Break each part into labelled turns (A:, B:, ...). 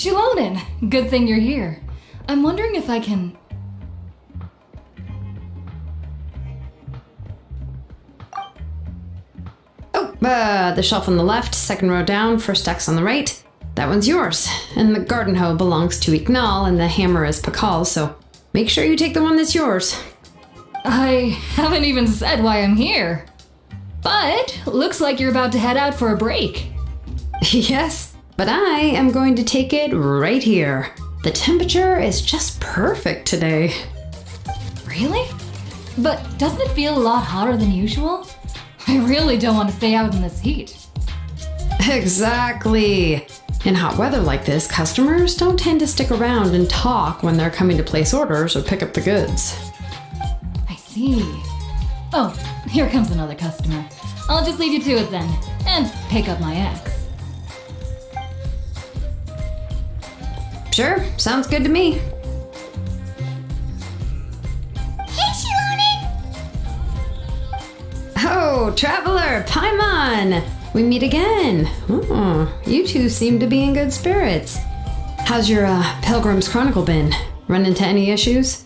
A: Shilonen, good thing you're here. I'm wondering if I can...
B: The shelf on the left, second row down, first X on the right. That one's yours. And the garden hoe belongs to Ignal and the hammer is Pakal's, so make sure you take the one that's yours.
A: I haven't even said why I'm here. But looks like you're about to head out for a break.
B: Yes, but I am going to take it right here. The temperature is just perfect today.
A: Really? But doesn't it feel a lot hotter than usual? I really don't want to stay out in this heat.
B: Exactly. In hot weather like this, customers don't tend to stick around and talk when they're coming to place orders or pick up the goods.
A: I see. Oh, here comes another customer. I'll just leave you to it then, and pick up my ex.
B: Sure, sounds good to me.
C: Hey, Shilonen!
B: Oh, Traveler, Paimon! We meet again. Oh, you two seem to be in good spirits. How's your Pilgrim's Chronicle been? Run into any issues?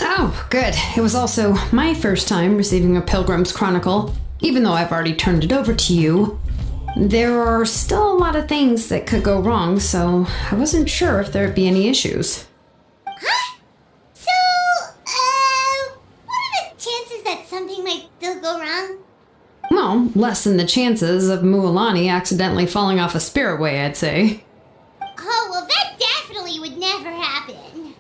B: Oh, good. It was also my first time receiving a Pilgrim's Chronicle, even though I've already turned it over to you. There are still a lot of things that could go wrong, so I wasn't sure if there'd be any issues.
C: Huh? So, what are the chances that something might still go wrong?
B: Well, less than the chances of Mualani accidentally falling off a spirit way, I'd say.
C: Oh, well, that definitely would never happen.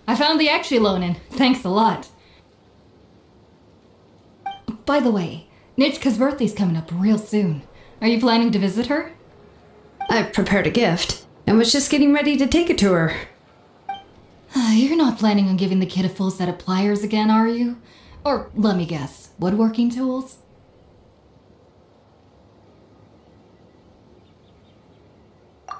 A: I found the ex, Shilonen. Thanks a lot. By the way, Nitschka's birthday's coming up real soon. Are you planning to visit her?
B: I've prepared a gift, and was just getting ready to take it to her.
A: You're not planning on giving the kid a full set of pliers again, are you? Or, let me guess, woodworking tools?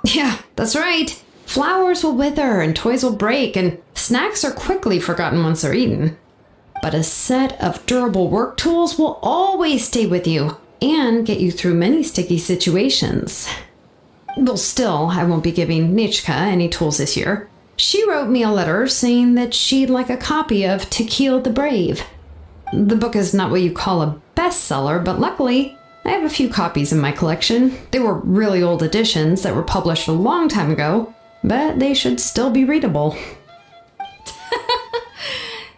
B: Yeah, that's right. Flowers will wither, and toys will break, and snacks are quickly forgotten once they're eaten. But a set of durable work tools will always stay with you and get you through many sticky situations. Well, still, I won't be giving Nitschka any tools this year. She wrote me a letter saying that she'd like a copy of To Kill the Brave. The book is not what you call a bestseller, but luckily, I have a few copies in my collection. They were really old editions that were published a long time ago, but they should still be readable.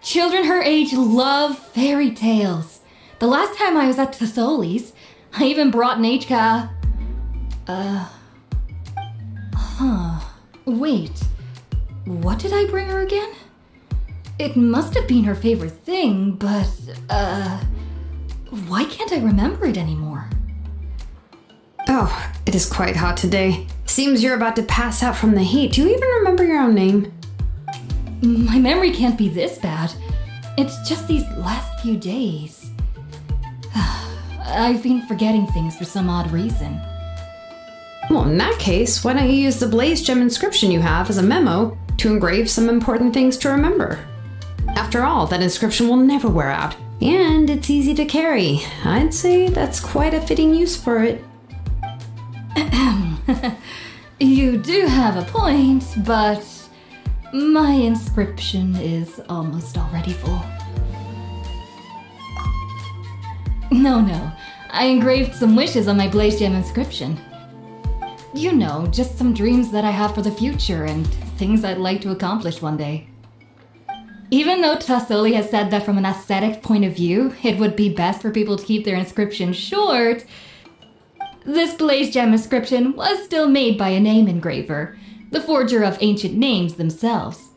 A: Children her age love fairy tales. The last time I was at Thesoli's, I even brought Nitschka... Wait. What did I bring her again? It must have been her favorite thing, but, why can't I remember it anymore?
B: Oh, it is quite hot today. Seems you're about to pass out from the heat. Do you even remember your own name?
A: My memory can't be this bad. It's just these last few days. I've been forgetting things for some odd reason.
B: Well, in that case, why don't you use the Blaze Gem inscription you have as a memo to engrave some important things to remember? After all, that inscription will never wear out, and it's easy to carry. I'd say that's quite a fitting use for it.
A: You do have a point, but my inscription is almost already full. No, I engraved some wishes on my Blaze Gem inscription. You know, just some dreams that I have for the future and things I'd like to accomplish one day. Even though Thesoli has said that from an aesthetic point of view, it would be best for people to keep their inscription short, this Blaze Gem inscription was still made by a name engraver, the forger of ancient names themselves.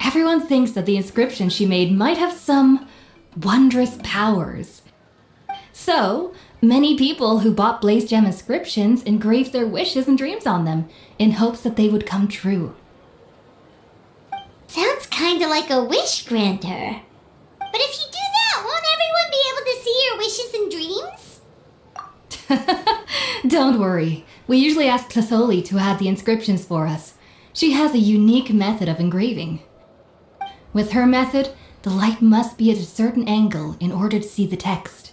A: Everyone thinks that the inscription she made might have some wondrous powers. So, many people who bought Blaze Gem inscriptions engraved their wishes and dreams on them in hopes that they would come true.
C: Sounds kinda like a wish granter. But if you do that, won't everyone be able to see your wishes and dreams?
A: Don't worry. We usually ask Thesoli to add the inscriptions for us. She has a unique method of engraving. With her method, the light must be at a certain angle in order to see the text.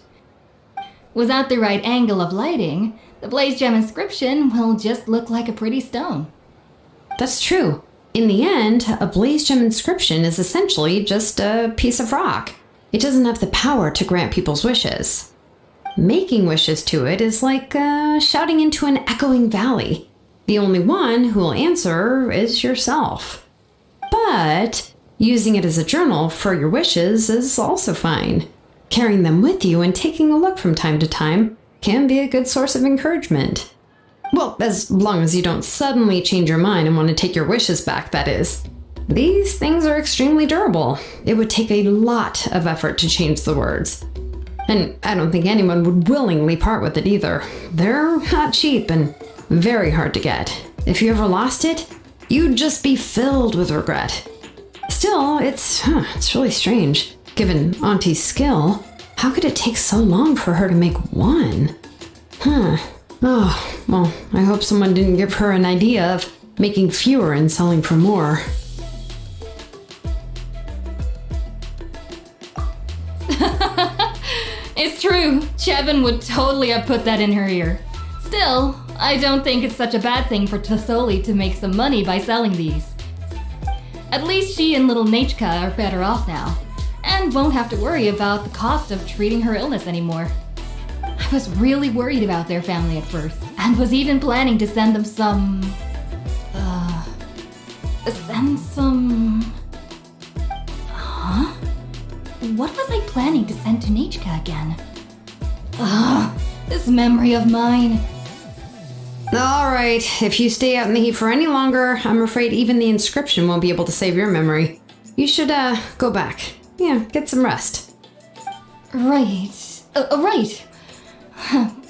A: Without the right angle of lighting, the blaze gem inscription will just look like a pretty stone.
B: That's true. In the end, a blaze gem inscription is essentially just a piece of rock. It doesn't have the power to grant people's wishes. Making wishes to it is like shouting into an echoing valley. The only one who will answer is yourself. But using it as a journal for your wishes is also fine. Carrying them with you and taking a look from time to time can be a good source of encouragement. Well, as long as you don't suddenly change your mind and want to take your wishes back, that is. These things are extremely durable. It would take a lot of effort to change the words. And I don't think anyone would willingly part with it either. They're not cheap and very hard to get. If you ever lost it, you'd just be filled with regret. Still, it's really strange. Given Auntie's skill, how could it take so long for her to make one? Oh, well, I hope someone didn't give her an idea of making fewer and selling for more.
A: It's true, Chevin would totally have put that in her ear. Still, I don't think it's such a bad thing for Tasoli to make some money by selling these. At least she and little Nachka are better off now, and won't have to worry about the cost of treating her illness anymore. I was really worried about their family at first, and was even planning to send them some... Huh? What was I planning to send to Nachka again? This memory of mine.
B: Alright, if you stay out in the heat for any longer, I'm afraid even the inscription won't be able to save your memory. You should, go back. Yeah, get some rest.
A: Right. Right.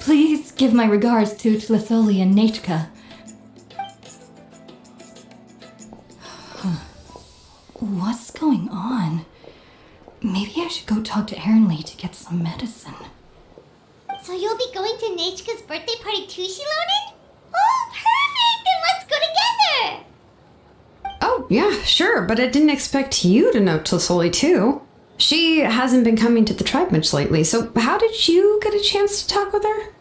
A: Please give my regards to Tlisoli and Nachka. What's going on? Maybe I should go talk to Ernly to get some medicine.
C: So you'll be going to Nachka's birthday party too, Shilonen? Oh, perfect! Then let's go together!
B: Oh, yeah, sure, but I didn't expect you to know Tlisoli too. She hasn't been coming to the tribe much lately, so how did you get a chance to talk with her?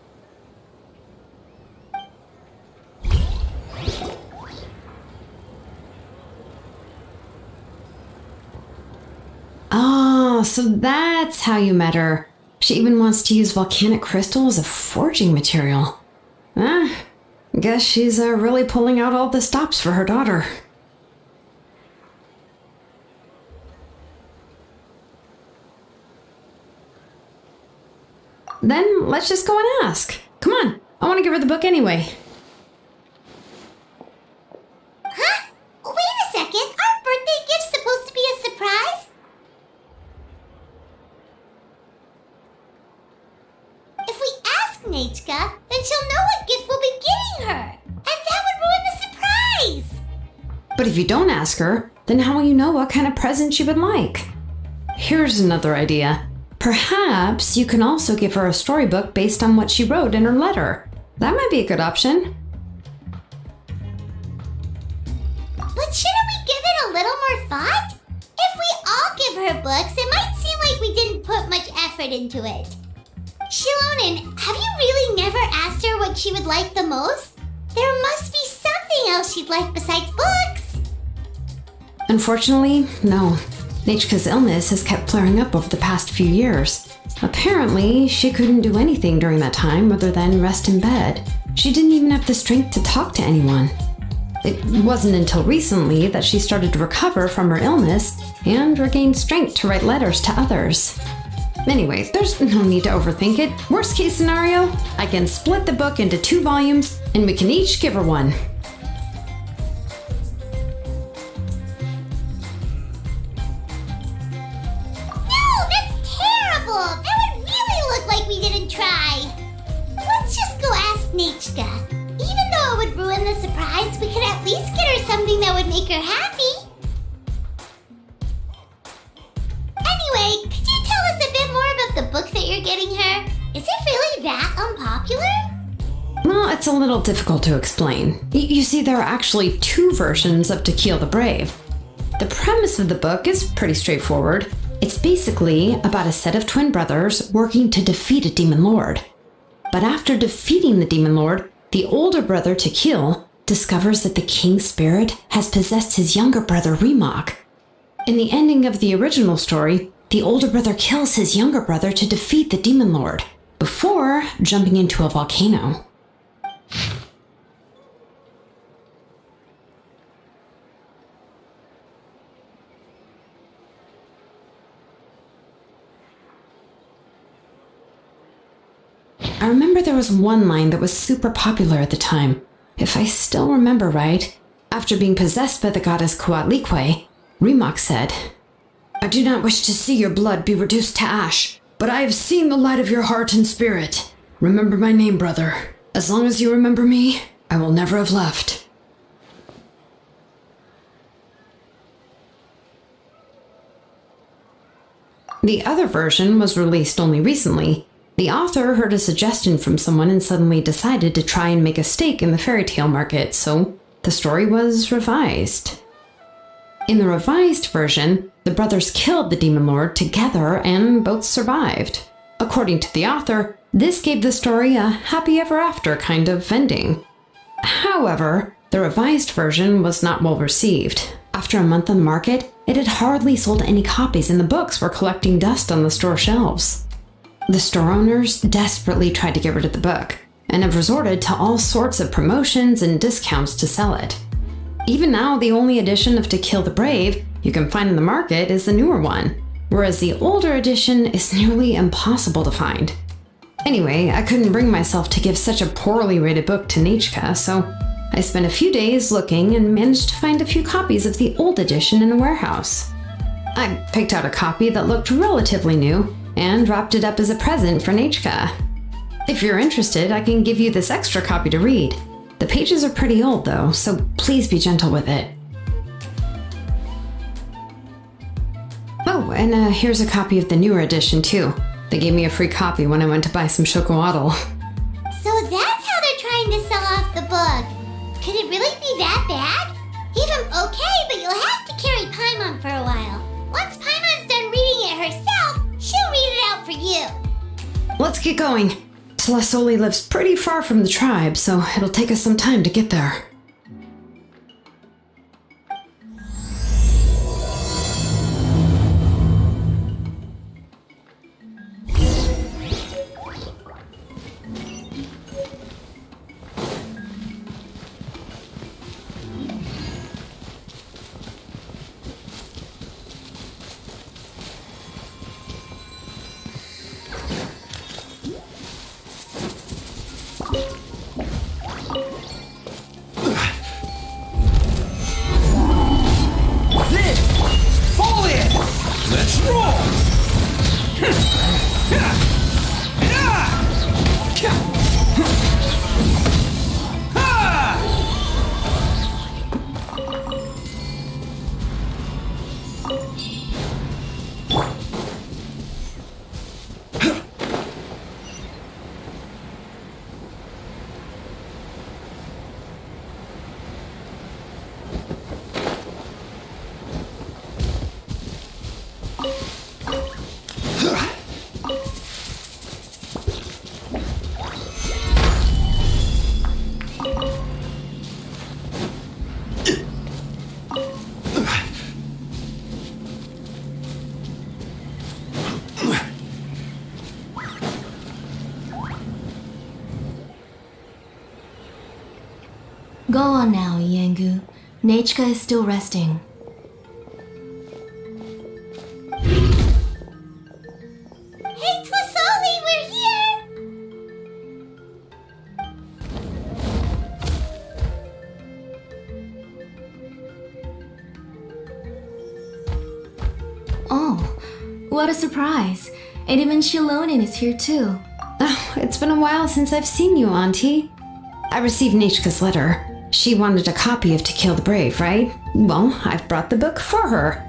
B: Oh, so that's how you met her. She even wants to use volcanic crystal as a forging material. Guess she's really pulling out all the stops for her daughter. Then let's just go and ask. Come on, I want to give her the book anyway.
C: Huh? Wait a second, aren't birthday gifts supposed to be a surprise? If we ask Nachka, then she'll know what gift we'll be getting her. And that would ruin the surprise.
B: But if you don't ask her, then how will you know what kind of present she would like? Here's another idea. Perhaps you can also give her a storybook based on what she wrote in her letter. That might be a good option.
C: But shouldn't we give it a little more thought? If we all give her books, it might seem like we didn't put much effort into it. Shilonen, have you really never asked her what she would like the most? There must be something else she'd like besides books.
B: Unfortunately, no. Nachka's illness has kept flaring up over the past few years. Apparently, she couldn't do anything during that time other than rest in bed. She didn't even have the strength to talk to anyone. It wasn't until recently that she started to recover from her illness and regained strength to write letters to others. Anyway, there's no need to overthink it. Worst case scenario, I can split the book into 2 volumes and we can each give her one.
C: No, that's terrible! That would really look like we didn't try. Let's just go ask Nachka. Even though it would ruin the surprise, we could at least get her something that would make her happy. Anyway, could you tell us a bit more about the book that you're getting her? Is it really that unpopular?
B: Well, it's a little difficult to explain. You see, there are actually 2 versions of To Kill the Brave. The premise of the book is pretty straightforward. It's basically about a set of twin brothers working to defeat a demon lord. But after defeating the demon lord, the older brother, Tequil, discovers that the king spirit has possessed his younger brother, Remok. In the ending of the original story, the older brother kills his younger brother to defeat the demon lord, before jumping into a volcano. I remember there was one line that was super popular at the time. If I still remember right, after being possessed by the goddess Coatlicue, Remok said, "I do not wish to see your blood be reduced to ash, but I have seen the light of your heart and spirit. Remember my name, brother. As long as you remember me, I will never have left." The other version was released only recently. The author heard a suggestion from someone and suddenly decided to try and make a stake in the fairy tale market, so the story was revised. In the revised version, the brothers killed the demon lord together and both survived. According to the author, this gave the story a happy ever after kind of ending. However, the revised version was not well received. After a month on the market, it had hardly sold any copies and the books were collecting dust on the store shelves. The store owners desperately tried to get rid of the book, and have resorted to all sorts of promotions and discounts to sell it. Even now, the only edition of To Kill the Brave you can find in the market is the newer one, whereas the older edition is nearly impossible to find. Anyway, I couldn't bring myself to give such a poorly rated book to Nechka, so I spent a few days looking and managed to find a few copies of the old edition in a warehouse. I picked out a copy that looked relatively new, and wrapped it up as a present for Nechka. If you're interested, I can give you this extra copy to read. The pages are pretty old though, so please be gentle with it. Oh, and here's a copy of the newer edition too. They gave me a free copy when I went to buy some chocolatl.
C: So that's how they're trying to sell off the book. Could it really be that bad? Even okay, but you'll have to carry Paimon for a while. Once Paimon's done reading it herself, she'll read it out for you.
B: Let's get going. Celestoli lives pretty far from the tribe, so it'll take us some time to get there.
D: Go on now, Yengu. Nechka is still resting.
C: Hey, Tlasoli, we're here!
D: Oh, what a surprise. And even Shilonin is here too.
B: Oh, it's been a while since I've seen you, Auntie. I received Nechka's letter. She wanted a copy of To Kill the Brave, right? Well, I've brought the book for her.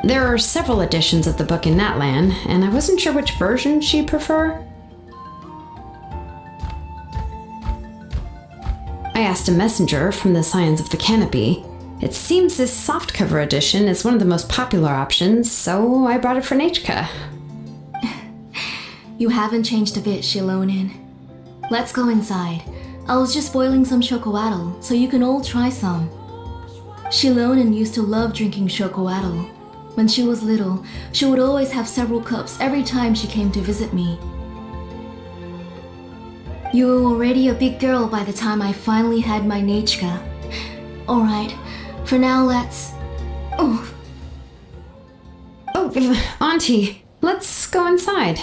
B: There are several editions of the book in Natlan, and I wasn't sure which version she'd prefer. I asked a messenger from the Scions of the Canopy. It seems this softcover edition is one of the most popular options, so I brought it for Nechka.
D: You haven't changed a bit, Shilonin. Let's go inside. I was just boiling some chocolatl, so you can all try some. Shilonin used to love drinking chocolatl. When she was little, she would always have several cups every time she came to visit me. You were already a big girl by the time I finally had my Nechka. Alright, for now let's... Oh,
B: Auntie, let's go inside.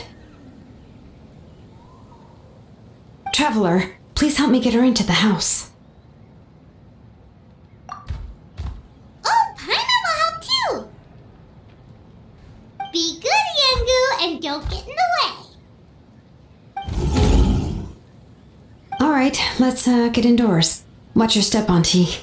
B: Traveler, please help me get her into the house.
C: Oh, Paimon will help too! Be good, Yengu, and don't get in the way.
B: Alright, let's get indoors. Watch your step, Auntie.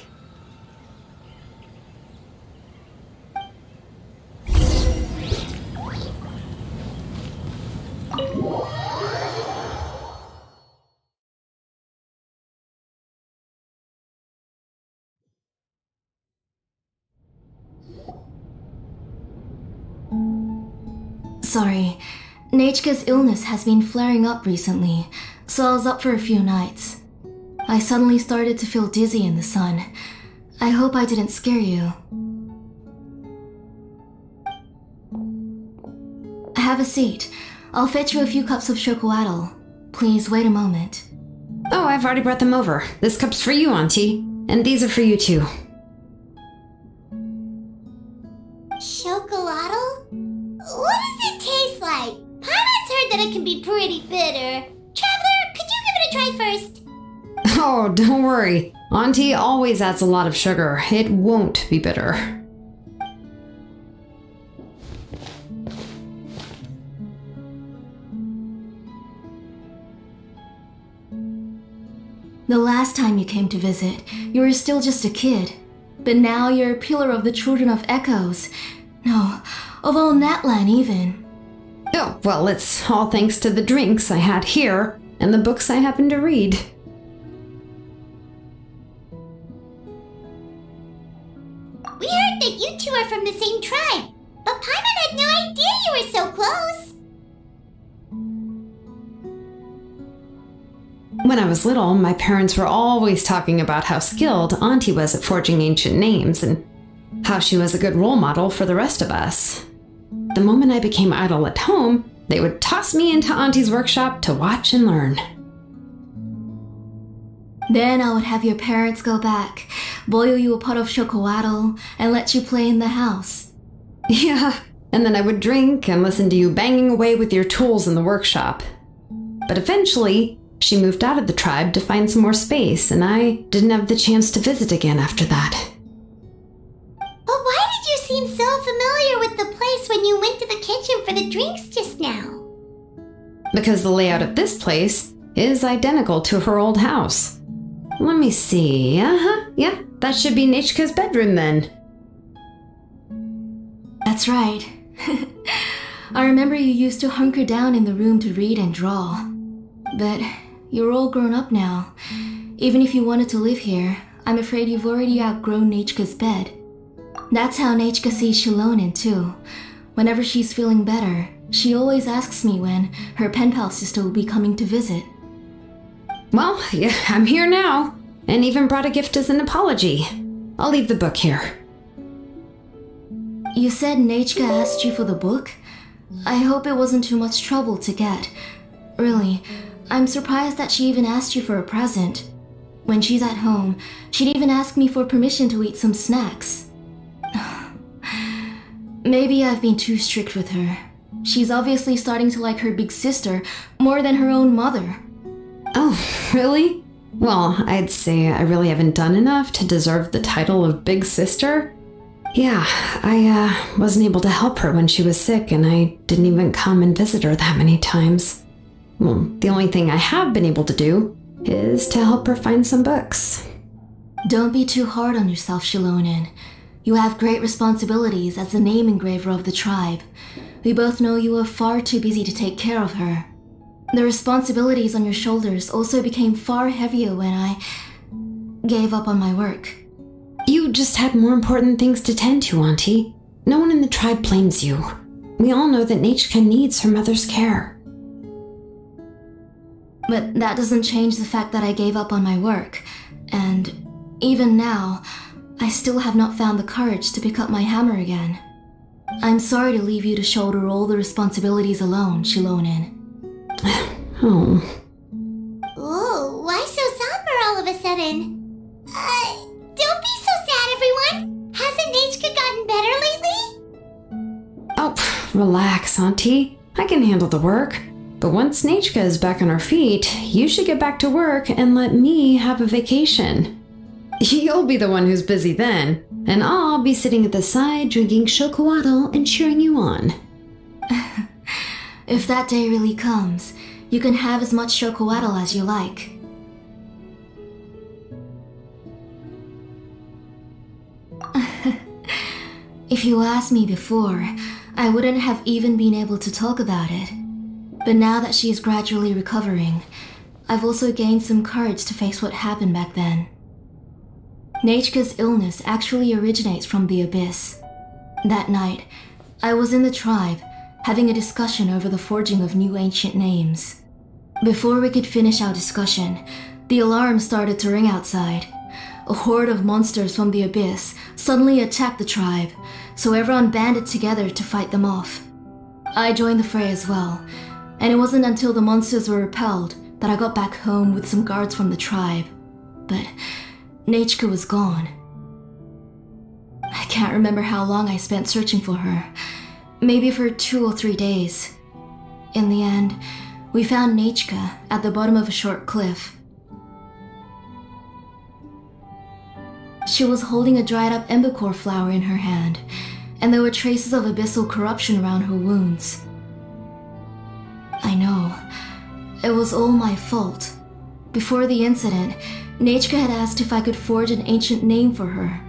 D: sorry. Nechka's illness has been flaring up recently, so I was up for a few nights. I suddenly started to feel dizzy in the sun. I hope I didn't scare you. Have a seat. I'll fetch you a few cups of chocolatl. Please wait a moment.
B: Oh, I've already brought them over. This cup's for you, Auntie. And these are for you, too.
C: Chocolatl? What does it taste like? Paimon's heard that it can be pretty bitter. Traveler, could you give it a try first?
B: Oh, don't worry. Auntie always adds a lot of sugar. It won't be bitter.
D: The last time you came to visit, you were still just a kid. But now you're a pillar of the Children of Echoes. No, of all Natlan even.
B: Oh, well, it's all thanks to the drinks I had here and the books I happened to read.
C: We heard that you two are from the same tribe, but Paimon had no idea you were so close.
B: When I was little, my parents were always talking about how skilled Auntie was at forging ancient names and how she was a good role model for the rest of us. The moment I became idle at home, they would toss me into Auntie's workshop to watch and learn.
D: Then I would have your parents go back, boil you a pot of chocolatl, and let you play in the house.
B: Yeah, and then I would drink and listen to you banging away with your tools in the workshop. But eventually, she moved out of the tribe to find some more space, and I didn't have the chance to visit again after that.
C: But why did you seem so familiar with the place when you went to the kitchen for the drinks just now?
B: Because the layout of this place is identical to her old house. Let me see. Yeah, that should be Nechka's bedroom then.
D: That's right. I remember you used to hunker down in the room to read and draw. But you're all grown up now. Even if you wanted to live here, I'm afraid you've already outgrown Nechka's bed. That's how Nechka sees Shilonin too. Whenever she's feeling better, she always asks me when her pen pal sister will be coming to visit.
B: Well, yeah, I'm here now, and even brought a gift as an apology. I'll leave the book here.
D: You said Nechka asked you for the book? I hope it wasn't too much trouble to get. Really, I'm surprised that she even asked you for a present. When she's at home, she'd even ask me for permission to eat some snacks. Maybe I've been too strict with her. She's obviously starting to like her big sister more than her own mother.
B: Oh, really? Well, I'd say I really haven't done enough to deserve the title of big sister. Yeah, I wasn't able to help her when she was sick, and I didn't even come and visit her that many times. Well, the only thing I have been able to do is to help her find some books.
D: Don't be too hard on yourself, Shilonin. You have great responsibilities as the name engraver of the tribe. We both know you were far too busy to take care of her. The responsibilities on your shoulders also became far heavier when I gave up on my work.
B: You just had more important things to tend to, Auntie. No one in the tribe blames you. We all know that Nechka needs her mother's care.
D: But that doesn't change the fact that I gave up on my work, and even now, I still have not found the courage to pick up my hammer again. I'm sorry to leave you to shoulder all the responsibilities alone, Shilonen.
B: Oh.
C: Ooh, why so somber all of a sudden? Don't be so sad, everyone! Hasn't Nechka gotten better lately?
B: Oh, relax, Auntie. I can handle the work. But once Nechka is back on her feet, you should get back to work and let me have a vacation. You'll be the one who's busy then, and I'll be sitting at the side drinking chocolatl and cheering you on.
D: If that day really comes, you can have as much chocolatl as you like. If you asked me before, I wouldn't have even been able to talk about it. But now that she is gradually recovering, I've also gained some courage to face what happened back then. Nechka's illness actually originates from the Abyss. That night, I was in the tribe, having a discussion over the forging of new ancient names. Before we could finish our discussion, the alarm started to ring outside. A horde of monsters from the Abyss suddenly attacked the tribe, so everyone banded together to fight them off. I joined the fray as well, and it wasn't until the monsters were repelled that I got back home with some guards from the tribe. But Nechka was gone. I can't remember how long I spent searching for her. Maybe for 2 or 3 days. In the end, we found Nechka at the bottom of a short cliff. She was holding a dried up embercore flower in her hand, and there were traces of abyssal corruption around her wounds. I know. It was all my fault. Before the incident, Nechka had asked if I could forge an ancient name for her.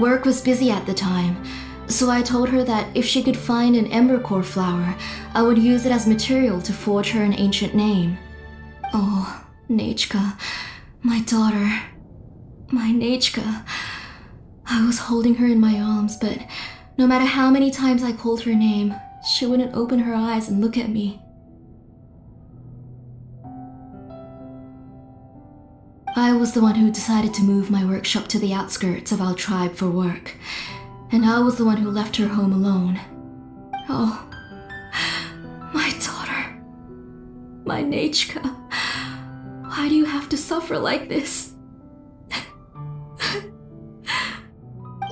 D: Work was busy at the time, so I told her that if she could find an embercore flower, I would use it as material to forge her an ancient name. Oh, Nechka, my daughter, my Nechka. I was holding her in my arms, but no matter how many times I called her name, she wouldn't open her eyes and look at me. I was the one who decided to move my workshop to the outskirts of our tribe for work, and I was the one who left her home alone. Oh, my daughter, my Nechka, why do you have to suffer like this?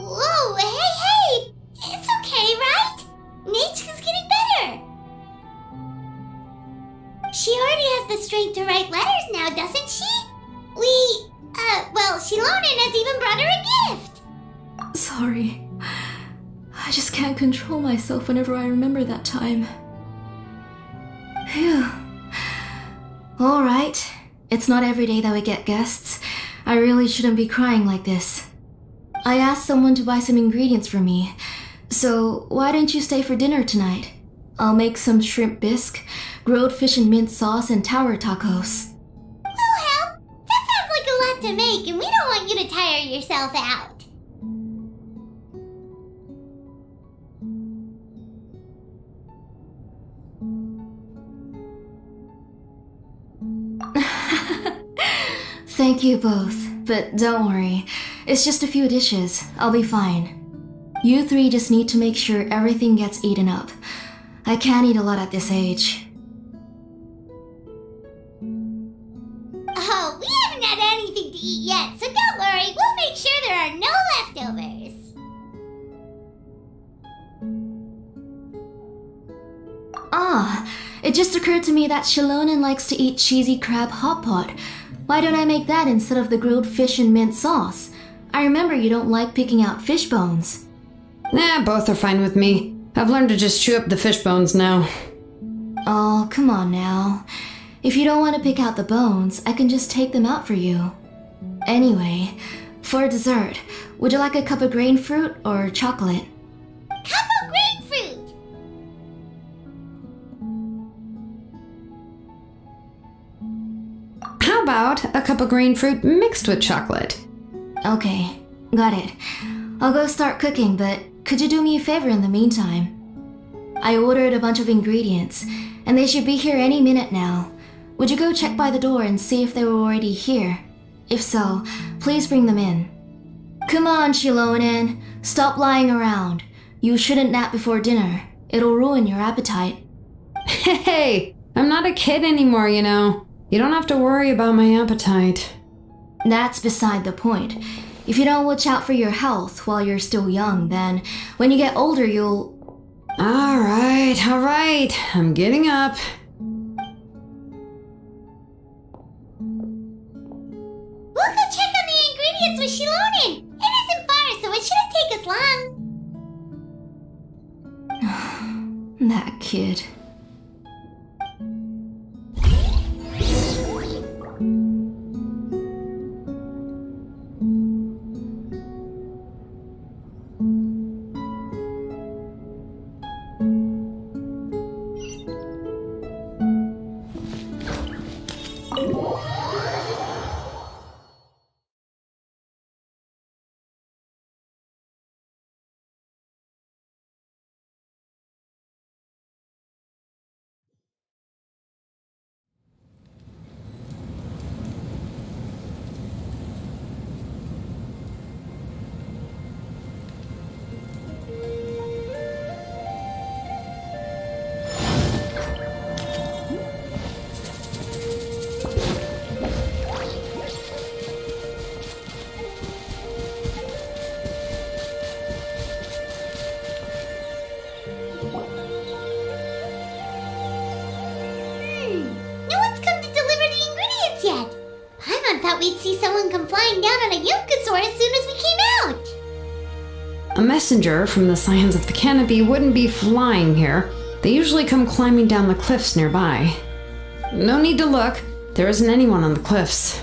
C: Whoa, hey! It's okay, right? Nechka's getting better. She already has the strength to write letters now, doesn't she? Shilonen has even brought her a gift!
D: Sorry. I just can't control myself whenever I remember that time. Phew. Alright. It's not every day that we get guests. I really shouldn't be crying like this. I asked someone to buy some ingredients for me, so why don't you stay for dinner tonight? I'll make some shrimp bisque, grilled fish and mint sauce, and tower tacos.
C: To make, and we don't want you to tire yourself out.
D: Thank you both, but don't worry. It's just a few dishes. I'll be fine. You three just need to make sure everything gets eaten up. I can't eat a lot at this age.
C: Oh, we haven't had anything to eat yet, so don't worry. We'll make sure there are no leftovers.
D: It just occurred to me that Shilonen likes to eat cheesy crab hot pot. Why don't I make that instead of the grilled fish and mint sauce? I remember you don't like picking out fish bones.
B: Nah, both are fine with me. I've learned to just chew up the fish bones now.
D: Oh, come on now. If you don't want to pick out the bones, I can just take them out for you. Anyway, for dessert, would you like a cup of grain fruit or chocolate?
C: Cup of grain fruit!
B: How about a cup of grain fruit mixed with chocolate?
D: Okay, Got it. I'll go start cooking, but could you do me a favor in the meantime? I ordered a bunch of ingredients, and they should be here any minute now. Would you go check by the door and see if they were already here? If so, please bring them in. Come on, Shilonen. Stop lying around. You shouldn't nap before dinner. It'll ruin your appetite.
B: Hey, I'm not a kid anymore, you know. You don't have to worry about my appetite.
D: That's beside the point. If you don't watch out for your health while you're still young, then when you get older, you'll...
B: All right. I'm getting up.
C: We'll go check on the ingredients with Shilonen. It isn't far, so it shouldn't take us long.
D: That kid.
C: Thought we'd see someone come flying down on a Yunkasaur as soon as we came out.
B: A messenger from the Scions of the Canopy wouldn't be flying here. They usually come climbing down the cliffs nearby. No need to look. There isn't anyone on the cliffs.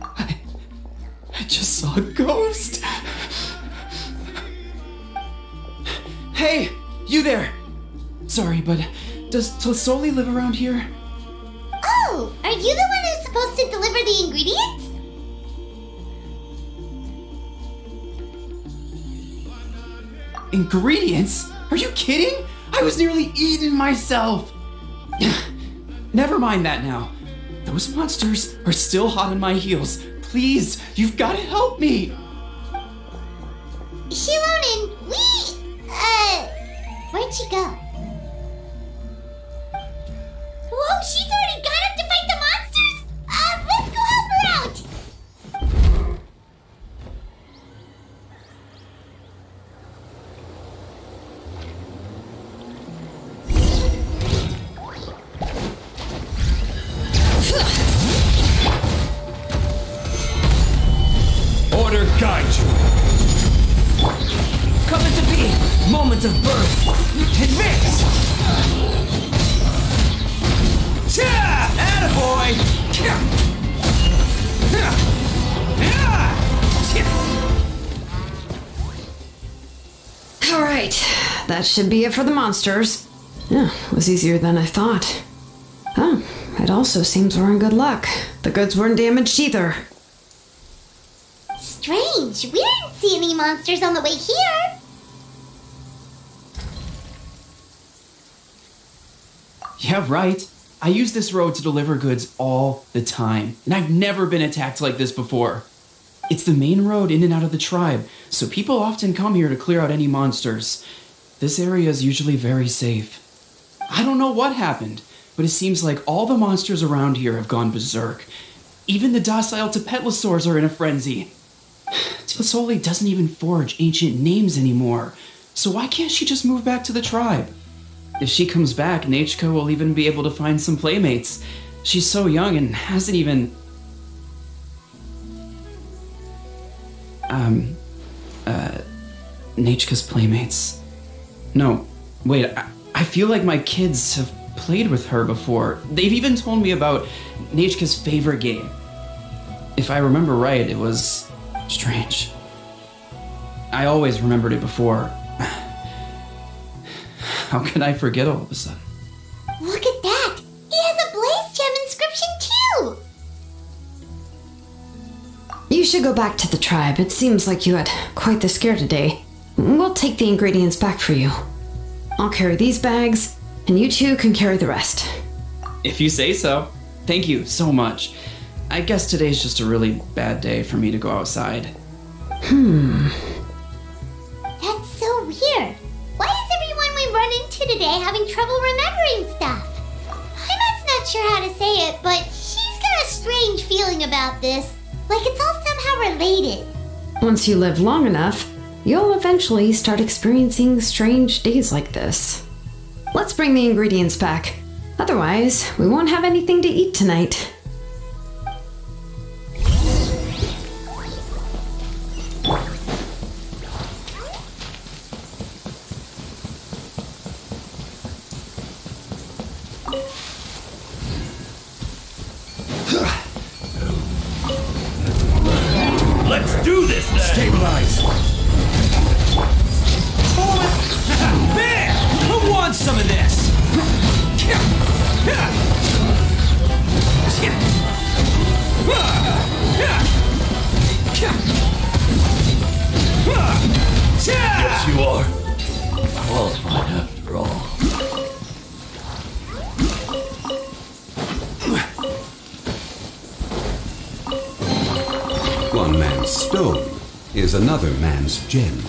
E: I just saw a ghost. Hey, you there! Sorry, but does Tlisoli live around here?
C: Oh, are you the one who's supposed to deliver the ingredients?
E: Ingredients? Are you kidding? I was nearly eaten myself. Never mind that now. Those monsters are still hot on my heels. Please, you've got to help me.
C: Shilonen, where'd she go? Whoa, she's already got up to fight the monsters? Let's go help her out!
F: Order guide you. Coming to be, moment of birth. Advance! Attaboy!
B: All right, that should be it for the monsters. Yeah, it was easier than I thought. Oh, it also seems we're in good luck. The goods weren't damaged either.
C: Strange, we didn't see any monsters on the way here.
E: Yeah, right. I use this road to deliver goods all the time, and I've never been attacked like this before. It's the main road in and out of the tribe, so people often come here to clear out any monsters. This area is usually very safe. I don't know what happened, but it seems like all the monsters around here have gone berserk. Even the docile Tepetlosaurs are in a frenzy. Tlisoli doesn't even forge ancient names anymore, so why can't she just move back to the tribe? If she comes back, Nachka will even be able to find some playmates. She's so young and hasn't even... Nachka's playmates. No, wait, I feel like my kids have played with her before. They've even told me about Nachka's favorite game. If I remember right, it was strange. I always remembered it before. How could I forget all of a sudden?
C: Look at that! He has a blaze gem inscription
B: You should go back to the tribe. It seems like you had quite the scare today. We'll take the ingredients back for you. I'll carry these bags, and you two can carry the rest.
E: If you say so. Thank you so much. I guess today's just a really bad day for me to go outside.
C: That's so weird. Why is everyone we run into today having trouble remembering stuff? I'm not sure how to say it, but she's got a strange feeling about this. Like it's all somehow related.
B: Once you live long enough, you'll eventually start experiencing strange days like this. Let's bring the ingredients back. Otherwise, we won't have anything to eat tonight.
F: Let's do this then! Stabilize! There! Who wants some of this? Yes, you are. Qualified after all.
G: One man's stone is another man's gem.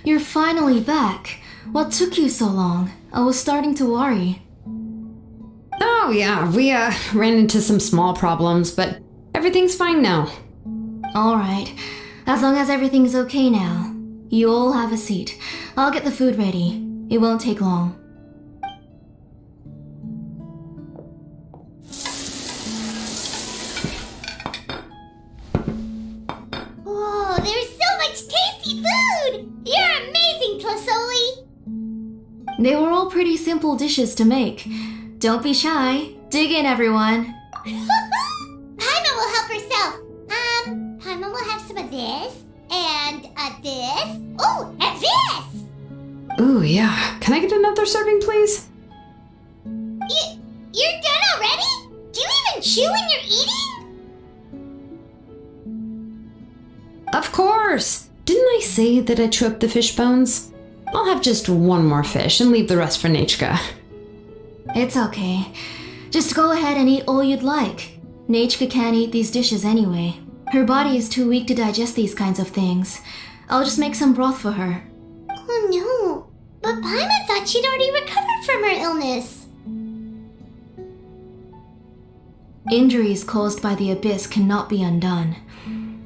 D: You're finally back. What took you so long? I was starting to worry.
B: Oh yeah, we ran into some small problems, but everything's fine now.
D: Alright, as long as everything's okay now. You all have a seat. I'll get the food ready. It won't take long.
C: Whoa, there's so much tasty food! You're amazing, Tlasoli!
D: They were all pretty simple dishes to make. Don't be shy. Dig in, everyone.
C: Paimon will help herself. Paimon will have some of this, and this. Oh, and this!
B: Ooh, yeah. Can I get another serving, please?
C: You're done already? Do you even chew when you're eating?
B: Of course! Didn't I say that I chew up the fish bones? I'll have just one more fish and leave the rest for Nechka.
D: It's okay. Just go ahead and eat all you'd like. Nechka can't eat these dishes anyway. Her body is too weak to digest these kinds of things. I'll just make some broth for her.
C: Oh no, but Paimon thought she'd already recovered from her illness.
D: Injuries caused by the abyss cannot be undone.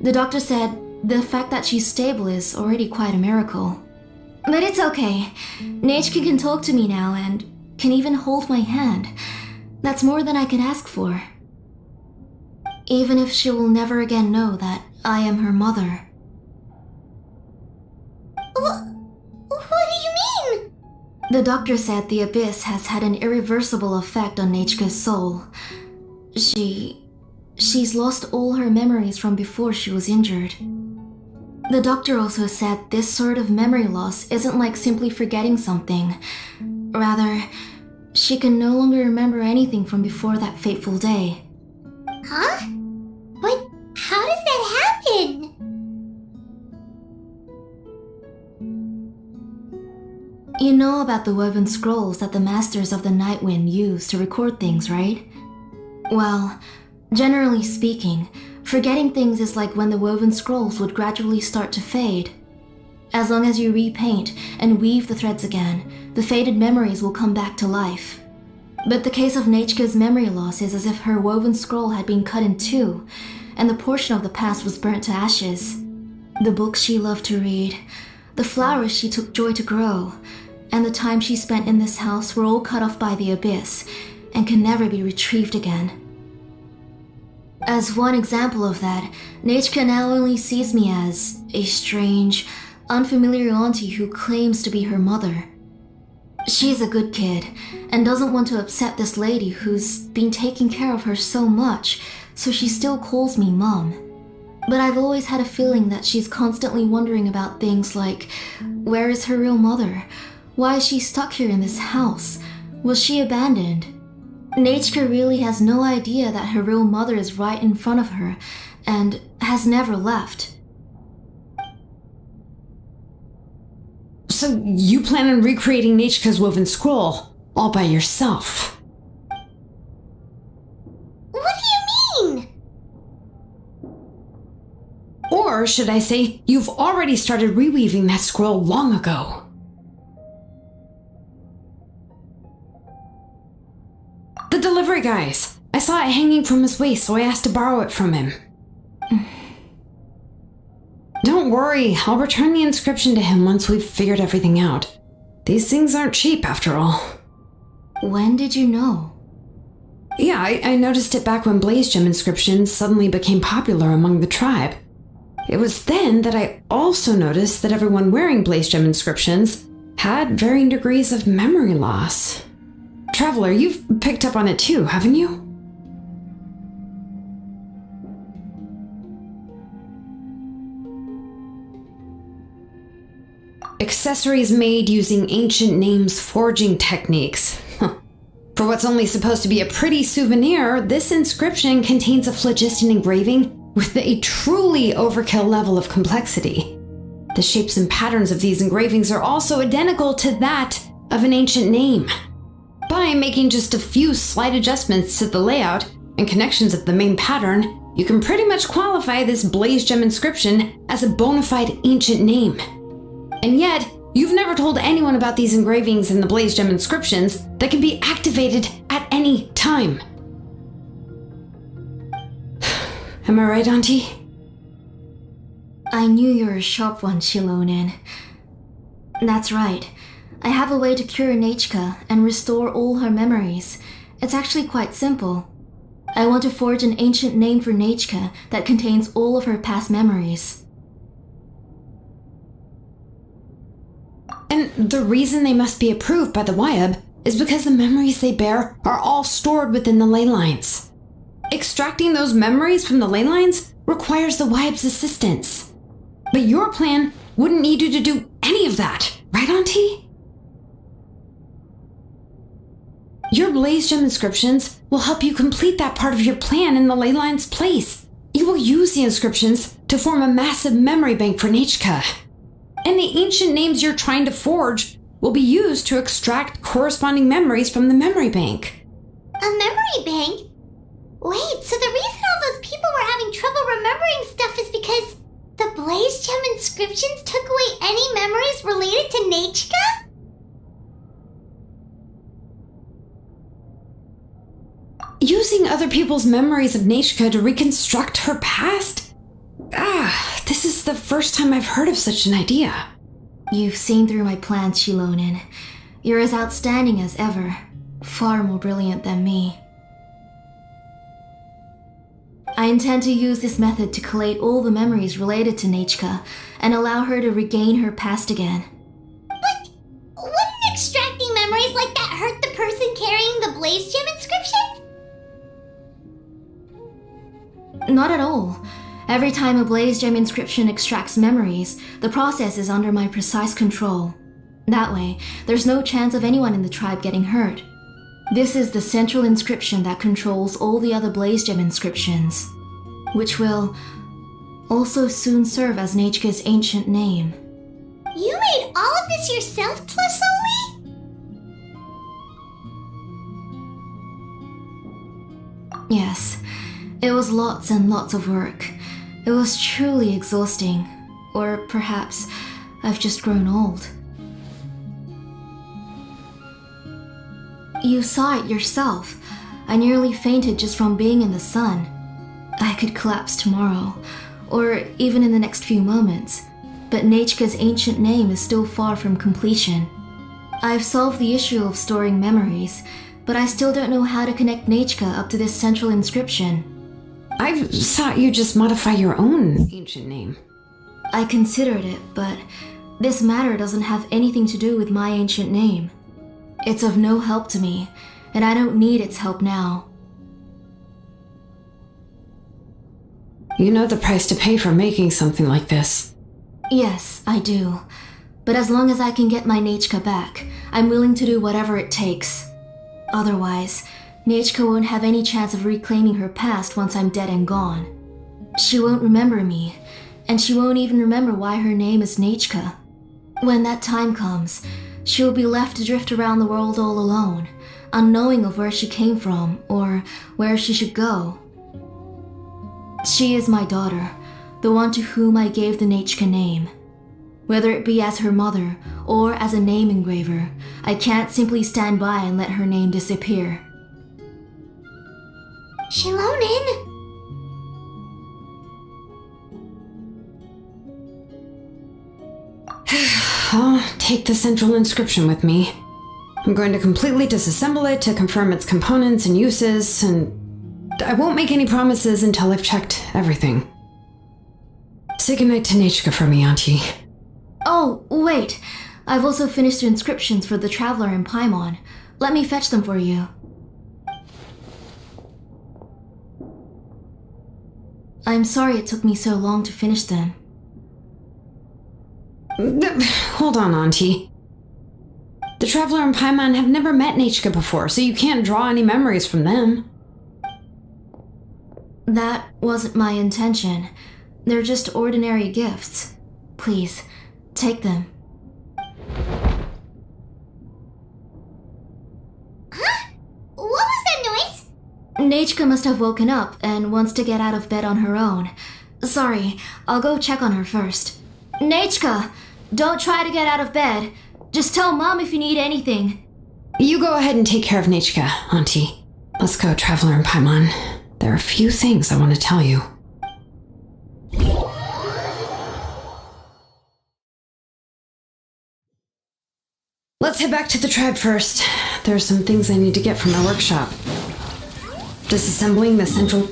D: The doctor said the fact that she's stable is already quite a miracle. But it's okay. Nechka can talk to me now and can even hold my hand. That's more than I could ask for. Even if she will never again know that I am her mother.
C: What do you mean?
D: The doctor said the abyss has had an irreversible effect on Nechka's soul. She's lost all her memories from before she was injured. The doctor also said this sort of memory loss isn't like simply forgetting something. Rather, she can no longer remember anything from before that fateful day.
C: Huh? But how does that happen?
D: You know about the woven scrolls that the Masters of the Night Wind use to record things, right? Well, Generally speaking, forgetting things is like when the woven scrolls would gradually start to fade. As long as you repaint and weave the threads again, the faded memories will come back to life. But the case of Nechka's memory loss is as if her woven scroll had been cut in two, and the portion of the past was burnt to ashes. The books she loved to read, the flowers she took joy to grow, and the time she spent in this house were all cut off by the abyss and can never be retrieved again. As one example of that, Nechka now only sees me as a strange, unfamiliar auntie who claims to be her mother. She's a good kid and doesn't want to upset this lady who's been taking care of her so much, so she still calls me Mom. But I've always had a feeling that she's constantly wondering about things like, where is her real mother? Why is she stuck here in this house? Was she abandoned? Nechka really has no idea that her real mother is right in front of her and has never left.
B: So you plan on recreating Nechka's woven scroll all by yourself?
C: What do you mean?
B: Or should I say, you've already started reweaving that scroll long ago? The delivery guys. I saw it hanging from his waist, so I asked to borrow it from him. Don't worry, I'll return the inscription to him once we've figured everything out. These things aren't cheap, after all.
D: When did you know?
B: Yeah, I noticed it back when Blaze Gem inscriptions suddenly became popular among the tribe. It was then that I also noticed that everyone wearing Blaze Gem inscriptions had varying degrees of memory loss. Traveler, you've picked up on it too, haven't you? Accessories made using ancient names forging techniques. For what's only supposed to be a pretty souvenir, this inscription contains a phlogiston engraving with a truly overkill level of complexity. The shapes and patterns of these engravings are also identical to that of an ancient name. By making just a few slight adjustments to the layout and connections of the main pattern, you can pretty much qualify this Blaze Gem inscription as a bona fide ancient name. And yet, you've never told anyone about these engravings in the Blaze Gem inscriptions that can be activated at any time. Am I right, Auntie?
D: I knew you were a sharp one, Shilonen. That's right. I have a way to cure Nechka and restore all her memories. It's actually quite simple. I want to forge an ancient name for Nechka that contains all of her past memories.
B: And the reason they must be approved by the Wyab is because the memories they bear are all stored within the ley lines. Extracting those memories from the ley lines requires the Wyab's assistance. But your plan wouldn't need you to do any of that, right, Auntie? Your Blaze Gem inscriptions will help you complete that part of your plan in the ley line's place. You will use the inscriptions to form a massive memory bank for Nechka. And the ancient names you're trying to forge will be used to extract corresponding memories from the memory bank.
C: A memory bank? Wait, so the reason all those people were having trouble remembering stuff is because the Blaze Gem inscriptions took away any memories related to Nechka?
B: Using other people's memories of Nechka to reconstruct her past? This is the first time I've heard of such an idea.
D: You've seen through my plans, Shilonen. You're as outstanding as ever. Far more brilliant than me. I intend to use this method to collate all the memories related to Nechka and allow her to regain her past again.
C: But wouldn't extracting memories like that hurt the person carrying the Blaze Gem inscription?
D: Not at all. Every time a Blaze Gem inscription extracts memories, the process is under my precise control. That way, there's no chance of anyone in the tribe getting hurt. This is the central inscription that controls all the other Blaze Gem inscriptions, which will also soon serve as Nechka's ancient name.
C: You made all of this yourself, Tlusoli?
D: Yes. It was lots and lots of work. It was truly exhausting. Or perhaps I've just grown old. You saw it yourself. I nearly fainted just from being in the sun. I could collapse tomorrow, or even in the next few moments, but Nechka's ancient name is still far from completion. I've solved the issue of storing memories, but I still don't know how to connect Nechka up to this central inscription.
B: I thought you'd just modify your own ancient name.
D: I considered it, but this matter doesn't have anything to do with my ancient name. It's of no help to me, and I don't need its help now.
B: You know the price to pay for making something like this.
D: Yes, I do. But as long as I can get my Nechka back, I'm willing to do whatever it takes. Otherwise, Nechka won't have any chance of reclaiming her past once I'm dead and gone. She won't remember me, and she won't even remember why her name is Nechka. When that time comes, she will be left to drift around the world all alone, unknowing of where she came from or where she should go. She is my daughter, the one to whom I gave the Nechka name. Whether it be as her mother or as a name engraver, I can't simply stand by and let her name disappear.
C: Shilonin!
B: I'll take the central inscription with me. I'm going to completely disassemble it to confirm its components and uses, and I won't make any promises until I've checked everything. Say goodnight to Nechka for me, Auntie.
D: Oh, wait! I've also finished the inscriptions for the Traveler in Paimon. Let me fetch them for you. I'm sorry it took me so long to finish them.
B: Hold on, Auntie. The Traveler and Paimon have never met Nechka before, so you can't draw any memories from them.
D: That wasn't my intention. They're just ordinary gifts. Please, take them.
C: Huh? What was that noise?
D: Nechka must have woken up and wants to get out of bed on her own. Sorry, I'll go check on her first. Nechka! Don't try to get out of bed. Just tell Mom if you need anything.
B: You go ahead and take care of Nechka, Auntie. Let's go, Traveler and Paimon. There are a few things I want to tell you. Let's head back to the tribe first. There are some things I need to get from my workshop. Disassembling the central...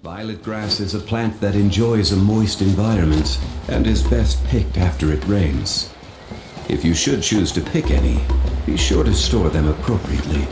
G: Violet grass is a plant that enjoys a moist environment and is best picked after it rains. If you should choose to pick any, be sure to store them appropriately.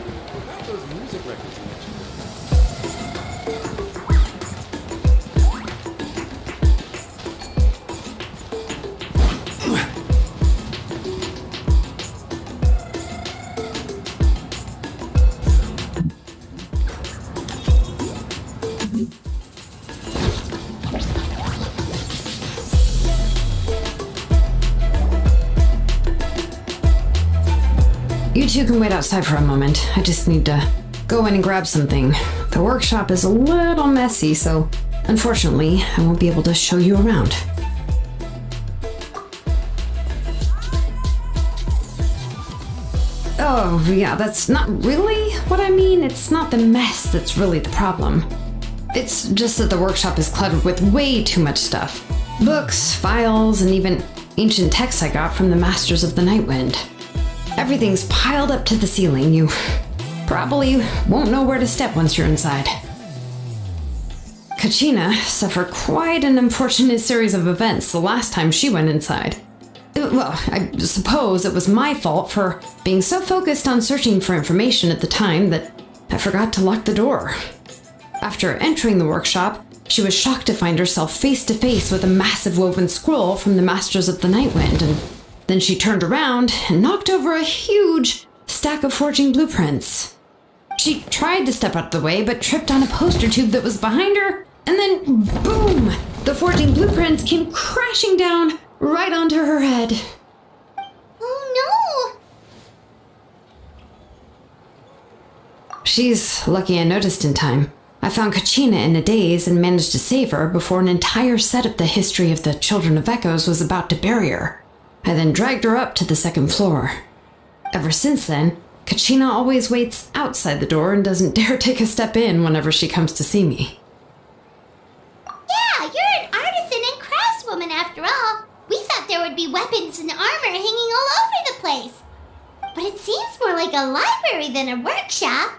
B: You two can wait outside for a moment. I just need to go in and grab something. The workshop is a little messy, so unfortunately, I won't be able to show you around. Oh, yeah, that's not really what I mean. It's not the mess that's really the problem. It's just that the workshop is cluttered with way too much stuff. Books, files, and even ancient texts I got from the Masters of the Nightwind. Everything's piled up to the ceiling. You probably won't know where to step once you're inside. Kachina suffered quite an unfortunate series of events the last time she went inside. Well, I suppose it was my fault for being so focused on searching for information at the time that I forgot to lock the door. After entering the workshop, she was shocked to find herself face to face with a massive woven scroll from the Masters of the Nightwind, and then she turned around and knocked over a huge stack of forging blueprints. She tried to step out of the way, but tripped on a poster tube that was behind her, and then boom! The forging blueprints came crashing down right onto her head.
C: Oh no!
B: She's lucky I noticed in time. I found Kachina in a daze and managed to save her before an entire set of the history of the Children of Echoes was about to bury her. I then dragged her up to the second floor. Ever since then, Kachina always waits outside the door and doesn't dare take a step in whenever she comes to see me.
C: Yeah, you're an artisan and craftswoman after all. We thought there would be weapons and armor hanging all over the place. But it seems more like a library than a workshop.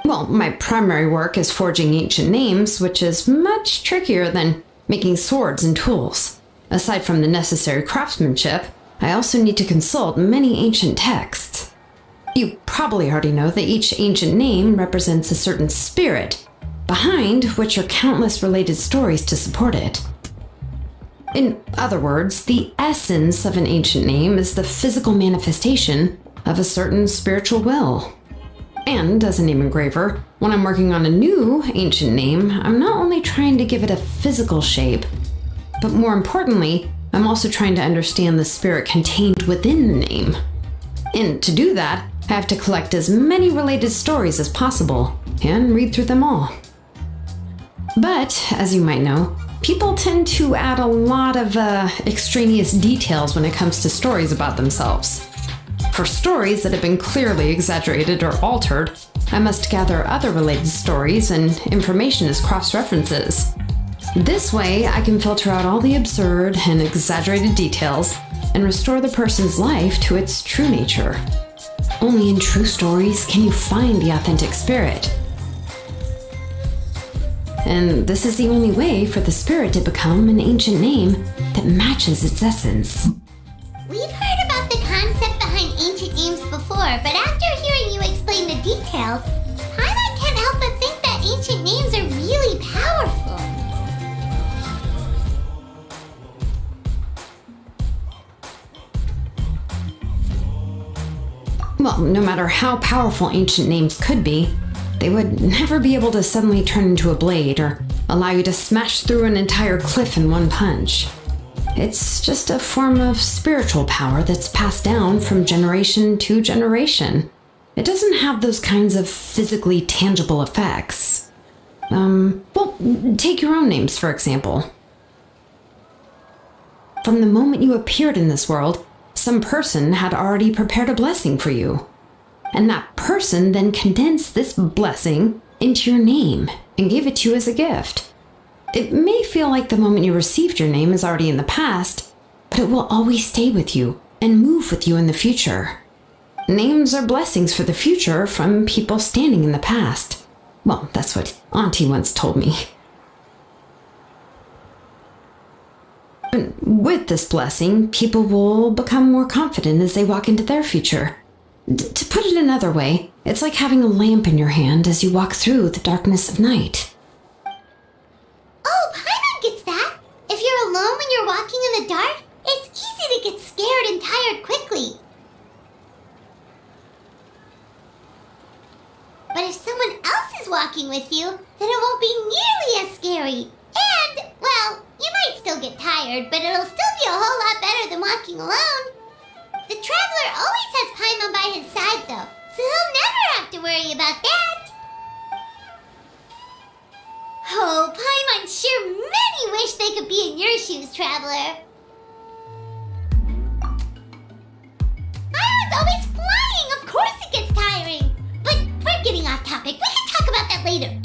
B: Well, my primary work is forging ancient names, which is much trickier than making swords and tools. Aside from the necessary craftsmanship, I also need to consult many ancient texts. You probably already know that each ancient name represents a certain spirit, behind which are countless related stories to support it. In other words, the essence of an ancient name is the physical manifestation of a certain spiritual will. And as a name engraver, when I'm working on a new ancient name, I'm not only trying to give it a physical shape, but more importantly, I'm also trying to understand the spirit contained within the name. And to do that, I have to collect as many related stories as possible and read through them all. But, as you might know, people tend to add a lot of extraneous details when it comes to stories about themselves. For stories that have been clearly exaggerated or altered, I must gather other related stories and information as cross-references. This way, I can filter out all the absurd and exaggerated details and restore the person's life to its true nature. Only in true stories can you find the authentic spirit. And this is the only way for the spirit to become an ancient name that matches its essence.
C: We've heard about the concept behind ancient names before, but after hearing you explain the details, Paimon can't help but think that ancient names are really powerful.
B: Well, no matter how powerful ancient names could be, they would never be able to suddenly turn into a blade or allow you to smash through an entire cliff in one punch. It's just a form of spiritual power that's passed down from generation to generation. It doesn't have those kinds of physically tangible effects. Well, take your own names, for example. From the moment you appeared in this world, some person had already prepared a blessing for you. And that person then condensed this blessing into your name and gave it to you as a gift. It may feel like the moment you received your name is already in the past, but it will always stay with you and move with you in the future. Names are blessings for the future from people standing in the past. Well, that's what Auntie once told me. And with this blessing, people will become more confident as they walk into their future. To put it another way, it's like having a lamp in your hand as you walk through the darkness of night.
C: Oh, Paimon gets that. If you're alone when you're walking in the dark, it's easy to get scared and tired quickly. But if someone else is walking with you, then it won't be nearly as scary. And, well, you might still get tired, but it'll still be a whole lot better than walking alone. The Traveler always has Paimon by his side, though, so he'll never have to worry about that. Oh, Paimon sure many wish they could be in your shoes, Traveler. Paimon's always flying. Of course it gets tiring. But we're getting off topic. We can talk about that later.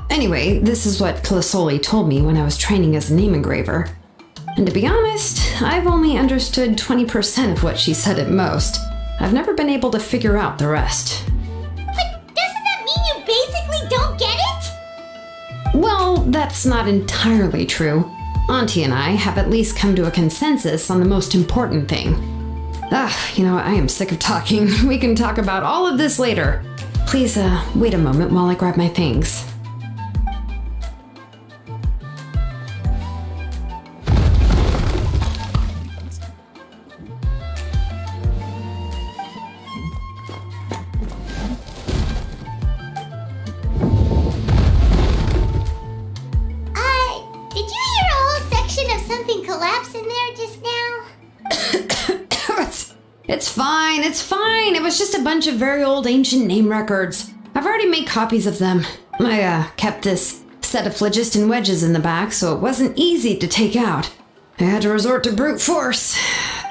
B: Anyway, this is what Clisoli told me when I was training as a name engraver. And to be honest, I've only understood 20% of what she said at most. I've never been able to figure out the rest.
C: But doesn't that mean you basically don't get it?
B: Well, that's not entirely true. Auntie and I have at least come to a consensus on the most important thing. I am sick of talking. We can talk about all of this later. Please, wait a moment while I grab my things. fine, it's fine. It was just a bunch of very old ancient name records. I've already made copies of them. I kept this set of phlogiston wedges in the back, so it wasn't easy to take out. I had to resort to brute force.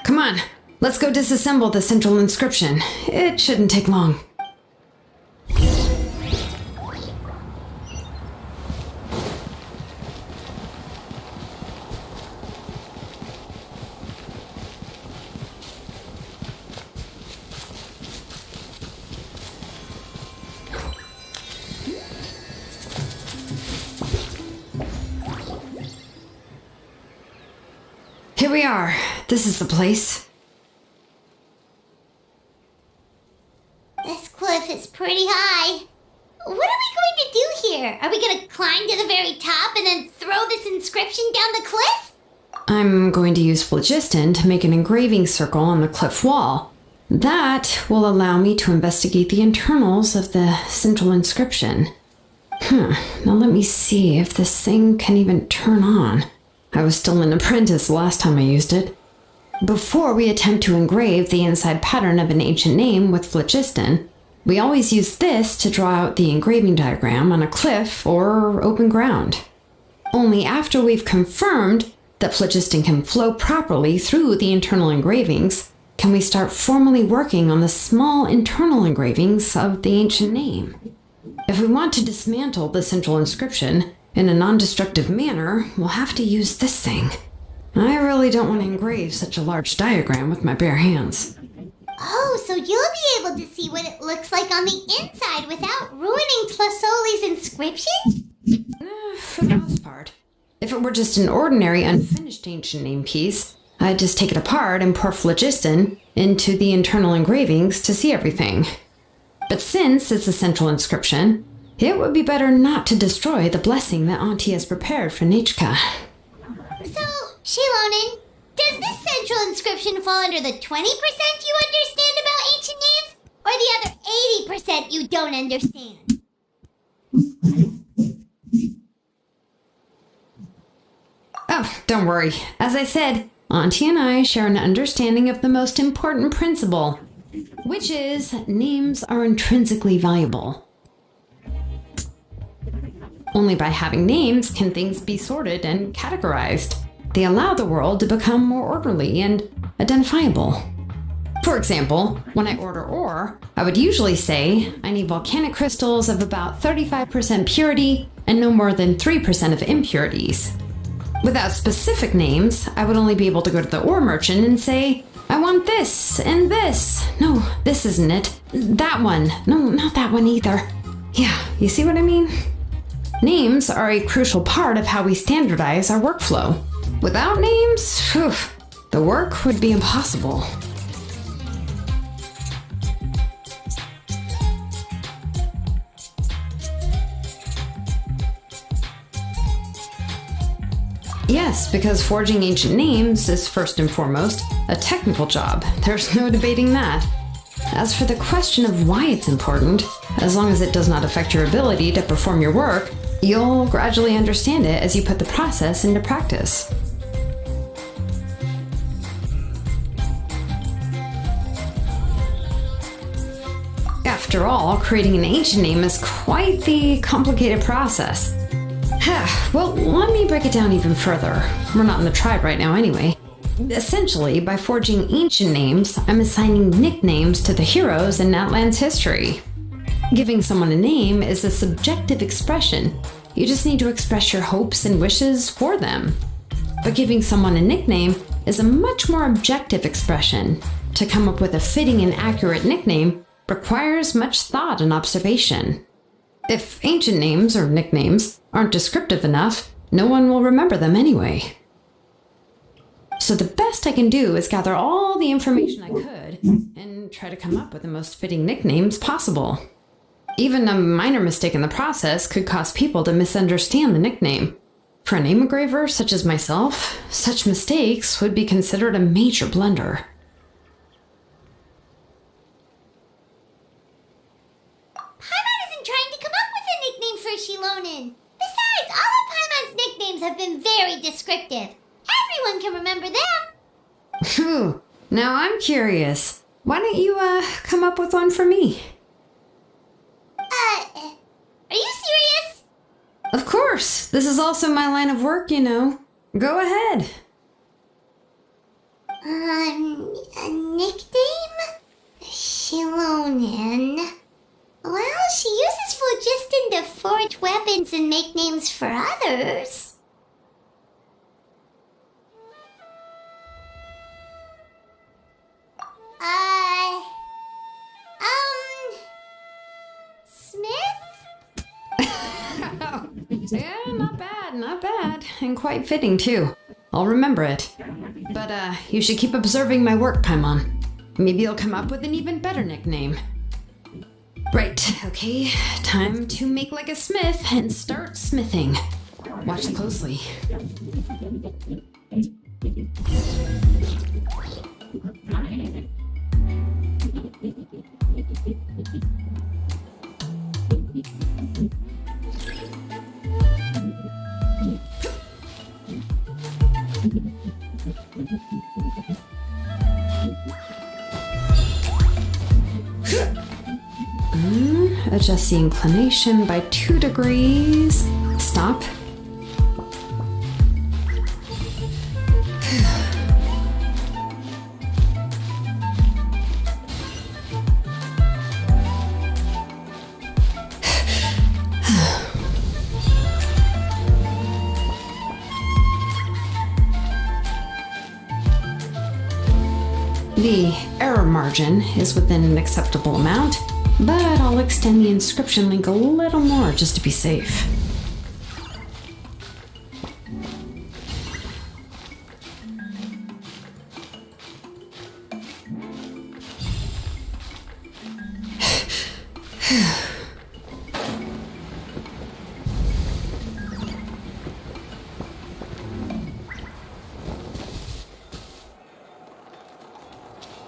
B: Come on, let's go disassemble the central inscription. It shouldn't take long. Here we are. This is the place.
C: This cliff is pretty high. What are we going to do here? Are we going to climb to the very top and then throw this inscription down the cliff?
B: I'm going to use phlogiston to make an engraving circle on the cliff wall. That will allow me to investigate the internals of the central inscription. Now let me see if this thing can even turn on. I was still an apprentice the last time I used it. Before we attempt to engrave the inside pattern of an ancient name with phlogiston, we always use this to draw out the engraving diagram on a cliff or open ground. Only after we've confirmed that phlogiston can flow properly through the internal engravings can we start formally working on the small internal engravings of the ancient name. If we want to dismantle the central inscription in a non-destructive manner, we'll have to use this thing. I really don't want to engrave such a large diagram with my bare hands.
C: Oh, so you'll be able to see what it looks like on the inside without ruining Tlasoli's inscription?
B: For the most part. If it were just an ordinary unfinished ancient name piece, I'd just take it apart and pour phlogiston into the internal engravings to see everything. But since it's a central inscription, it would be better not to destroy the blessing that Auntie has prepared for Nichka.
C: So, Shilonen, does this central inscription fall under the 20% you understand about ancient names? Or the other 80% you don't understand?
B: Oh, don't worry. As I said, Auntie and I share an understanding of the most important principle, which is names are intrinsically valuable. Only by having names can things be sorted and categorized. They allow the world to become more orderly and identifiable. For example, when I order ore, I would usually say I need volcanic crystals of about 35% purity and no more than 3% of impurities. Without specific names, I would only be able to go to the ore merchant and say, I want this and this. No, this isn't it. That one. No, not that one either. Yeah, you see what I mean? Names are a crucial part of how we standardize our workflow. Without names, the work would be impossible. Yes, because forging ancient names is first and foremost a technical job. There's no debating that. As for the question of why it's important, as long as it does not affect your ability to perform your work, you'll gradually understand it as you put the process into practice. After all, creating an ancient name is quite the complicated process. Well, let me break it down even further. We're not in the tribe right now anyway. Essentially, by forging ancient names, I'm assigning nicknames to the heroes in Natlan's history. Giving someone a name is a subjective expression. You just need to express your hopes and wishes for them. But giving someone a nickname is a much more objective expression. To come up with a fitting and accurate nickname requires much thought and observation. If ancient names or nicknames aren't descriptive enough, no one will remember them anyway. So the best I can do is gather all the information I could and try to come up with the most fitting nicknames possible. Even a minor mistake in the process could cause people to misunderstand the nickname. For a name engraver such as myself, such mistakes would be considered a major blunder.
C: Paimon isn't trying to come up with a nickname for Shilonen. Besides, all of Paimon's nicknames have been very descriptive. Everyone can remember them.
B: Phew, now I'm curious. Why don't you, come up with one for me?
C: Are you serious?
B: Of course. This is also my line of work, you know. Go ahead.
C: A nickname? Shilonen. Well, she uses phlogiston to forge weapons and make names for others. Smith?
B: Yeah, not bad. And quite fitting, too. I'll remember it. But, you should keep observing my work, Paimon. Maybe you'll come up with an even better nickname. Right, okay. Time to make like a smith and start smithing. Watch closely. Adjust the inclination by 2 degrees. Stop. The error margin is within an acceptable amount, but I'll extend the inscription link a little more just to be safe.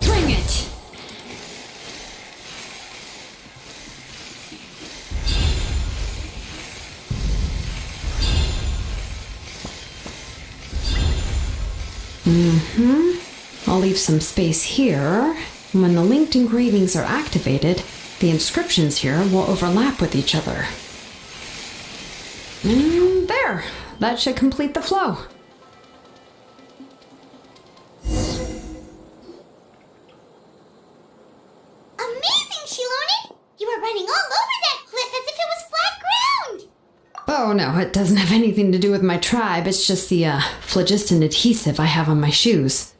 B: Bring it! I'll leave some space here. When the linked engravings are activated, the inscriptions here will overlap with each other. And there! That should complete the flow.
C: Amazing, Shilonen! You were running all over that cliff as if it was flat ground!
B: Oh no, it doesn't have anything to do with my tribe. It's just the phlogiston adhesive I have on my shoes.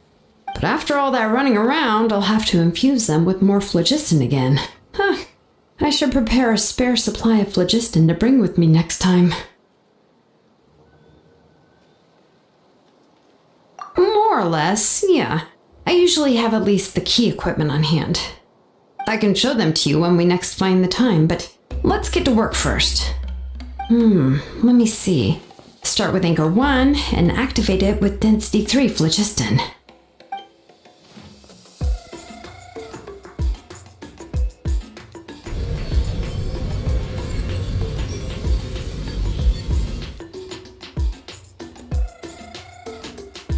B: But after all that running around, I'll have to infuse them with more phlogiston again. Huh. I should prepare a spare supply of phlogiston to bring with me next time. More or less, yeah. I usually have at least the key equipment on hand. I can show them to you when we next find the time, but let's get to work first. Let me see. Start with Anchor 1 and activate it with Density 3 phlogiston.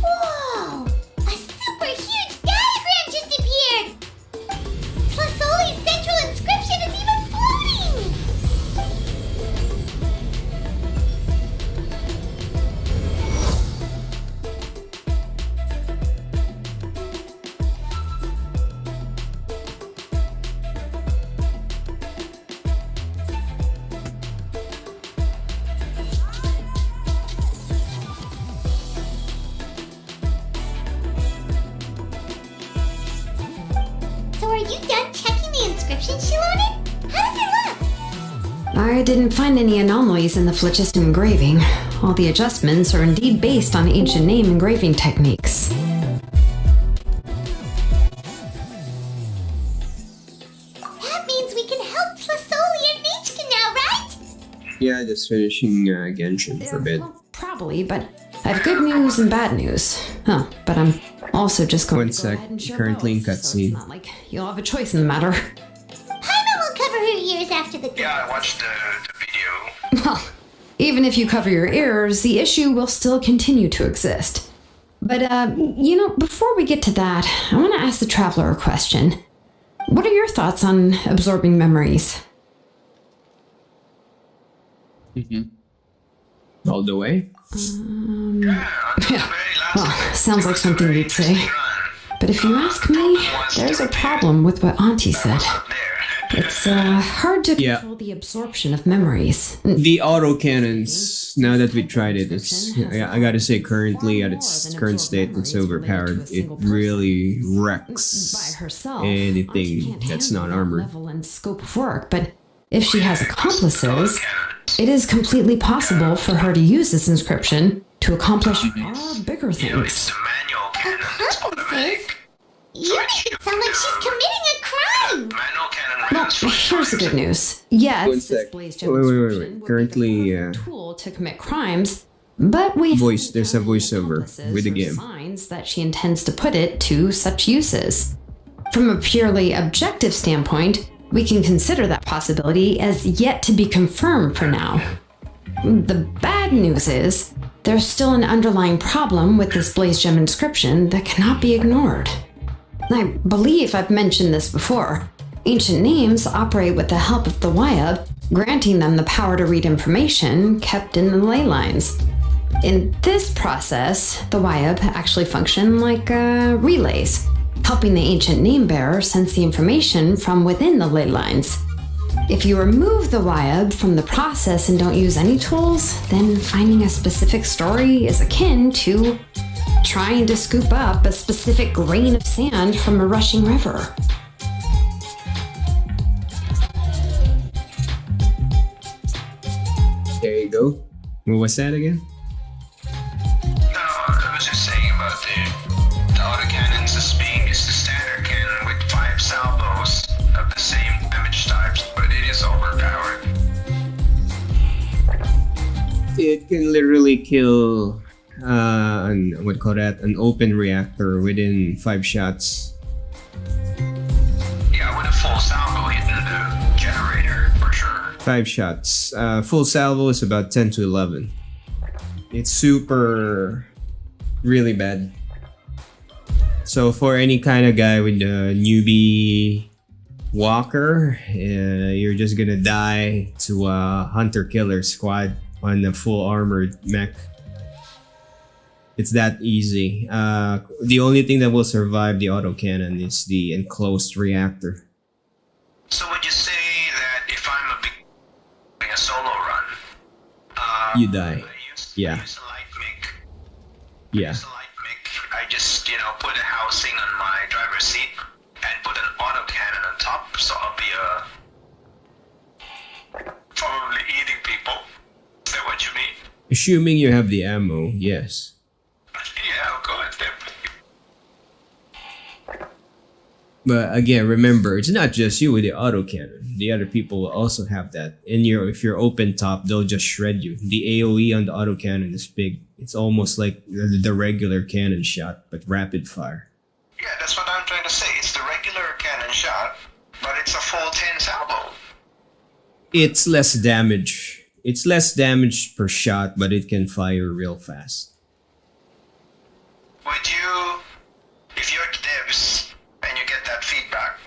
C: Whoa! A super huge diagram just appeared! Tlasoli's central inscription is even floating! So are you done checking the inscription, Shilonen? How does it look?
B: I didn't find any anomalies in the phlogiston engraving. All the adjustments are indeed based on ancient name engraving techniques.
C: That means we can help Tlasoli and Nichka now, right?
H: Yeah, just finishing Genshin for a bit.
B: Well, probably, but I have good news and bad news. Huh, but I'm also just going
H: One
B: to go
H: sec,
B: ahead and share
H: currently in
B: both, so
H: cutscene.
B: it's not like you'll have a choice in the matter.
C: Paimon will cover her ears after the
I: Yeah, I watched the video.
B: Well, even if you cover your ears, the issue will still continue to exist. But, before we get to that, I want to ask the Traveler a question. What are your thoughts on absorbing memories?
H: All the way?
B: Yeah, well, sounds like something you'd say. But if you ask me, there's a problem with what Auntie said. It's hard to control the absorption of memories.
H: The autocannons, now that we tried it, I gotta say currently at its current state, it's overpowered. It really wrecks anything that's not armored.
B: Level and scope of work, but if she has accomplices, it is completely possible for her to use this inscription to accomplish far bigger things.
C: Accomplices? You make it sound like she's committing a crime!
B: Well, here's the good news. Yes,
H: One sec.
B: Blaze
H: Wait. Currently,
B: a tool to commit crimes, but we
H: there's a voiceover with the game.
B: Signs that she intends to put it to such uses. From a purely objective standpoint, we can consider that possibility as yet to be confirmed for now. The bad news is, there's still an underlying problem with this Blaze Gem inscription that cannot be ignored. I believe I've mentioned this before. Ancient names operate with the help of the Wyab, granting them the power to read information kept in the ley lines. In this process, the Wyab actually function like relays, helping the ancient name bearer sense the information from within the ley lines. If you remove the Wyab from the process and don't use any tools, then finding a specific story is akin to trying to scoop up a specific grain of sand from a rushing river.
H: There you go. What was that again?
I: No, I was just saying about the autocannons as being is the standard cannon with 5 salvos of the same damage types, but it is overpowered.
H: It can literally kill an open reactor within 5 shots.
I: Yeah, with a full salvo hitting the generator for sure.
H: 5 shots. Full salvo is about 10 to 11. It's super really bad. So for any kind of guy with a newbie walker, you're just gonna die to a hunter-killer squad on a full armored mech. It's that easy. The only thing that will survive the autocannon is the enclosed reactor.
I: So would you say that if I'm doing a solo run,
H: You die. Yeah.
I: I use a light MiG.
H: Yeah.
I: I just, put a housing on my driver's seat and put an autocannon on top, so I'll be probably eating people. Is that what you mean?
H: Assuming you have the ammo, yes.
I: Yeah, of course, definitely.
H: But again, remember, it's not just you with the autocannon. The other people will also have that. And if you're open top, they'll just shred you. The AoE on the autocannon is big. It's almost like the regular cannon shot, but rapid fire.
I: Yeah, that's what I'm trying to say. It's the regular cannon shot, but it's a full 10 salvo.
H: It's less damage. It's less damage per shot, but it can fire real fast.
I: Would you, if you're the devs and you get that feedback,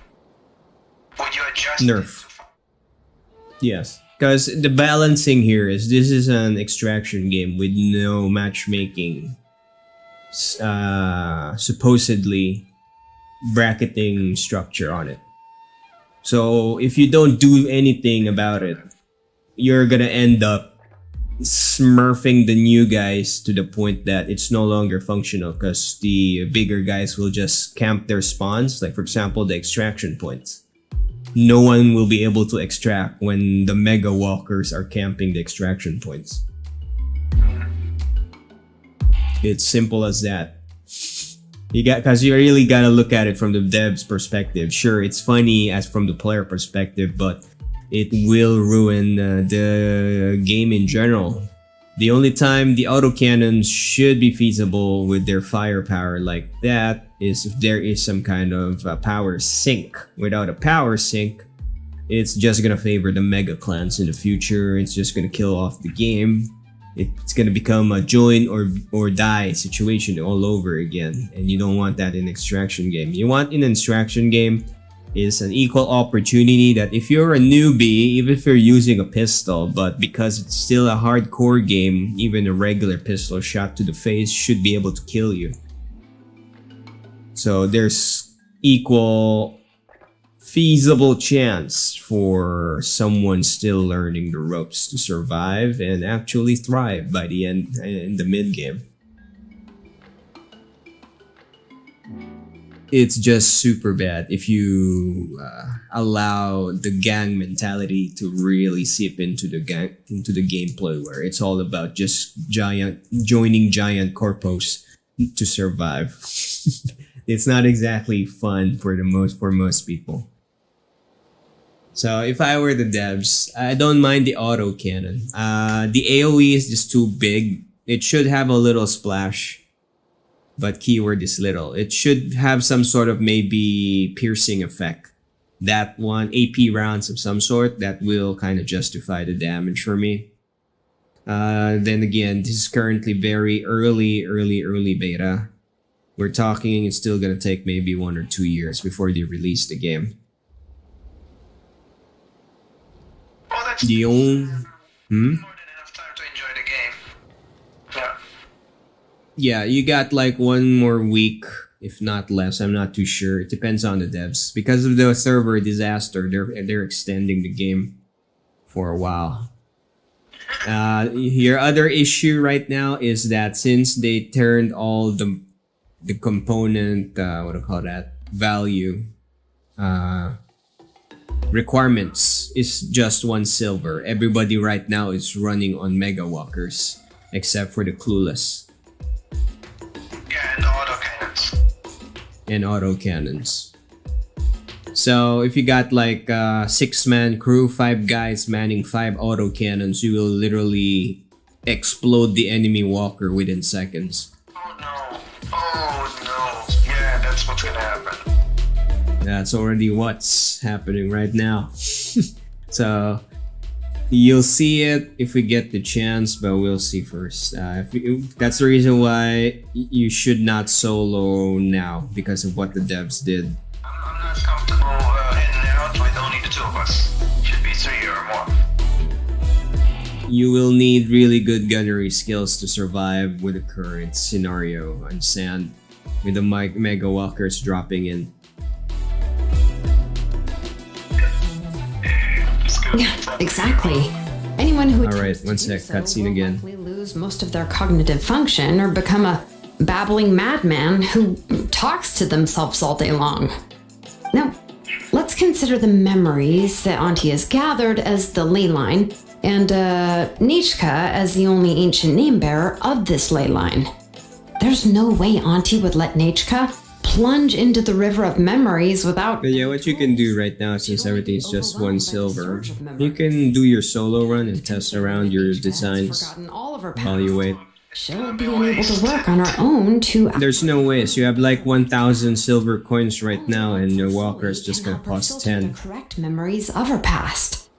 I: would you adjust
H: Nerf. Yes. Because the balancing here is this is an extraction game with no matchmaking, supposedly bracketing structure on it. So if you don't do anything about it, you're gonna end up smurfing the new guys to the point that it's no longer functional because the bigger guys will just camp their spawns, like for example the extraction points. No one will be able to extract when the mega walkers are camping the extraction points. It's simple as that. Because you really gotta look at it from the dev's perspective. Sure, it's funny as from the player perspective, but it will ruin the game in general. The only time the autocannons should be feasible with their firepower like that is if there is some kind of power sink. Without a power sink, it's just gonna favor the mega clans in the future. It's just gonna kill off the game. It's gonna become a join or die situation all over again, and you don't want that in an extraction game. You want in an extraction game is an equal opportunity that if you're a newbie, even if you're using a pistol, but because it's still a hardcore game, even a regular pistol shot to the face should be able to kill you. So there's equal feasible chance for someone still learning the ropes to survive and actually thrive by the end in the mid game. It's just super bad if you allow the gang mentality to really seep into the gameplay, where it's all about just joining giant corpos to survive. It's not exactly fun for most people. So if I were the devs, I don't mind the auto cannon. The AoE is just too big. It should have a little splash, but keyword is little. It should have some sort of maybe piercing effect. That one, AP rounds of some sort, that will kind of justify the damage for me. Then again, this is currently very early beta. We're talking it's still gonna take maybe 1 or 2 years before they release the game.
I: Well, that's
H: The only...
I: more than enough time to enjoy the game. Yeah.
H: Yeah, you got like 1 more week, if not less. I'm not too sure. It depends on the devs. Because of the server disaster, they're extending the game for a while. Your other issue right now is that since they turned all the component, what do you call that, value, requirements is just 1 silver. Everybody right now is running on Mega Walkers, except for the clueless.
I: Yeah, and the autocannons.
H: And autocannons. So if you got like a 6-man crew, 5 guys manning 5 autocannons, you will literally explode the enemy walker within seconds.
I: Oh no. Yeah, that's what's gonna happen.
H: That's already what's happening right now. So you'll see it if we get the chance, but we'll see first. That's the reason why you should not solo now, because of what the devs did.
I: I'm not comfortable in and out with only the 2 of us. Should be 3 or more.
H: You will need really good gunnery skills to survive with the current scenario on sand, with the Mega Walkers dropping in.
B: Yeah, exactly. Anyone who
H: All right,
B: attempts to
H: one
B: do
H: sec,
B: so
H: cutscene
B: will
H: again.
B: likely lose most of their cognitive function or become a babbling madman who talks to themselves all day long. Now, let's consider the memories that Auntie has gathered as the ley line, and Nichka as the only ancient name bearer of this ley line. There's no way Auntie would let Nichka plunge into the river of memories without...
H: But yeah, what you can do right now, since everything's just 1 silver, you can do your solo run and test around your designs while you wait.
B: She'll be unable to work on her own to...
H: There's no way, so you have like 1,000 silver coins right now, and your walker is just gonna cost 10.
B: Correct memories of her past.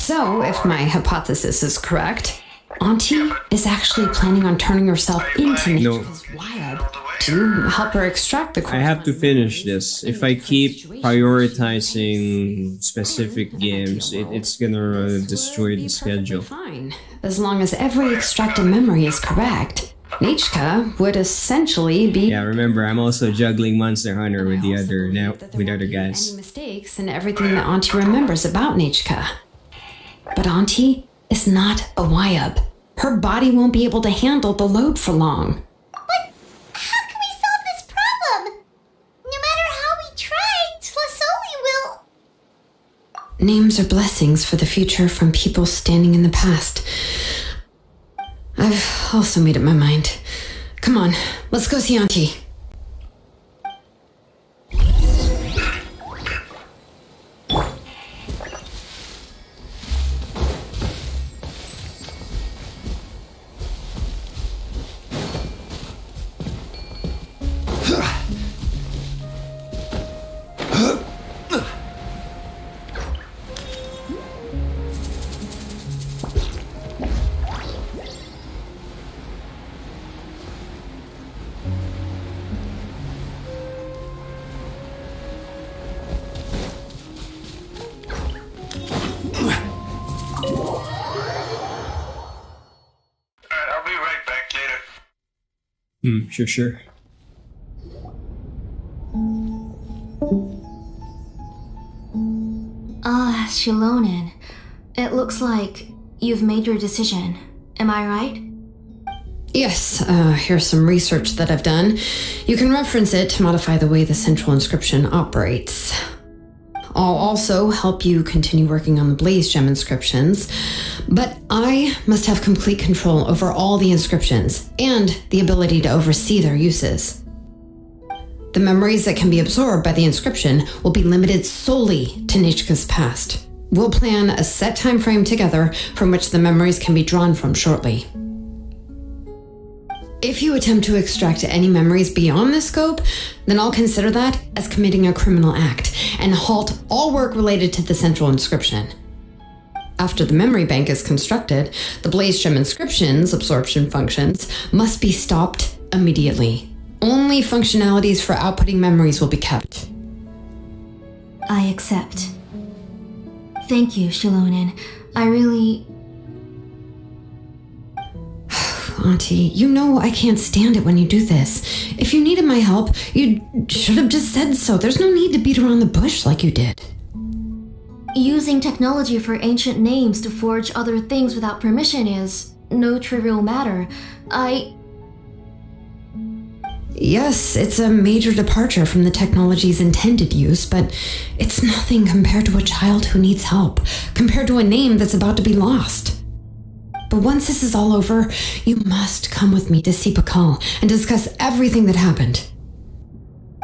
B: So, if my hypothesis is correct, Auntie is actually planning on turning herself into Nichka's Wyatt to help her extract the...
H: I have to finish this. If I keep prioritizing specific games, it's gonna destroy the schedule.
B: Fine, as long as every extracted memory is correct. Nichka would essentially be...
H: Yeah, remember, I'm also juggling Monster Hunter with the other guys.
B: Any mistakes in everything that Auntie remembers about Nichka. But Auntie is not a Wyatt. Her body won't be able to handle the load for long.
C: But how can we solve this problem? No matter how we try, Tlasoli will...
B: Names are blessings for the future from people standing in the past. I've also made up my mind. Come on, let's go see Auntie.
H: Sure.
D: Shilonen. It looks like you've made your decision. Am I right?
B: Yes, here's some research that I've done. You can reference it to modify the way the central inscription operates. I'll also help you continue working on the Blaze Gem inscriptions, but I must have complete control over all the inscriptions and the ability to oversee their uses. The memories that can be absorbed by the inscription will be limited solely to Nichka's past. We'll plan a set time frame together from which the memories can be drawn from shortly. If you attempt to extract any memories beyond this scope, then I'll consider that as committing a criminal act and halt all work related to the central inscription. After the memory bank is constructed, the Blaze Gem inscription's absorption functions must be stopped immediately. Only functionalities for outputting memories will be kept.
D: I accept. Thank you, Shilonen. I really...
B: Auntie, you know I can't stand it when you do this. If you needed my help, you should have just said so. There's no need to beat around the bush like you did.
D: Using technology for ancient names to forge other things without permission is no trivial matter.
B: Yes, it's a major departure from the technology's intended use, but it's nothing compared to a child who needs help, compared to a name that's about to be lost. But once this is all over, you must come with me to see Pakal and discuss everything that happened.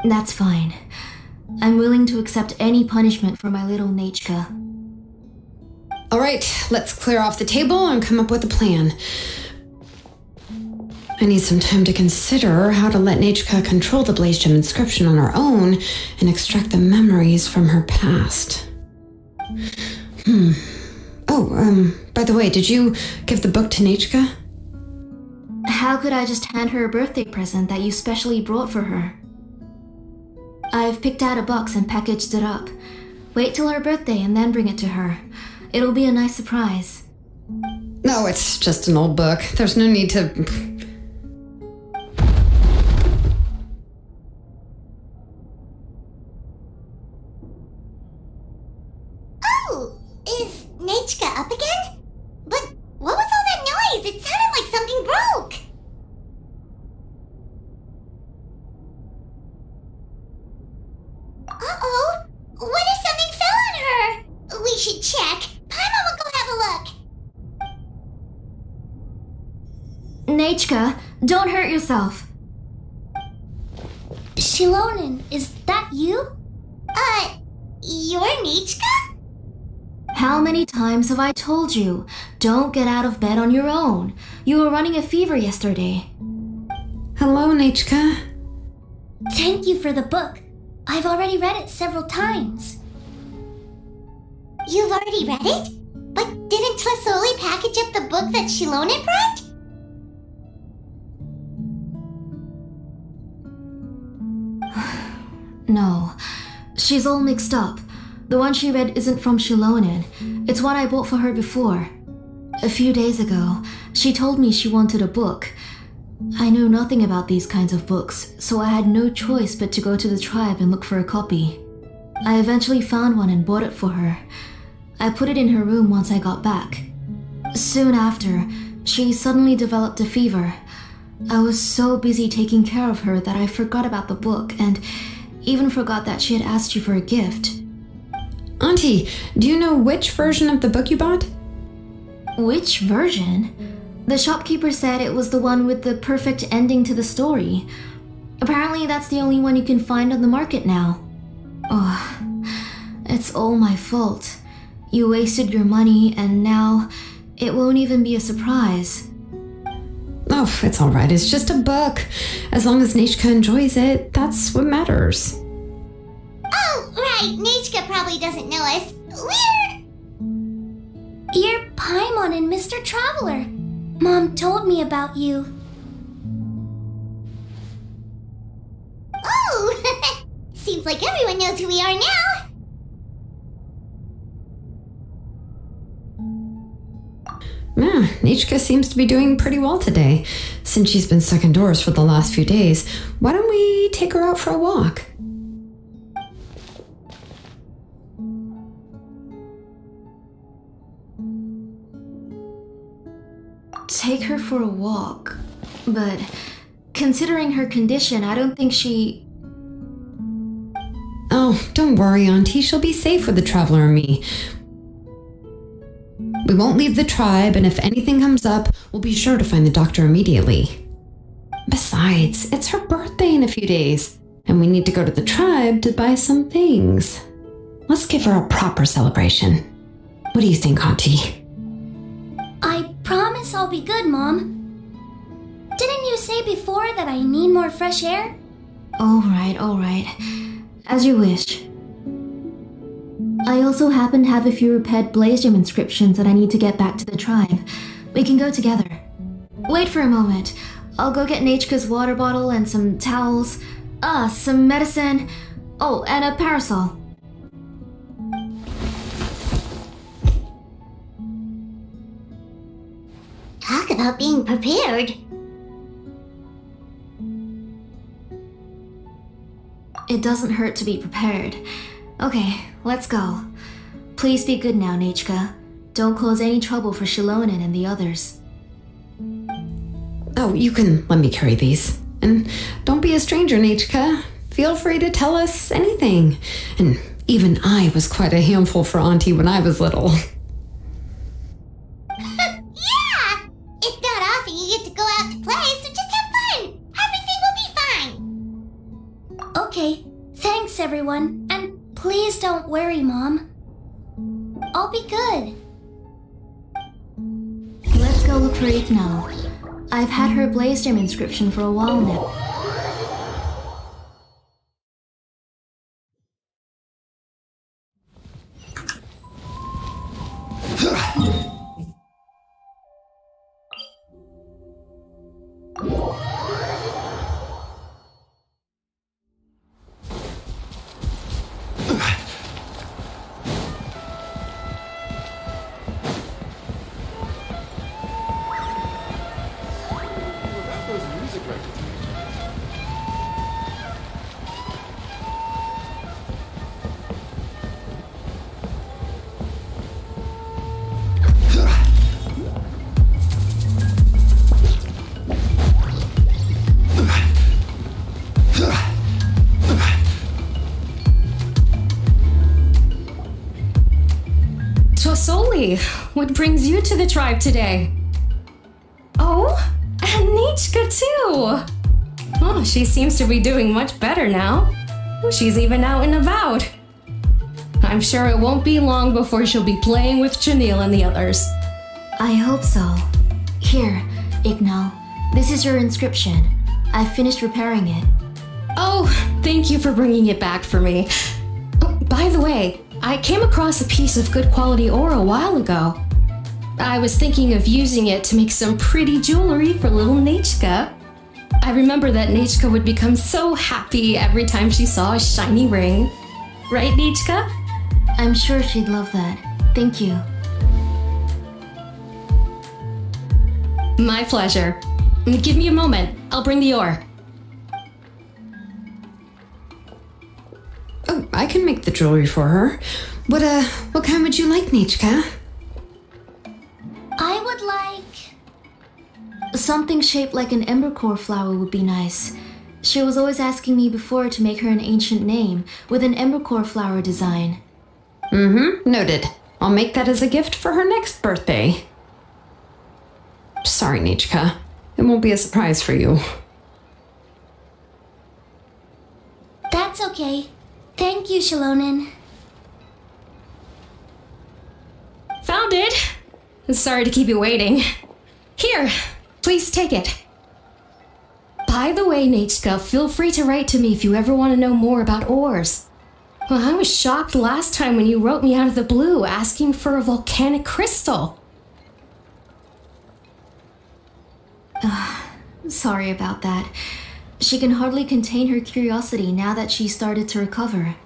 D: That's fine. I'm willing to accept any punishment for my little Nechka.
B: All right, let's clear off the table and come up with a plan. I need some time to consider how to let Nechka control the Blaze Gem inscription on her own and extract the memories from her past. By the way, did you give the book to Nechka?
D: How could I just hand her a birthday present that you specially brought for her? I've picked out a box and packaged it up. Wait till her birthday and then bring it to her. It'll be a nice surprise.
B: No, it's just an old book. There's no need to...
C: Oh, is Nechka up again? But what was all that noise? It sounded like something broke. Uh-oh, what if something fell on her? We should check. Paimon will go have a look.
D: Nechka, don't hurt yourself.
C: Shilonen, is that you? You're Nechka?
D: How many times have I told you? Don't get out of bed on your own. You were running a fever yesterday.
B: Hello, Nechka.
C: Thank you for the book. I've already read it several times. You've already read it? But didn't Tlasoli package up the book that Shilonen brought?
D: No, she's all mixed up. The one she read isn't from Shilonen. It's one I bought for her before. A few days ago, she told me she wanted a book. I know nothing about these kinds of books, so I had no choice but to go to the tribe and look for a copy. I eventually found one and bought it for her. I put it in her room once I got back. Soon after, she suddenly developed a fever. I was so busy taking care of her that I forgot about the book and even forgot that she had asked you for a gift.
B: Auntie, do you know which version of the book you bought?
D: Which version? The shopkeeper said it was the one with the perfect ending to the story. Apparently that's the only one you can find on the market now. Oh, it's all my fault. You wasted your money and now it won't even be a surprise.
B: Oh, it's all right. It's just a book. As long as Nechka enjoys it, that's what matters.
C: Oh, right. Nechka probably doesn't know us. You're Paimon and Mr. Traveler. Mom told me about you. Oh, seems like everyone knows who we are now.
B: Nichka seems to be doing pretty well today. Since she's been stuck indoors for the last few days, why don't we take her out for a walk?
D: Take her for a walk. But considering her condition, I don't think she...
B: Oh, don't worry, Auntie. She'll be safe with the Traveler and me. We won't leave the tribe, and if anything comes up, we'll be sure to find the doctor immediately. Besides, it's her birthday in a few days, and we need to go to the tribe to buy some things. Let's give her a proper celebration. What do you think, Auntie?
C: I promise I'll be good, Mom. Didn't you say before that I need more fresh air?
D: All right. As you wish. I also happen to have a few repaired Blaze Gem inscriptions that I need to get back to the tribe. We can go together. Wait for a moment. I'll go get Nachka's water bottle and some towels. Some medicine. Oh, and a parasol.
C: Talk about being prepared.
D: It doesn't hurt to be prepared. Okay, let's go. Please be good now, Nachka. Don't cause any trouble for Shilonen and the others.
B: Oh, you can let me carry these. And don't be a stranger, Nachka. Feel free to tell us anything. And even I was quite a handful for Auntie when I was little.
C: Yeah! It's not often you get to go out to play, so just have fun! Everything will be fine! Okay, thanks everyone, and please don't worry, Mom. I'll be good.
D: Let's go look for Ignal. I've had her Blaze Gem inscription for a while now.
J: Tosoli, what brings you to the tribe today? Oh, and Nichka too! Oh, she seems to be doing much better now. She's even out and about. I'm sure it won't be long before she'll be playing with Janelle and the others.
D: I hope so. Here, Ignal. This is your inscription. I've finished repairing it.
J: Oh, thank you for bringing it back for me. Oh, by the way, I came across a piece of good quality ore a while ago. I was thinking of using it to make some pretty jewelry for little Nachka. I remember that Nachka would become so happy every time she saw a shiny ring. Right, Nachka?
D: I'm sure she'd love that. Thank you.
J: My pleasure. Give me a moment. I'll bring the ore.
B: Oh, I can make the jewelry for her. What kind would you like, Nichka?
C: I would like...
D: Something shaped like an embercore flower would be nice. She was always asking me before to make her an ancient name with an embercore flower design.
B: Noted. I'll make that as a gift for her next birthday. Sorry, Nichka. It won't be a surprise for you.
C: That's okay. Thank you, Shilonen.
J: Found it! Sorry to keep you waiting. Here, please take it. By the way, Nachka, feel free to write to me if you ever want to know more about ores. Well, I was shocked last time when you wrote me out of the blue asking for a volcanic crystal.
D: Sorry about that. She can hardly contain her curiosity now that she's started to recover.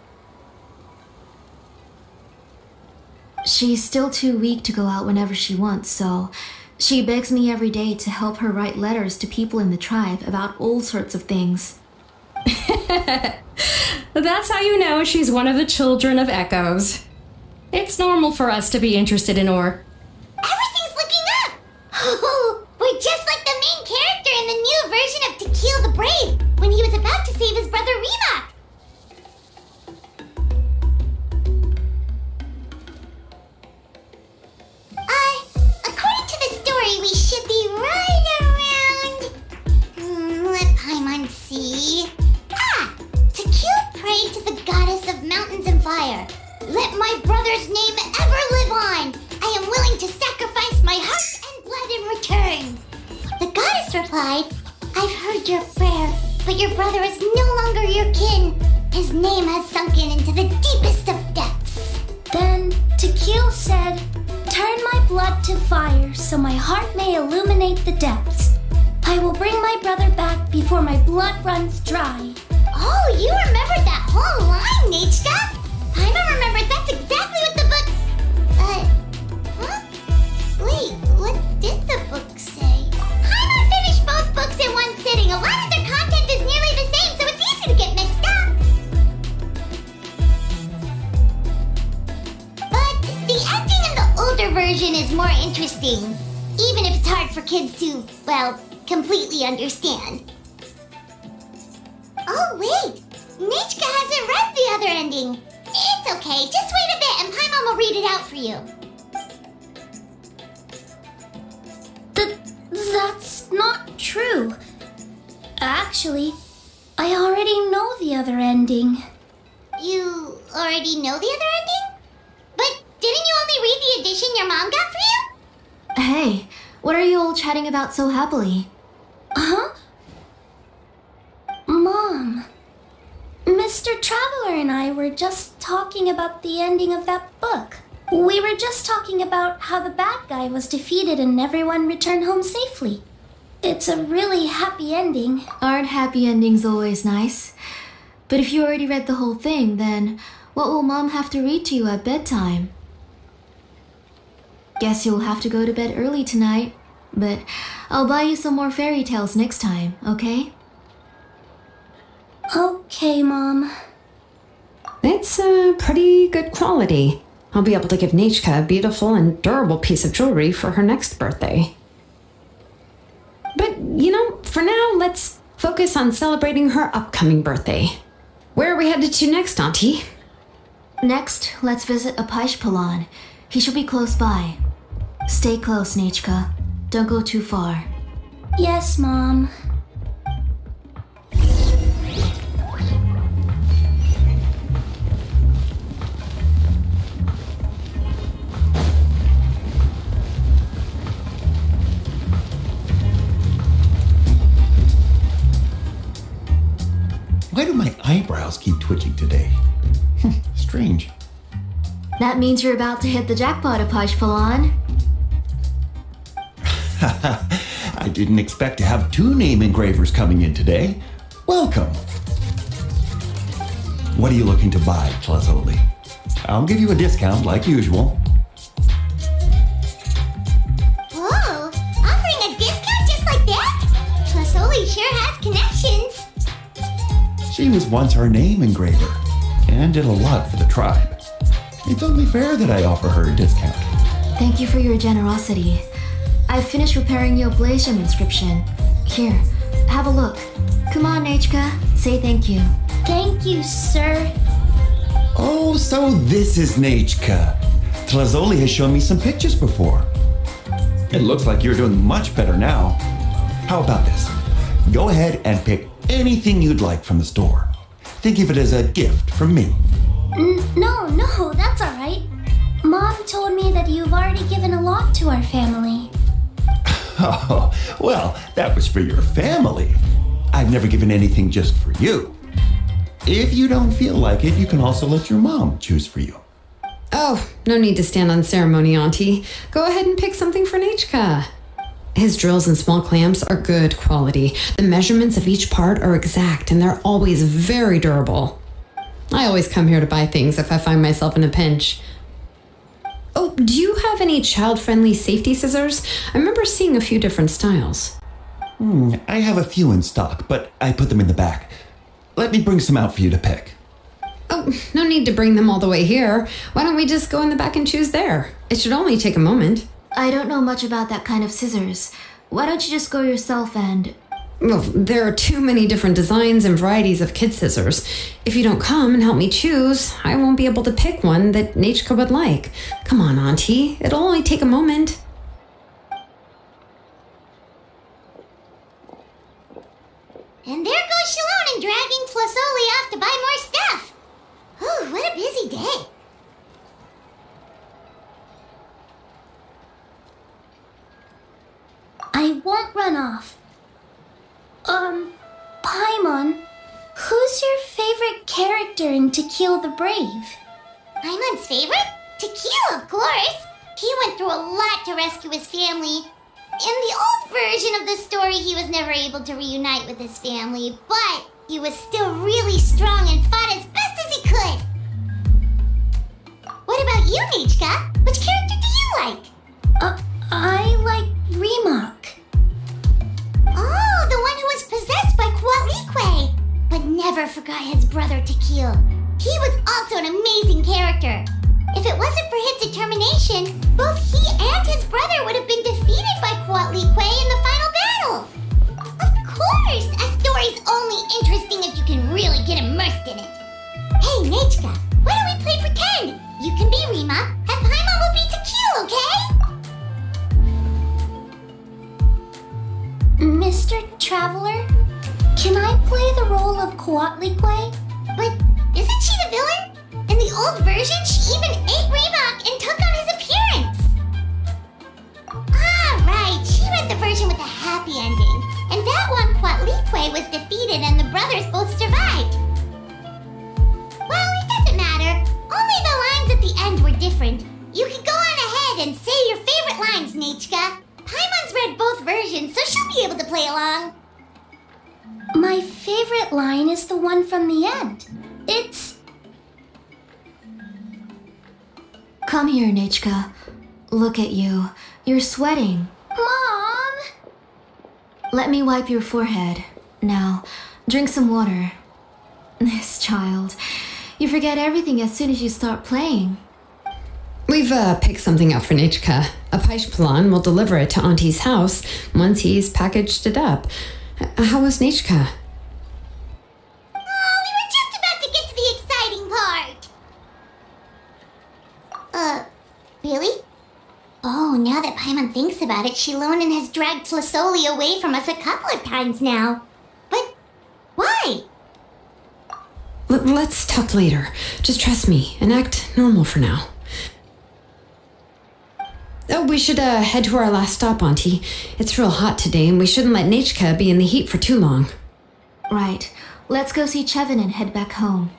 D: She's still too weak to go out whenever she wants, so She begs me every day to help her write letters to people in the tribe about all sorts of things.
J: That's how you know she's one of the children of echoes. It's normal for us to be interested in ore.
C: Everything's looking up! We're just like the main character in the new version of To Kill the Brave, when he was about to save his brother Remak. According to the story, we should be right around... let Paimon see... To kill prey to the goddess of mountains and fire. Let my brother's name ever live on. I am willing to sacrifice my heart and blood in return. The goddess replied, I've heard your prayer, but your brother is no longer your kin. His name has sunken into the deepest of depths.
K: Then Tequil said, turn my blood to fire so my heart may illuminate the depths. I will bring my brother back before my blood runs dry.
C: Oh, you remembered that whole line, Nechka? Paimon remembered that's exactly what the book... huh? Wait, what did the book say? Paimon finished both books in one sitting. A lot of their content is nearly the same, so it's easy to get mixed up. But the ending in the older version is more interesting, even if it's hard for kids to, well, completely understand. Oh, wait! Nechka hasn't read the other ending. It's okay, just wait a bit and Paimon will read it out for you.
K: That's not true. Actually, I already know the other ending.
C: You already know the other ending? But didn't you only read the edition your mom got for you?
D: Hey, what are you all chatting about so happily?
K: Huh? Mom, Mr. Traveler and I were just talking about the ending of that book. We were just talking about how the bad guy was defeated and everyone returned home safely. It's a really happy ending.
D: Aren't happy endings always nice? But if you already read the whole thing, then what will Mom have to read to you at bedtime? Guess you'll have to go to bed early tonight, but I'll buy you some more fairy tales next time, okay?
K: Okay, Mom.
B: It's pretty good quality. I'll be able to give Nechka a beautiful and durable piece of jewelry for her next birthday. But, for now, let's focus on celebrating her upcoming birthday. Where are we headed to next, Auntie?
D: Next, let's visit Apashpalan. He should be close by. Stay close, Nechka. Don't go too far.
K: Yes, Mom.
L: Why do my eyebrows keep twitching today? Strange.
D: That means you're about to hit the jackpot, Apashpalan.
L: I didn't expect to have 2 name engravers coming in today. Welcome. What are you looking to buy, Tlazoli? I'll give you a discount like usual.
C: Whoa, offering a discount just like that? Tlazoli sure has connections.
L: She was once our name engraver and did a lot for the tribe. It's only fair that I offer her a discount.
D: Thank you for your generosity. I've finished repairing your Blasium inscription. Here, have a look. Come on, Nechka, say thank you.
K: Thank you, sir.
L: Oh, so this is Nechka. Tlazoli has shown me some pictures before. It looks like you're doing much better now. How about this? Go ahead and pick anything you'd like from the store. Think of it as a gift from me.
K: No, that's all right. Mom told me that you've already given a lot to our family.
L: Oh, well, that was for your family. I've never given anything just for you. If you don't feel like it, you can also let your mom choose for you.
B: Oh, no need to stand on ceremony, Auntie. Go ahead and pick something for Nechka. His drills and small clamps are good quality. The measurements of each part are exact, and they're always very durable. I always come here to buy things if I find myself in a pinch. Oh, do you have any child-friendly safety scissors? I remember seeing a few different styles.
L: I have a few in stock, but I put them in the back. Let me bring some out for you to pick.
B: Oh, no need to bring them all the way here. Why don't we just go in the back and choose there? It should only take a moment.
D: I don't know much about that kind of scissors. Why don't you just go yourself and...
B: Well, there are too many different designs and varieties of kid scissors. If you don't come and help me choose, I won't be able to pick one that Nachka would like. Come on, Auntie. It'll only take a moment.
C: And there goes Shalone and dragging Flasoli off to buy more stuff. Whew, what a busy day.
K: I won't run off. Paimon, who's your favorite character in To Kill the Brave?
C: Paimon's favorite? To Kill, of course. He went through a lot to rescue his family. In the old version of the story, he was never able to reunite with his family, but he was still really strong and fought as best as he could. What about you, Nichka? Which character do you like?
K: I like Remark.
C: Oh, the one who was possessed by Quatlique, but never forgot his brother Tequil. He was also an amazing character. If it wasn't for his determination, both he and his brother would have been defeated by Quatlique in the final battle. Of course, a story's only interesting if you can really get immersed in it. Hey, Nachka, why don't we play pretend? You can be Rima, and Paimon will be Tequil, okay?
K: Mr. Traveler, can I play the role of Quatlique?
C: But isn't she the villain? In the old version, she even ate Reebok and took on his appearance. Ah, right. She read the version with a happy ending. And that one, Quatlique was defeated and the brothers both survived. Well, it doesn't matter. Only the lines at the end were different. You can go on ahead and say your favorite lines, Nachka. Paimon's read both versions, so she'll be able to play along.
K: My favorite line is the one from the end. It's...
D: Come here, Nachka. Look at you. You're sweating.
K: Mom!
D: Let me wipe your forehead. Now, drink some water. This child. You forget everything as soon as you start playing.
B: We've picked something up for Nachka. A Paishpalan will deliver it to Auntie's house once he's packaged it up. How was Nachka?
C: Oh, we were just about to get to the exciting part. Really? Oh, now that Paimon thinks about it, Shilonen has dragged Tlasoli away from us a couple of times now. But why?
B: Let's talk later. Just trust me and act normal for now. Oh, we should head to our last stop, Auntie. It's real hot today, and we shouldn't let Nachka be in the heat for too long.
D: Right. Let's go see Chevin and head back home.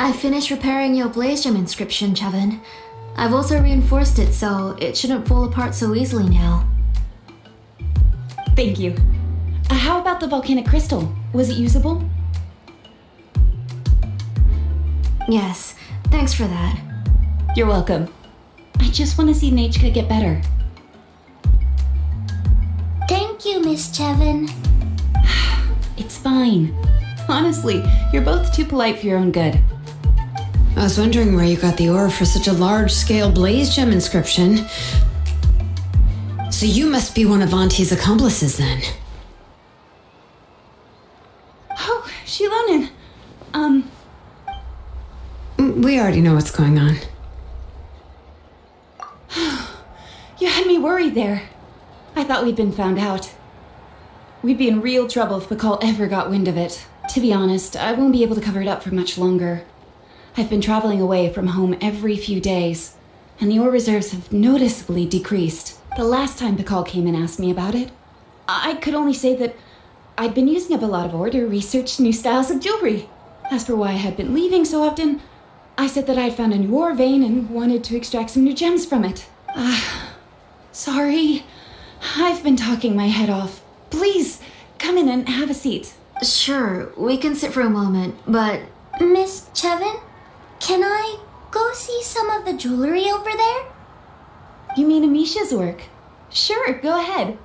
D: I finished repairing your blaze gem inscription, Chevin. I've also reinforced it so it shouldn't fall apart so easily now.
M: Thank you. How about the volcanic crystal? Was it usable?
D: Yes, thanks for that.
M: You're welcome. I just want to see Nachka get better.
K: Thank you, Miss Chevin.
M: It's fine. Honestly, you're both too polite for your own good.
B: I was wondering where you got the ore for such a large-scale blaze gem inscription. So you must be one of Auntie's accomplices, then.
M: Oh, Shilonen.
B: We already know what's going on.
M: You had me worried there. I thought we'd been found out. We'd be in real trouble if Pakal ever got wind of it. To be honest, I won't be able to cover it up for much longer. I've been traveling away from home every few days, and the ore reserves have noticeably decreased. The last time Pakal came and asked me about it, I could only say that I'd been using up a lot of ore to research new styles of jewelry. As for why I had been leaving so often, I said that I'd found a new ore vein and wanted to extract some new gems from it. Sorry. I've been talking my head off. Please, come in and have a seat.
D: Sure, we can sit for a moment, but...
K: Miss Chevin, can I go see some of the jewelry over there?
M: You mean Amisha's work? Sure, go ahead.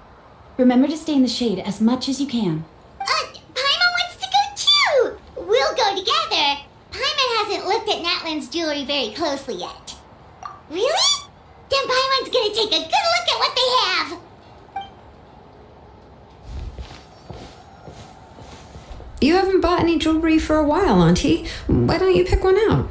M: Remember to stay in the shade as much as you can.
C: Paimon wants to go too! We'll go together. Paimon hasn't looked at Natlan's jewelry very closely yet. Really? Then Paimon's gonna take a good look at what they have.
B: You haven't bought any jewelry for a while, Auntie. Why don't you pick one out?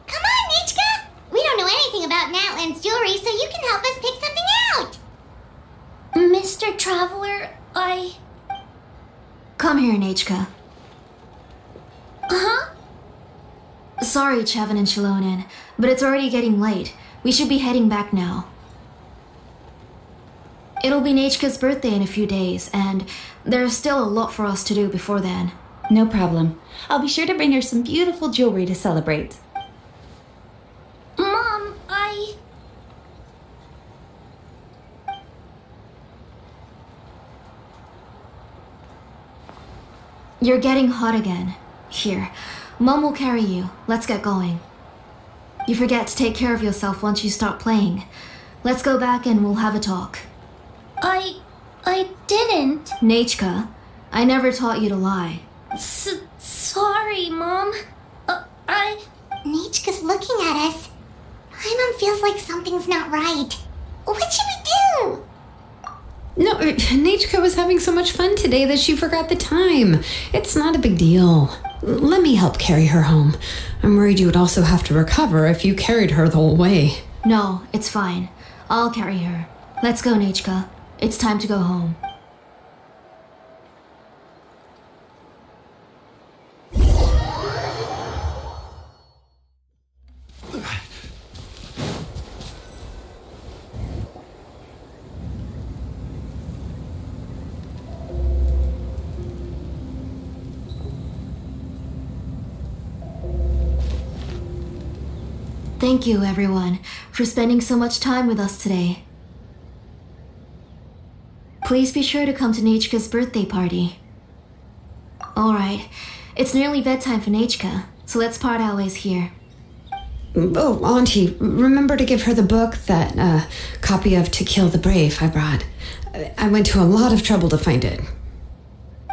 C: Come on, Nichka! We don't know anything about Natlan's jewelry, so you can help us pick something out.
K: Mr. Traveler,
D: Come here, Nachka.
K: Uh-huh.
D: Sorry, Chevin and Shilonen, but it's already getting late. We should be heading back now. It'll be Nachka's birthday in a few days, and there's still a lot for us to do before then.
M: No problem. I'll be sure to bring her some beautiful jewelry to celebrate.
K: Mom,
D: You're getting hot again. Here, Mom will carry you. Let's get going. You forget to take care of yourself once you start playing. Let's go back and we'll have a talk.
K: I didn't.
D: Nachka, I never taught you to lie.
K: Sorry, Mom.
C: Nichka's looking at us. Paimon feels like something's not right. What should we do?
B: No, Nachka was having so much fun today that she forgot the time. It's not a big deal. Let me help carry her home. I'm worried you would also have to recover if you carried her the whole way.
D: No, it's fine. I'll carry her. Let's go, Nachka. It's time to go home. Thank you, everyone, for spending so much time with us today. Please be sure to come to Nachka's birthday party. Alright, it's nearly bedtime for Nachka, so let's part our ways here.
B: Oh, Auntie, remember to give her the book, that copy of To Kill the Brave I brought. I went to a lot of trouble to find it.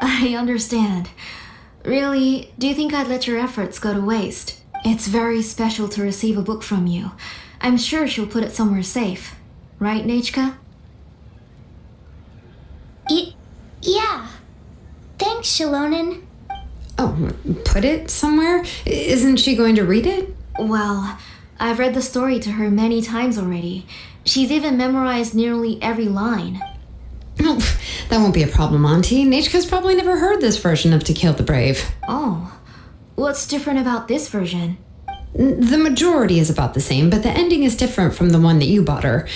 D: I understand. Really, do you think I'd let your efforts go to waste? It's very special to receive a book from you. I'm sure she'll put it somewhere safe. Right, Nachka?
K: Yeah. Thanks, Shilonen.
B: Oh, put it somewhere? Isn't she going to read it?
D: Well, I've read the story to her many times already. She's even memorized nearly every line.
B: Oh, that won't be a problem, Auntie. Nachka's probably never heard this version of To Kill the Brave.
D: Oh. What's different about this version?
B: The majority is about the same, but the ending is different from the one that you bought her.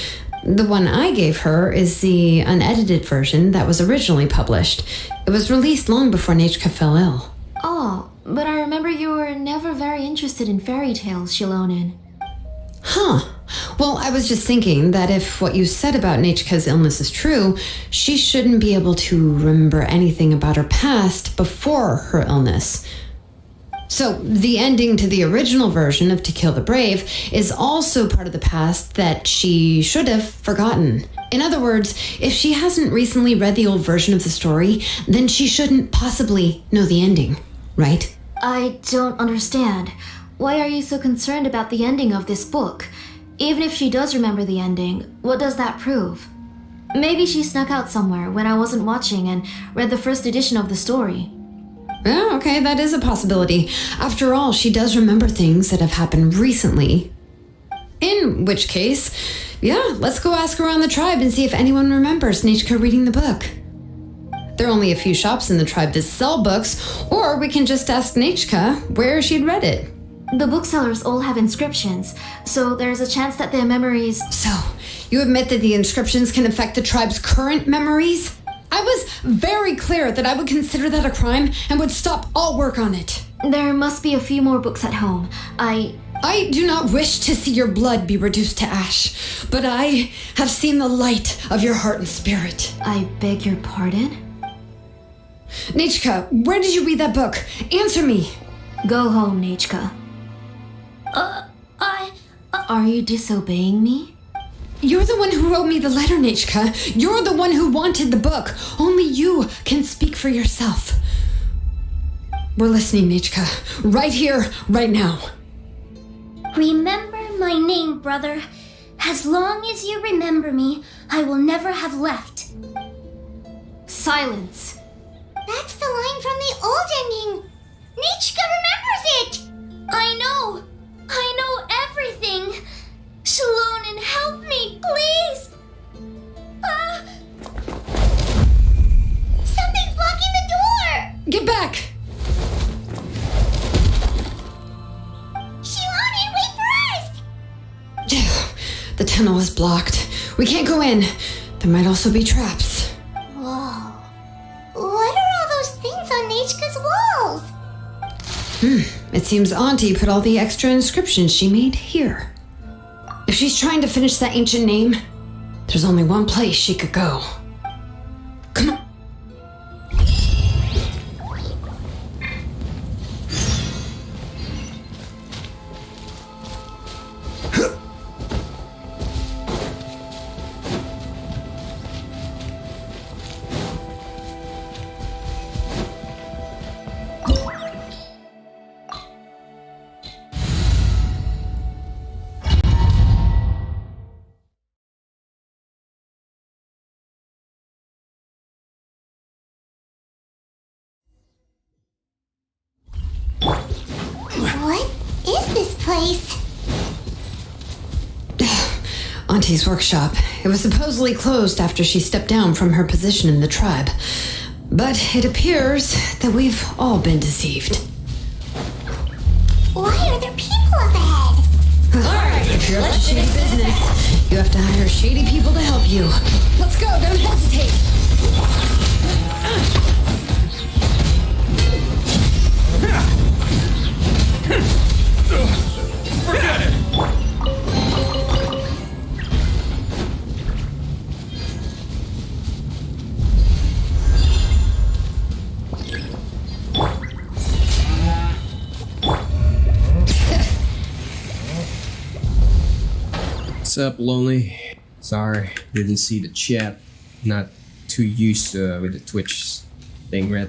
B: The one I gave her is the unedited version that was originally published. It was released long before Nachka fell ill.
D: Oh, but I remember you were never very interested in fairy tales, Shilonen.
B: Huh. Well, I was just thinking that if what you said about Nachka's illness is true, she shouldn't be able to remember anything about her past before her illness. So, the ending to the original version of To Kill the Brave is also part of the past that she should have forgotten. In other words, if she hasn't recently read the old version of the story, then she shouldn't possibly know the ending, right?
D: I don't understand. Why are you so concerned about the ending of this book? Even if she does remember the ending, what does that prove? Maybe she snuck out somewhere when I wasn't watching and read the first edition of the story.
B: Yeah, okay, that is a possibility. After all, she does remember things that have happened recently. In which case, yeah, let's go ask around the tribe and see if anyone remembers Nachka reading the book. There are only a few shops in the tribe that sell books, or we can just ask Nachka where she'd read it.
D: The booksellers all have inscriptions, so there's a chance that their memories...
B: So, you admit that the inscriptions can affect the tribe's current memories? I was very clear that I would consider that a crime and would stop all work on it.
D: There must be a few more books at home.
B: I do not wish to see your blood be reduced to ash, but I have seen the light of your heart and spirit.
D: I beg your pardon?
B: Nechka, where did you read that book? Answer me.
D: Go home, Nechka. Are you disobeying me?
B: You're the one who wrote me the letter, Nechka. You're the one who wanted the book. Only you can speak for yourself. We're listening, Nechka. Right here, right now.
K: Remember my name, brother. As long as you remember me, I will never have left.
D: Silence.
C: That's the line from the old ending. Nichka remembers it.
K: I know everything. Shalonen, help me, please.
C: Something's blocking the door.
B: Get back.
C: Shalonen, wait for us.
B: The tunnel is blocked. We can't go in. There might also be traps.
C: Whoa. What are all those things on Nichka's walls?
B: It seems Auntie put all the extra inscriptions she made here. If she's trying to finish that ancient name, there's only one place she could go. Come on.
C: What is this place?
B: Auntie's workshop. It was supposedly closed after she stepped down from her position in the tribe. But it appears that we've all been deceived.
C: Why are there people up ahead?
B: Alright, if you're up to shady business, you have to hire shady people to help you. Let's go, don't hesitate.
F: Forget it!
H: What's up, Lonely? Sorry, didn't see the chat. Not too used with the Twitch thing, right?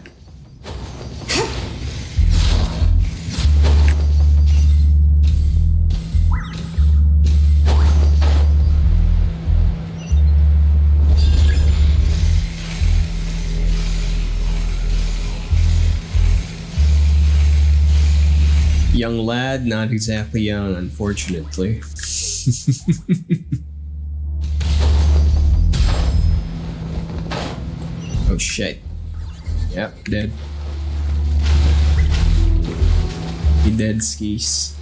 H: Young lad, not exactly young, unfortunately. Oh shit. Yep, dead. He dead, skis.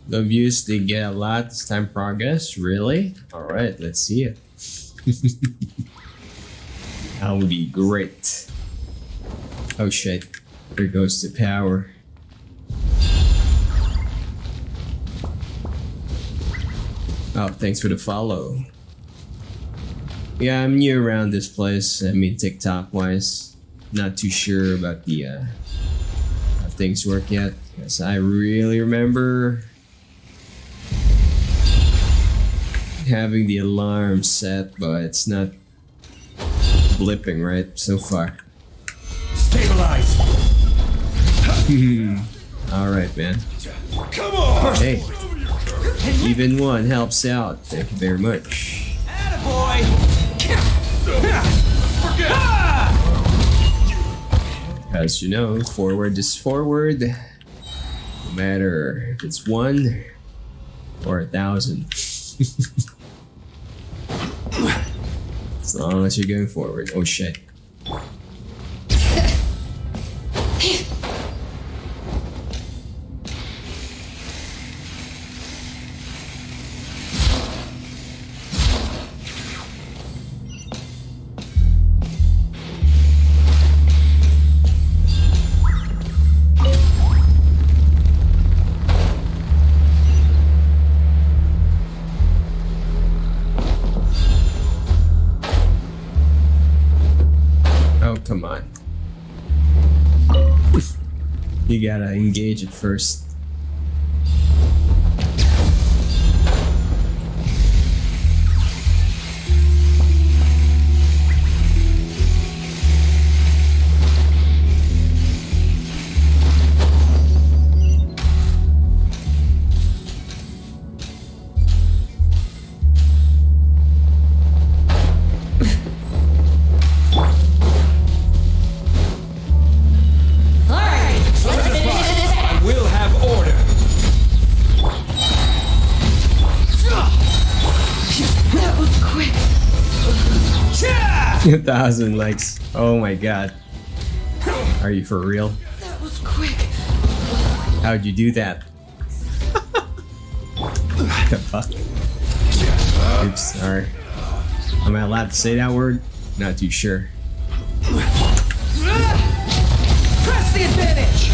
H: The views they get a lot this time progress, really? Alright, let's see it. That would be great. Oh shit. There goes the power. Oh, thanks for the follow. Yeah, I'm new around this place. I mean, TikTok-wise. Not too sure about the how things work yet. Because I really remember having the alarm set, but it's not blipping right so far.
F: Stabilize.
H: Alright, man.
F: Come on.
H: Hey, even one helps out. Thank you very much.
F: Attaboy.
H: As you know, forward is forward. No matter if it's 1 or 1,000. As long as you're going forward. Oh shit. Come on. You gotta engage it first.
F: That was quick.
H: 1,000 likes. Oh my god. Are you for real?
F: That was quick.
H: How'd you do that? What the fuck? Oops, sorry. Am I allowed to say that word? Not too sure.
F: Press the advantage.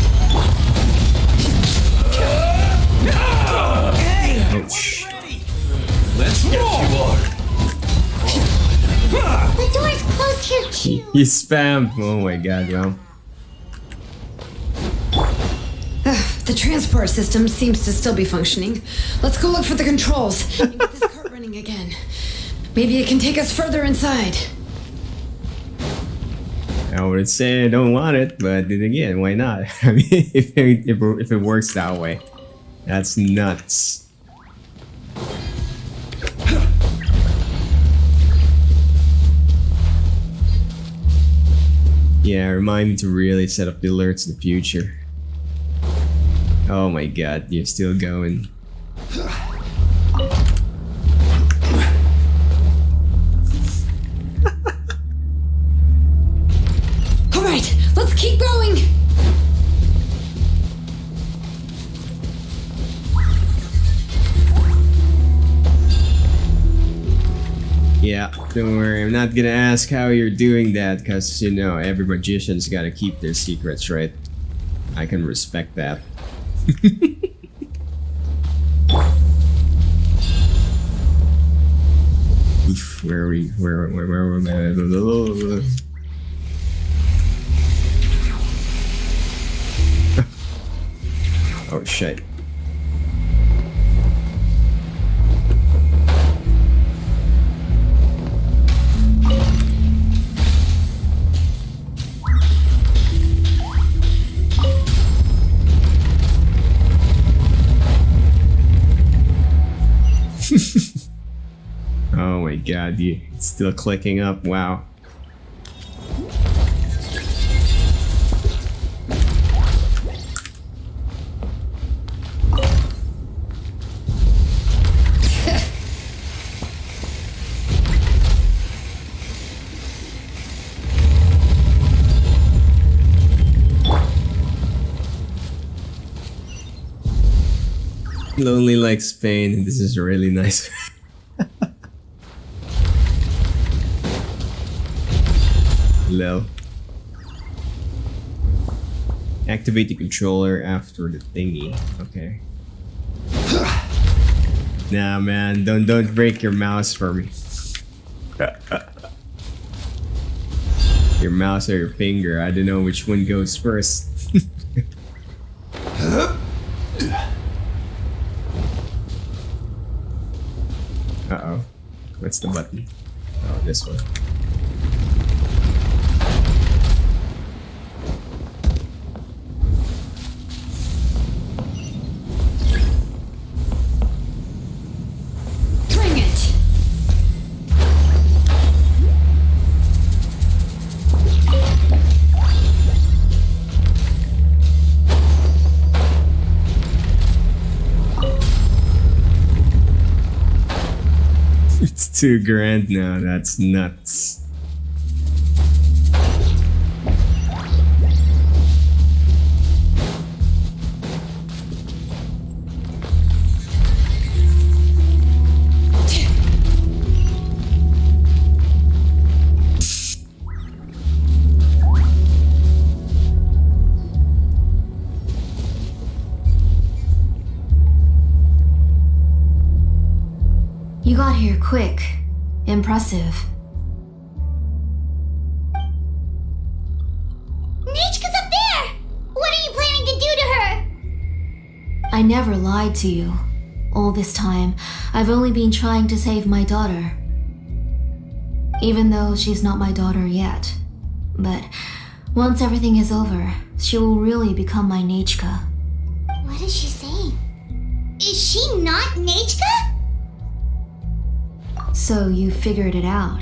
H: Oh shh.
F: Let's get you on.
C: The door's closed here too.
H: You spammed. Oh my god, yo.
B: The transport system seems to still be functioning. Let's go look for the controls and get this cart running again. Maybe it can take us further inside.
H: I would say I don't want it, but then again, why not? I mean, if it works that way, that's nuts. Yeah, remind me to really set up the alerts in the future. Oh my god, you're still going.
B: Alright, let's keep going!
H: Yeah, don't worry, I'm not gonna ask how you're doing that, because, you know, every magician's gotta keep their secrets, right? I can respect that. Oof, where are we? Where oh shit. Oh my god, it's still clicking up, wow. Lonely like Spain, and this is really nice. Lol. Activate the controller after the thingy. Okay. Nah, man, don't break your mouse for me. Your mouse or your finger. I don't know which one goes first. Uh-oh. What's the button? Oh, this one.
B: Bring it!
H: It's $2,000 now. That's nuts.
D: You got here quick. Impressive.
C: Nechka's up there! What are you planning to do to her?
D: I never lied to you. All this time, I've only been trying to save my daughter. Even though she's not my daughter yet. But once everything is over, she will really become my Nechka.
C: What is she saying? Is she not Nechka?
D: So you figured it out.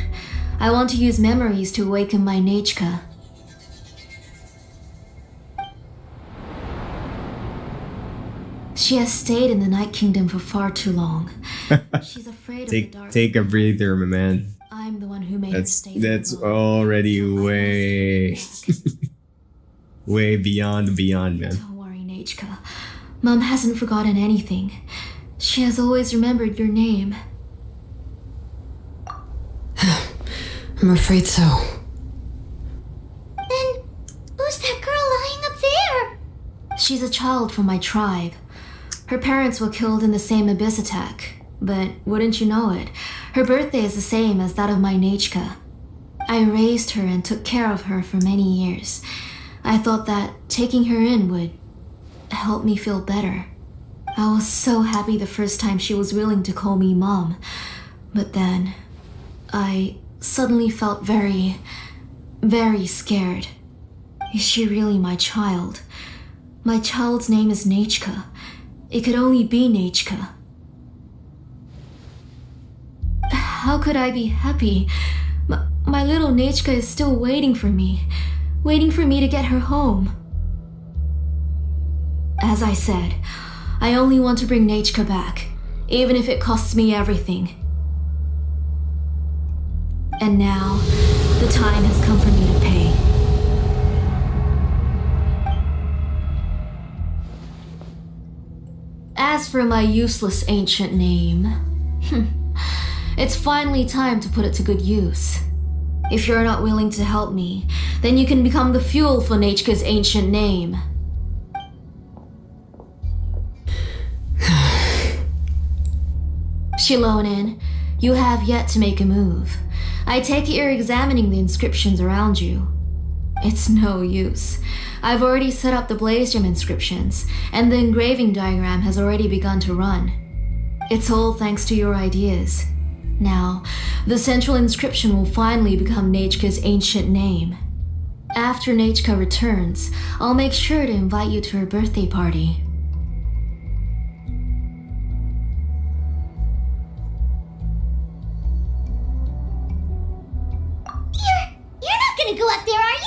D: I want to use memories to awaken my Nechka. She has stayed in the Night Kingdom for far too long. She's afraid of the dark.
H: Take a breather, my man.
D: I'm the one who made her stay so
H: That's
D: long.
H: already way way beyond, man.
D: Don't worry, Nechka. Mom hasn't forgotten anything. She has always remembered your name.
B: I'm afraid so.
C: Then, who's that girl lying up there?
D: She's a child from my tribe. Her parents were killed in the same abyss attack. But wouldn't you know it, her birthday is the same as that of my Nechka. I raised her and took care of her for many years. I thought that taking her in would help me feel better. I was so happy the first time she was willing to call me Mom. But then, I suddenly felt very, very scared. Is she really my child? My child's name is Nechka. It could only be Nechka. How could I be happy? My little Nechka is still waiting for me to get her home. As I said, I only want to bring Nechka back, even if it costs me everything. And now, the time has come for me to pay. As for my useless ancient name, it's finally time to put it to good use. If you're not willing to help me, then you can become the fuel for Nechka's ancient name. Shilonen, you have yet to make a move. I take it you're examining the inscriptions around you. It's no use. I've already set up the blaze gem inscriptions, and the engraving diagram has already begun to run. It's all thanks to your ideas. Now, the central inscription will finally become Nechka's ancient name. After Nechka returns, I'll make sure to invite you to her birthday party.
C: You're not gonna go up there, are you?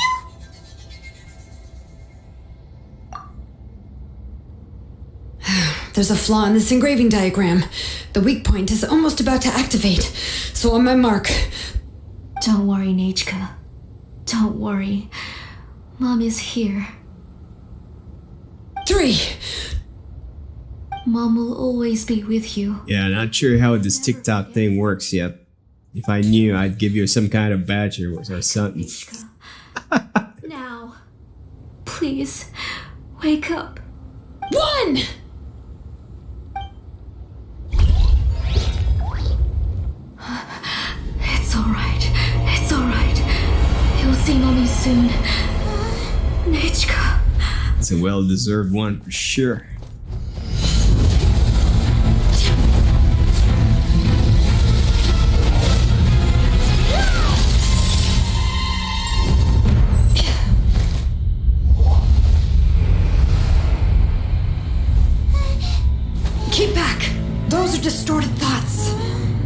B: There's a flaw in this engraving diagram. The weak point is almost about to activate. So on my mark.
D: Don't worry, Nechka. Don't worry. Mom is here.
B: 3.
D: Mom will always be with you.
H: Yeah, not sure how this TikTok thing works yet. If I knew, I'd give you some kind of badge or something.
D: Now. Please. Wake up.
B: 1!
D: It's alright. It's alright. You'll see Mommy soon. Nechka.
H: It's a well-deserved one for sure.
B: Keep back! Those are distorted thoughts.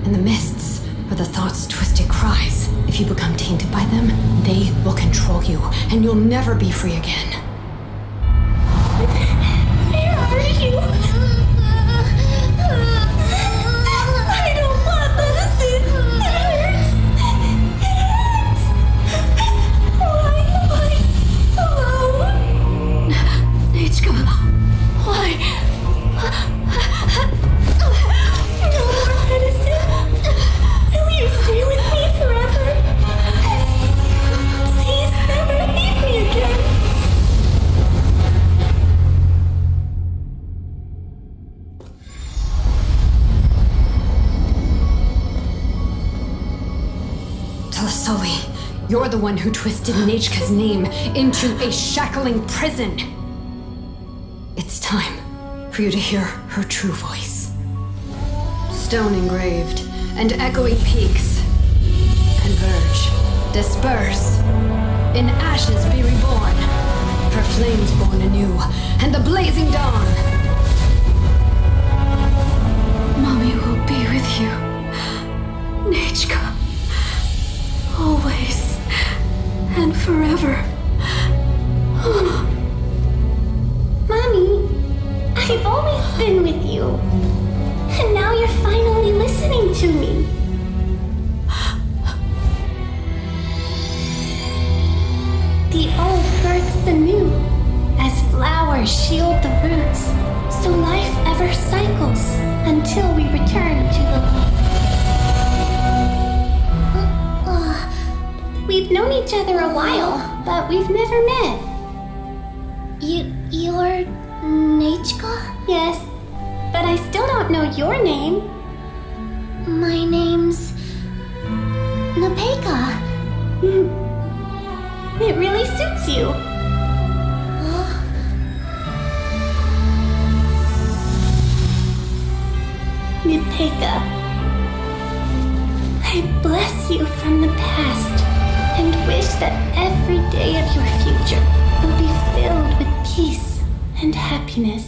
B: And the mists are the thoughts' twisted cries. If you become tainted by them, they will control you, and you'll never be free again.
K: Where are you? I don't want medicine. It hurts. It hurts. Why am I alone?
D: Nechka, why?
K: No more medicine. Will you stay with me forever? Please never leave me again.
B: Telasoli, you're the one who twisted Nechka's name into a shackling prison. It's time for you to hear her true voice. Stone engraved and echoing peaks converge, disperse, in ashes be reborn, for flames born anew, and the blazing dawn.
D: Mommy will be with you. Nechka. Always. And forever.
K: Mommy, I've always been with you. And now you're finally listening to me. The old hurts the new, as flowers shield the roots, so life ever cycles until we return to the We've known each other a while, but we've never met. You're Nechka? Yes, but I still don't know your name. My name's Napeka. It really suits you. Napeka, I bless you from the past and wish that every day of your future will be filled with peace and happiness.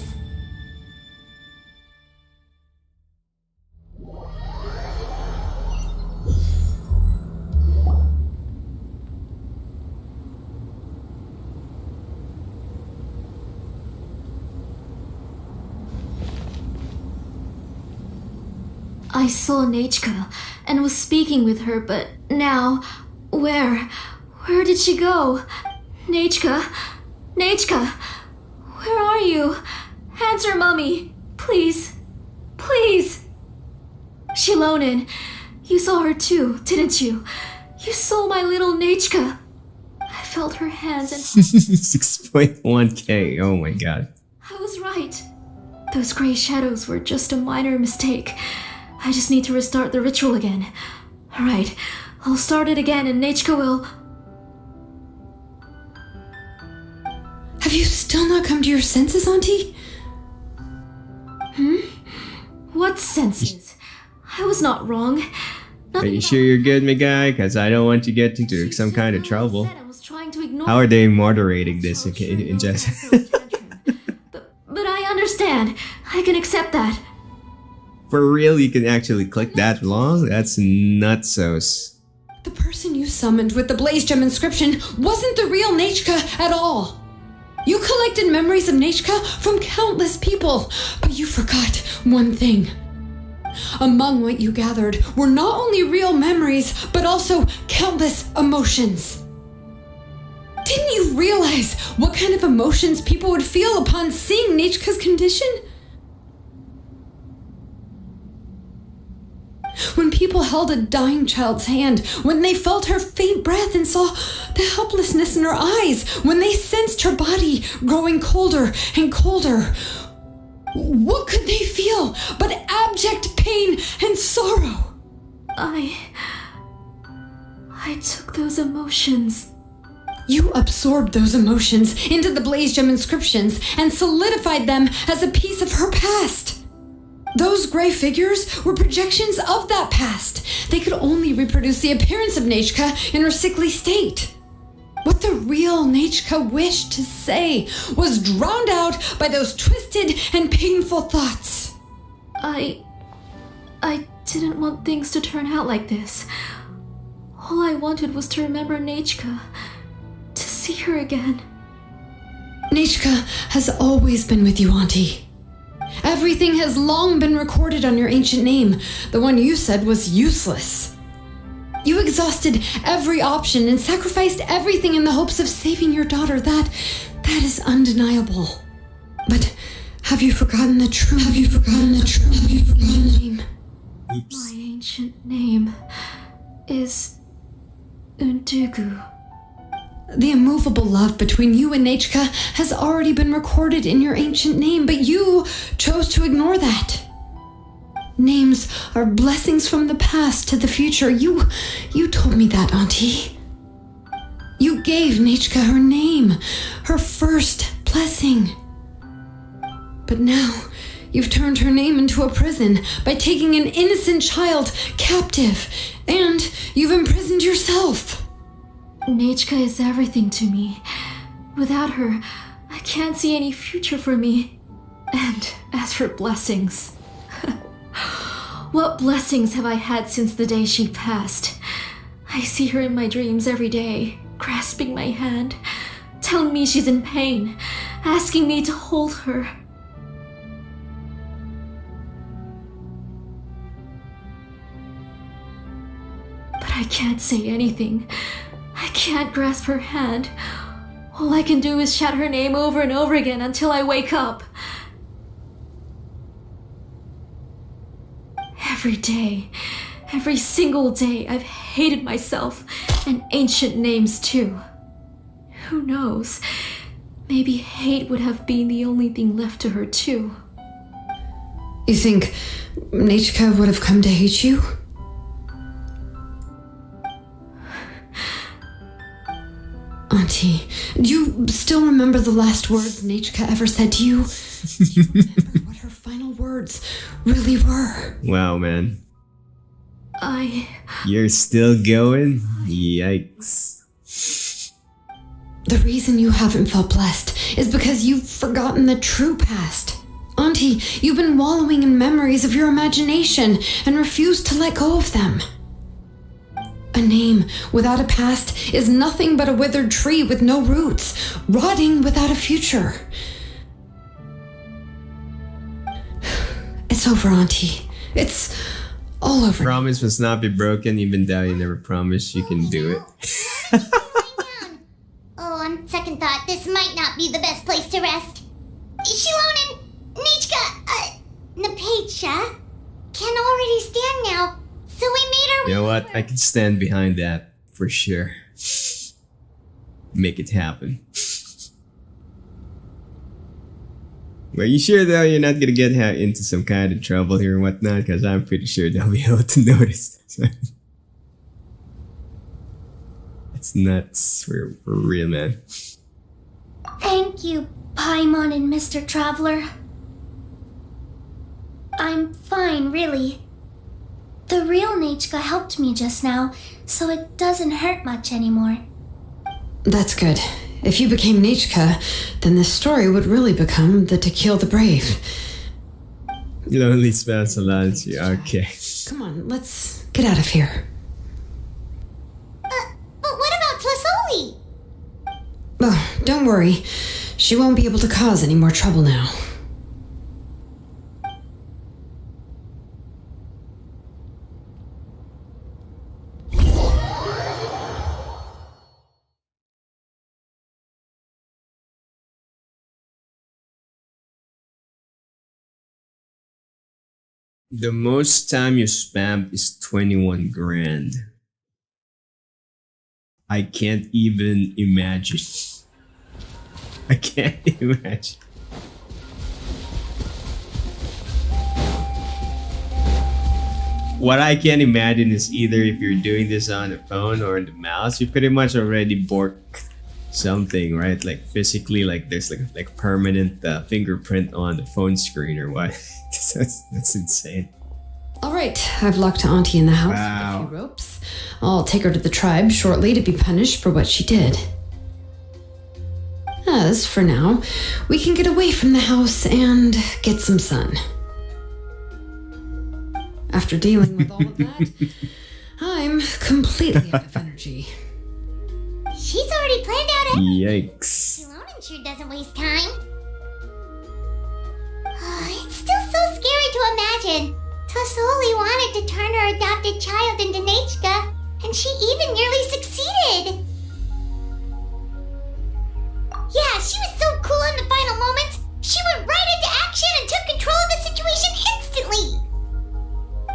D: I saw Nechka and was speaking with her, but now, where did she go? Nechka? Nechka? Where are you? Answer, Mommy. Please. Please. Shilonen, you saw her too, didn't you? You saw my little Nechka. I felt her hands and
H: 6.1k. Oh my god.
D: I was right. Those gray shadows were just a minor mistake. I just need to restart the ritual again. Alright, I'll start it again and Nechka will...
B: Have you still not come to your senses, Auntie?
D: What senses? I was not wrong.
H: Are you sure you're good, my guy? Because I don't want to get into some kind of trouble.
D: I was trying to ignore
H: How are they moderating this, okay, Jess?
D: But I understand. I can accept that.
H: For real, you can actually click that long? That's nutsos.
B: The person you summoned with the Blaze Gem inscription wasn't the real Nechka at all. You collected memories of Nechka from countless people, but you forgot one thing. Among what you gathered were not only real memories, but also countless emotions. Didn't you realize what kind of emotions people would feel upon seeing Nechka's condition? When people people held a dying child's hand, when they felt her faint breath and saw the helplessness in her eyes, when they sensed her body growing colder and colder, what could they feel but abject pain and sorrow?
D: I took those emotions.
B: You absorbed those emotions into the Blaze Gem inscriptions and solidified them as a piece of her past. Those gray figures were projections of that past. They could only reproduce the appearance of Nechka in her sickly state. What the real Nechka wished to say was drowned out by those twisted and painful thoughts.
D: I didn't want things to turn out like this. All I wanted was to remember Nechka, to see her again.
B: Nechka has always been with you, Auntie. Everything has long been recorded on your ancient name. The one you said was useless. You exhausted every option and sacrificed everything in the hopes of saving your daughter. That is undeniable. But have you forgotten the truth? Have you forgotten the truth? Have you forgotten the name?
D: My ancient name is Undugu.
B: The immovable love between you and Nechka has already been recorded in your ancient name, but you chose to ignore that. Names are blessings from the past to the future. You told me that, Auntie. You gave Nechka her name, her first blessing. But now, you've turned her name into a prison by taking an innocent child captive, and you've imprisoned yourself.
D: Nechka is everything to me. Without her, I can't see any future for me. And as for blessings, what blessings have I had since the day she passed? I see her in my dreams every day, grasping my hand, telling me she's in pain, asking me to hold her. But I can't say anything. I can't grasp her hand. All I can do is shout her name over and over again until I wake up. Every day, every single day, I've hated myself and ancient names too. Who knows? Maybe hate would have been the only thing left to her too.
B: You think Nechka would have come to hate you? Auntie, do you still remember the last words Nechka ever said to you? Do you remember what her final words really were?
H: Wow, man. You're still going? Yikes.
B: The reason you haven't felt blessed is because you've forgotten the true past. Auntie, you've been wallowing in memories of your imagination and refused to let go of them. A name without a past is nothing but a withered tree with no roots, rotting without a future. It's over, Auntie. It's all over.
H: Promise must not be broken, even though you never promised you can do it.
C: Oh, on second thought, this might not be the best place to rest. Shilonen, Nechka, Napecha can already stand now, so we made our way.
H: You know what? I can stand behind that for sure. Make it happen. Are you sure though you're not gonna get into some kind of trouble here and whatnot? Because I'm pretty sure they'll be able to notice this. It's nuts for real, man.
K: Thank you, Paimon and Mr. Traveler. I'm fine, really. The real Nechka helped me just now, so it doesn't hurt much anymore.
B: That's good. If you became Nechka, then this story would really become the To Kill the Brave.
H: Lonely spouse allows you. Okay.
B: Come on, let's get out of here.
C: But what about Tlasoli?
B: Oh, don't worry. She won't be able to cause any more trouble now.
H: The most time you spammed is 21 grand. I can't even imagine. I can't imagine. What I can imagine is either if you're doing this on the phone or on the mouse, you pretty much already borked something, right? Like physically, like there's like permanent fingerprint on the phone screen or what? that's insane.
B: All right, I've locked Auntie in the house
H: Wow.
B: with a few ropes. I'll take her to the tribe shortly to be punished for what she did. As for now, we can get away from the house and get some sun. After dealing with all of that, I'm completely out of energy.
C: She's already planned out everything.
H: Yikes.
C: Shilonen sure doesn't waste time. It's still so scary to imagine. Tasoli wanted to turn her adopted child into Nechka, and she even nearly succeeded. Yeah, she was so cool in the final moments. She went right into action and took control of the situation instantly.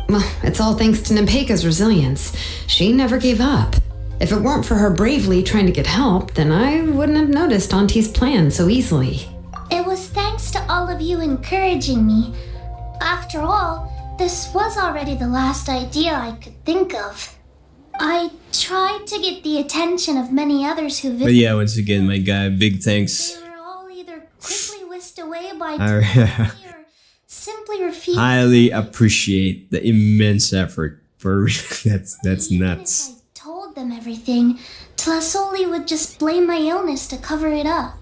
B: Well, it's all thanks to Nepeka's resilience. She never gave up. If it weren't for her bravely trying to get help, then I wouldn't have noticed Auntie's plan so easily.
K: It was thanks to all of you encouraging me. After all, this was already the last idea I could think of. I tried to get the attention of many others who
H: But
K: visited.
H: yeah, once again, my guy, big thanks.
K: They were all either quickly whisked away by
H: I
K: or simply refused.
H: highly appreciate the immense effort. For real. That's nuts.
K: If I told them everything, Tlasoli would just blame my illness to cover it up.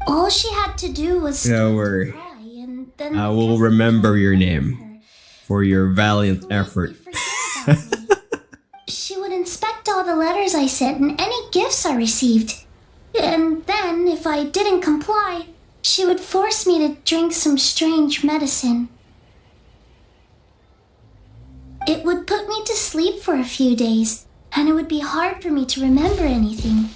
K: All she had to do was
H: Don't worry.
K: cry, and then
H: I will remember your name for your valiant effort.
K: she would inspect all the letters I sent and any gifts I received. And then, if I didn't comply, she would force me to drink some strange medicine. It would put me to sleep for a few days, and it would be hard for me to remember anything.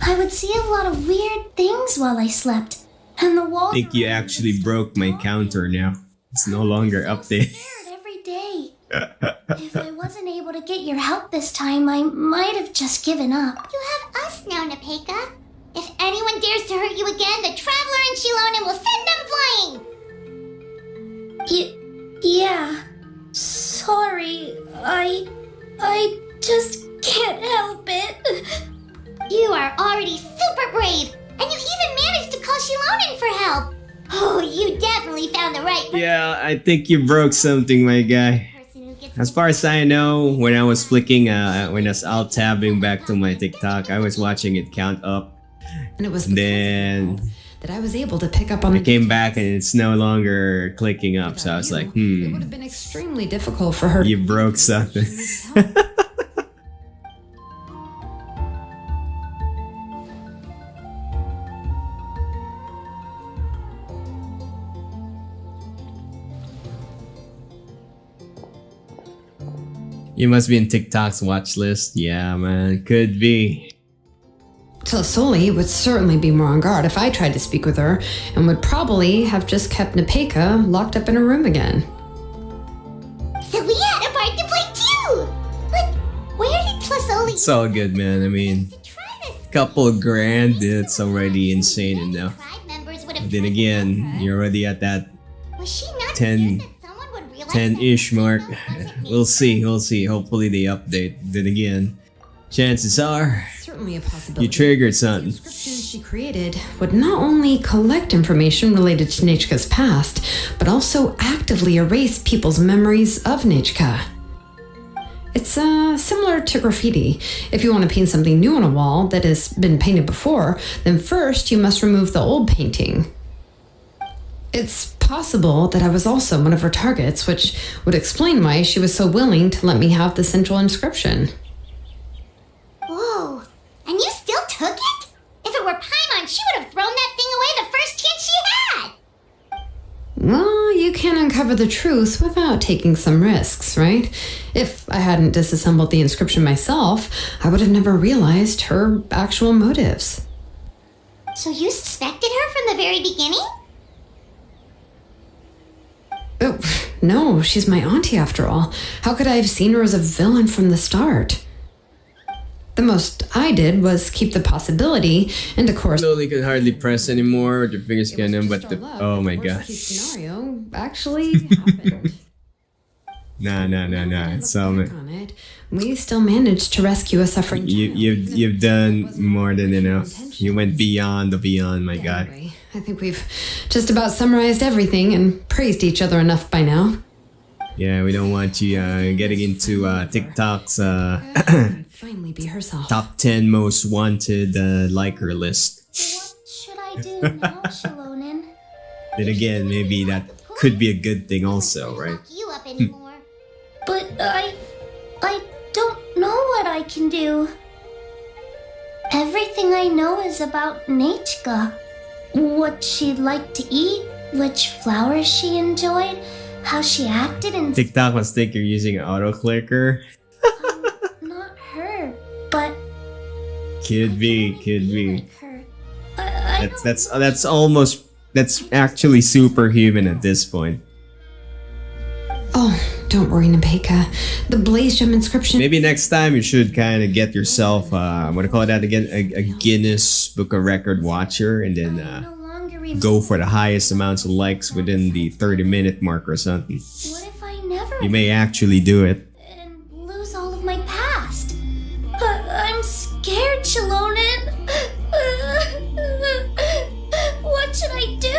K: I would see a lot of weird things while I slept, and the walls.
H: I think you actually broke my counter now. It's no longer updated.
K: Every day. If I wasn't able to get your help this time, I might have just given up.
C: You have us now, Nepeka. If anyone dares to hurt you again, the Traveler and Shilonen will send them flying!
K: Yeah. Sorry. I just can't help it.
C: You are already super brave, and you even managed to call Shilonen for help. Oh, you definitely found the right person.
H: Yeah, I think you broke something, my guy. As far as I know, when I was flicking, when I was alt-tabbing back to my TikTok, I was watching it count up.
B: And it was
H: then
B: that I was able to pick up on
H: I came back and it's no longer clicking up, so I was like,
B: It would have been extremely difficult for her.
H: You broke something. You must be in TikTok's watch list. Yeah, man, could be.
B: Tlasoli would certainly be more on guard if I tried to speak with her, and would probably have just kept Nepeka locked up in a room again.
C: So we had a part to play too! But where did Tlasoli...
H: It's all good, man. I mean, couple of grand, it's already insane enough. But then again, you're already at that 10-ish mark. We'll see. Hopefully they update. Then again, chances are
B: Certainly a possibility.
H: you triggered something.
B: Inscriptions she created would not only collect information related to Nechka's past, but also actively erase people's memories of Nechka. It's similar to graffiti. If you want to paint something new on a wall that has been painted before, then first you must remove the old painting. It's possible that I was also one of her targets, which would explain why she was so willing to let me have the central inscription.
C: Whoa, and you still took it? If it were Paimon, she would have thrown that thing away the first chance she had!
B: Well, you can't uncover the truth without taking some risks, right? If I hadn't disassembled the inscription myself, I would have never realized her actual motives.
C: So you suspected her from the very beginning?
B: Oh, No, she's my auntie after all. How could I have seen her as a villain from the start? The most I did was keep the possibility, and of course...
H: Slowly could hardly press anymore with your fingers getting them, but the... Oh my god.
B: The scenario actually happened.
H: Nah. It's
B: On it, we still managed to rescue a suffering child.
H: You've done more than enough. You went beyond the beyond, my guy.
B: Anyway, I think we've just about summarized everything and praised each other enough by now.
H: Yeah, we don't want you getting into TikTok's
B: Finally be herself.
H: top 10 most wanted liker list.
K: What should I do now, Shalonen?
H: Then again, maybe that could be a good thing also, right?
C: You up anymore?
K: But I don't know what I can do. Everything I know is about Nechka. What she liked to eat, which flowers she enjoyed, how she acted and...
H: TikTok must think you're using an auto clicker.
K: Not her, but...
H: Could be.
K: Her.
H: That's actually superhuman at this point.
B: Oh, don't worry, Nepeka. The Blaze Gem inscription...
H: Maybe next time you should kind of get yourself, what do you call that again? A Guinness Book of Record watcher, and then go for the highest amounts of likes within the 30-minute mark or something.
K: What if I never...
H: You may actually do it.
K: And lose all of my past? I'm scared, Shalonen. What should I do?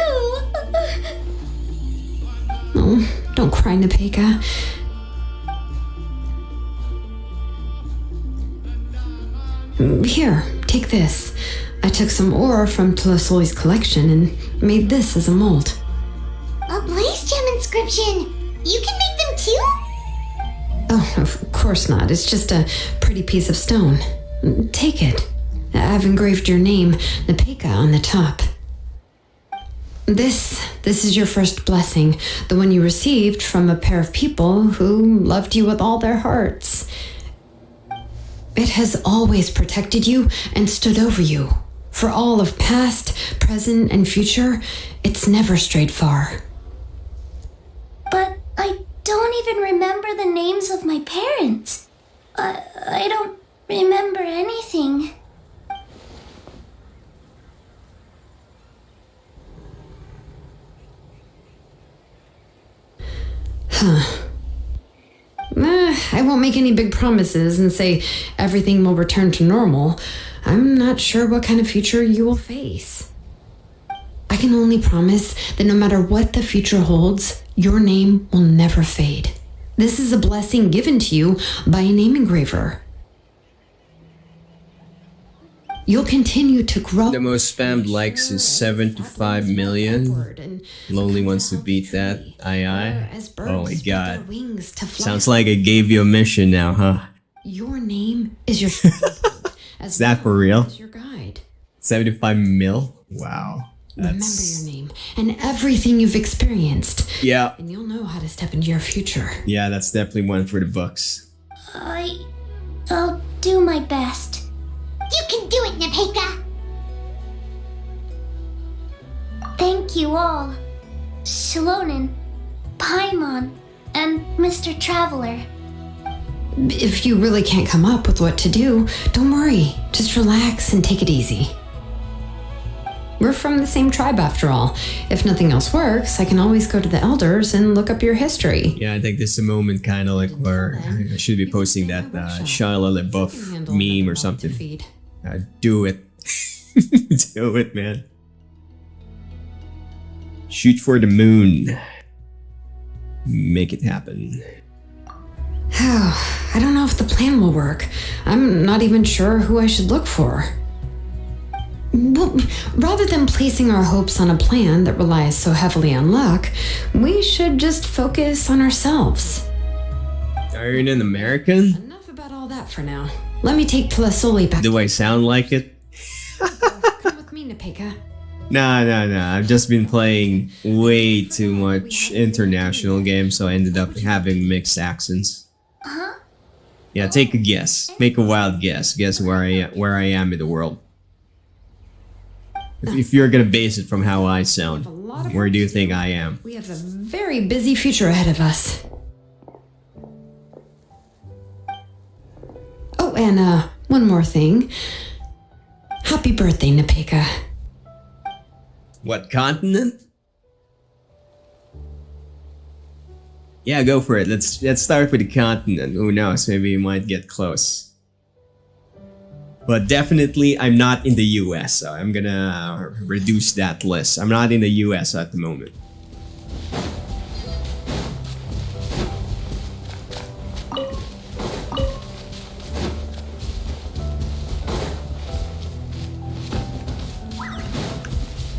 B: Oh, don't cry, Nepeka. Here, take this. I took some ore from Tolosoli's collection and made this as a mold.
C: A Blaze Gem inscription! You can make them too?
B: Oh, of course not. It's just a pretty piece of stone. Take it. I've engraved your name, Nepeka, on the top. This is your first blessing, the one you received from a pair of people who loved you with all their hearts. It has always protected you and stood over you. For all of past, present, and future, it's never strayed far.
K: But I don't even remember the names of my parents. I don't remember anything.
B: Huh. I won't make any big promises and say everything will return to normal. I'm not sure what kind of future you will face. I can only promise that no matter what the future holds, your name will never fade. This is a blessing given to you by a name engraver. You'll continue to grow.
H: The most spammed likes is 75 million. Lonely wants to beat that. Aye. Oh my god. Sounds like I gave you a mission now, huh?
B: Your name is your...
H: Is that for real?
B: Your guide.
H: 75 mil? Wow.
B: Remember your name and everything you've experienced.
H: Yeah.
B: And you'll know how to step into your future.
H: Yeah, that's definitely one for the books.
K: I'll do my best.
C: You can do it, Nepeka!
K: Thank you all. Shalonen, Paimon, and Mr. Traveler.
B: If you really can't come up with what to do, don't worry. Just relax and take it easy. We're from the same tribe after all. If nothing else works, I can always go to the elders and look up your history.
H: Yeah, I think this is a moment kind of like where I should be posting that Shia LaBeouf meme or something. Do it. Do it, man. Shoot for the moon. Make it happen.
B: I don't know if the plan will work. I'm not even sure who I should look for. Well, rather than placing our hopes on a plan that relies so heavily on luck, we should just focus on ourselves.
H: Are you an American?
B: Enough about all that for now. Let me take Tolosoli back.
H: Do I sound like it?
B: Come with me, Nepeka.
H: Nah. I've just been playing way too much international games, so I ended up having mixed accents.
K: Huh?
H: Yeah, take a guess. Make a wild guess. Guess where I am in the world. If you're gonna base it from how I sound.
B: lot of
H: Where
B: work
H: do you
B: to
H: think I am?
B: We have a very busy future ahead of us. Oh, and one more thing. Happy birthday, Napika.
H: What continent? Yeah, go for it. Let's start with the continent. Who knows? Maybe you might get close. But definitely, I'm not in the US, so I'm gonna reduce that list. I'm not in the US at the moment.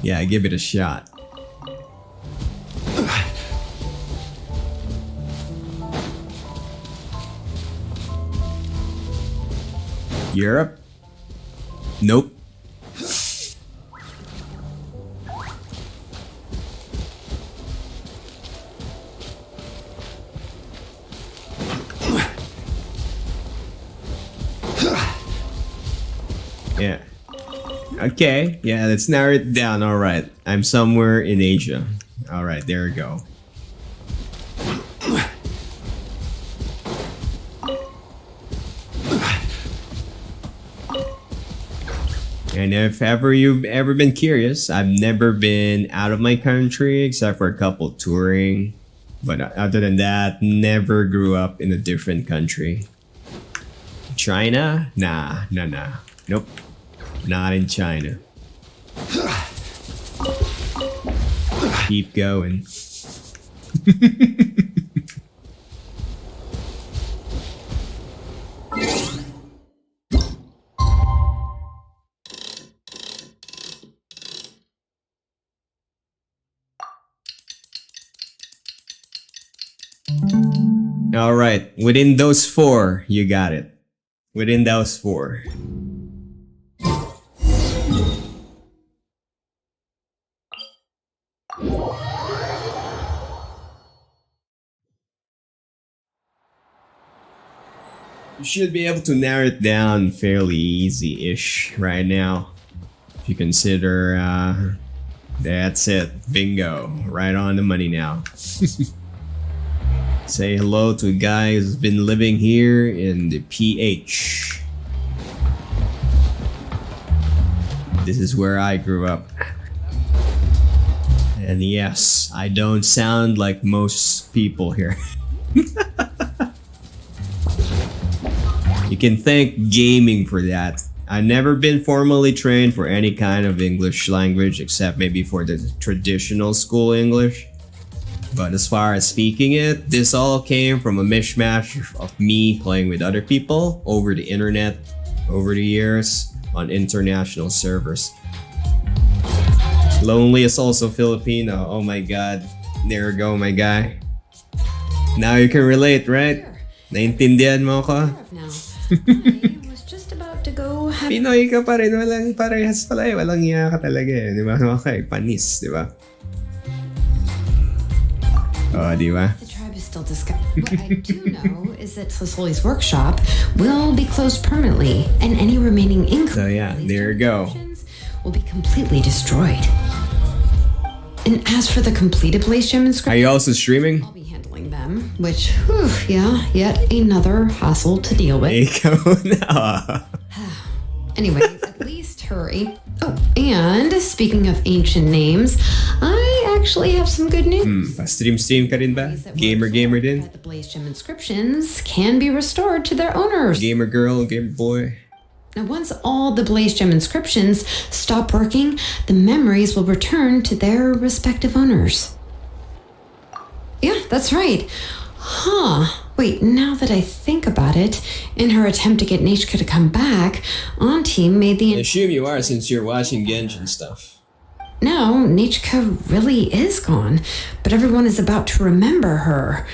H: Yeah, give it a shot. Europe? Nope. Yeah. Okay, yeah, let's narrow it down. Alright, I'm somewhere in Asia. Alright, there we go. And if ever you've ever been curious, I've never been out of my country except for a couple touring. But other than that, never grew up in a different country. China? Nah. Nope. Not in China. Keep going. All right, within those four, you got it. Within those four. You should be able to narrow it down fairly easy-ish right now. If you consider, that's it. Bingo. Right on the money now. Say hello to a guy who's been living here in the PH. This is where I grew up. And yes, I don't sound like most people here. You can thank gaming for that. I've never been formally trained for any kind of English language except maybe for the traditional school English. But as far as speaking it, this all came from a mishmash of me playing with other people over the internet over the years on international servers. Lonely is also Filipino. Oh my god. There we go, my guy. Now you can relate, right? Naintindihan mo ko?
B: I was just about to go have...
H: Pinoy ka pa rin. Walang parehas pala eh. Walang iya ka talaga eh. Di ba? Okay, panis, di ba? Oh, di ba?
B: The tribe is still discussing. What I do know is that Slisoli's workshop will be closed permanently, and any remaining income
H: So yeah, there you go.
B: will be completely destroyed. And as for the completed Blaze Gem
H: Are
B: inscription,
H: you also streaming?
B: I'll be handling them, which, whew, yeah, yet another hassle to deal with.
H: Ikaw na.
B: Anyway, at least hurry. Oh, and speaking of ancient names, I actually have some good news.
H: Pa-stream ka rin ba? Gamer din?
B: The Blaze Gem inscriptions can be restored to their owners.
H: Gamer girl, gamer boy.
B: Now, once all the Blaze Gem inscriptions stop working, the memories will return to their respective owners. Yeah, that's right. Huh. Wait, now that I think about it, in her attempt to get Nechka to come back, Auntie made the...
H: I assume you are since you're watching Genshin stuff.
B: No, Nechka really is gone, but everyone is about to remember her.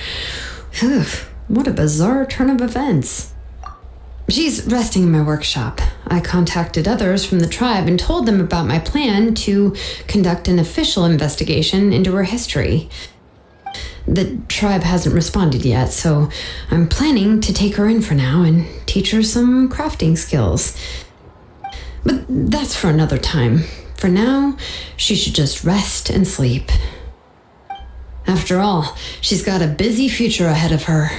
B: Phew, what a bizarre turn of events. She's resting in my workshop. I contacted others from the tribe and told them about my plan to conduct an official investigation into her history. The tribe hasn't responded yet, so I'm planning to take her in for now and teach her some crafting skills. But that's for another time. For now, she should just rest and sleep. After all, she's got a busy future ahead of her.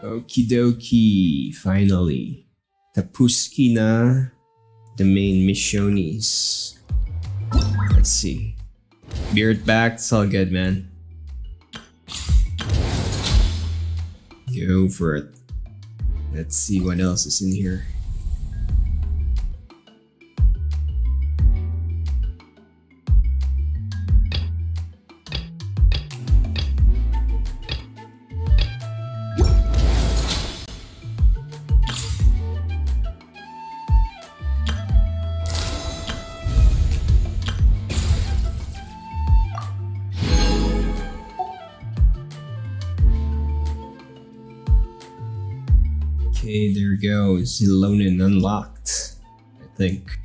H: Okie dokie, finally. Tapuski na the main missionis. Let's see. Beard back, it's all good, man. Go for it. Let's see what else is in here. Okay, there goes. Zilonin unlocked, I think.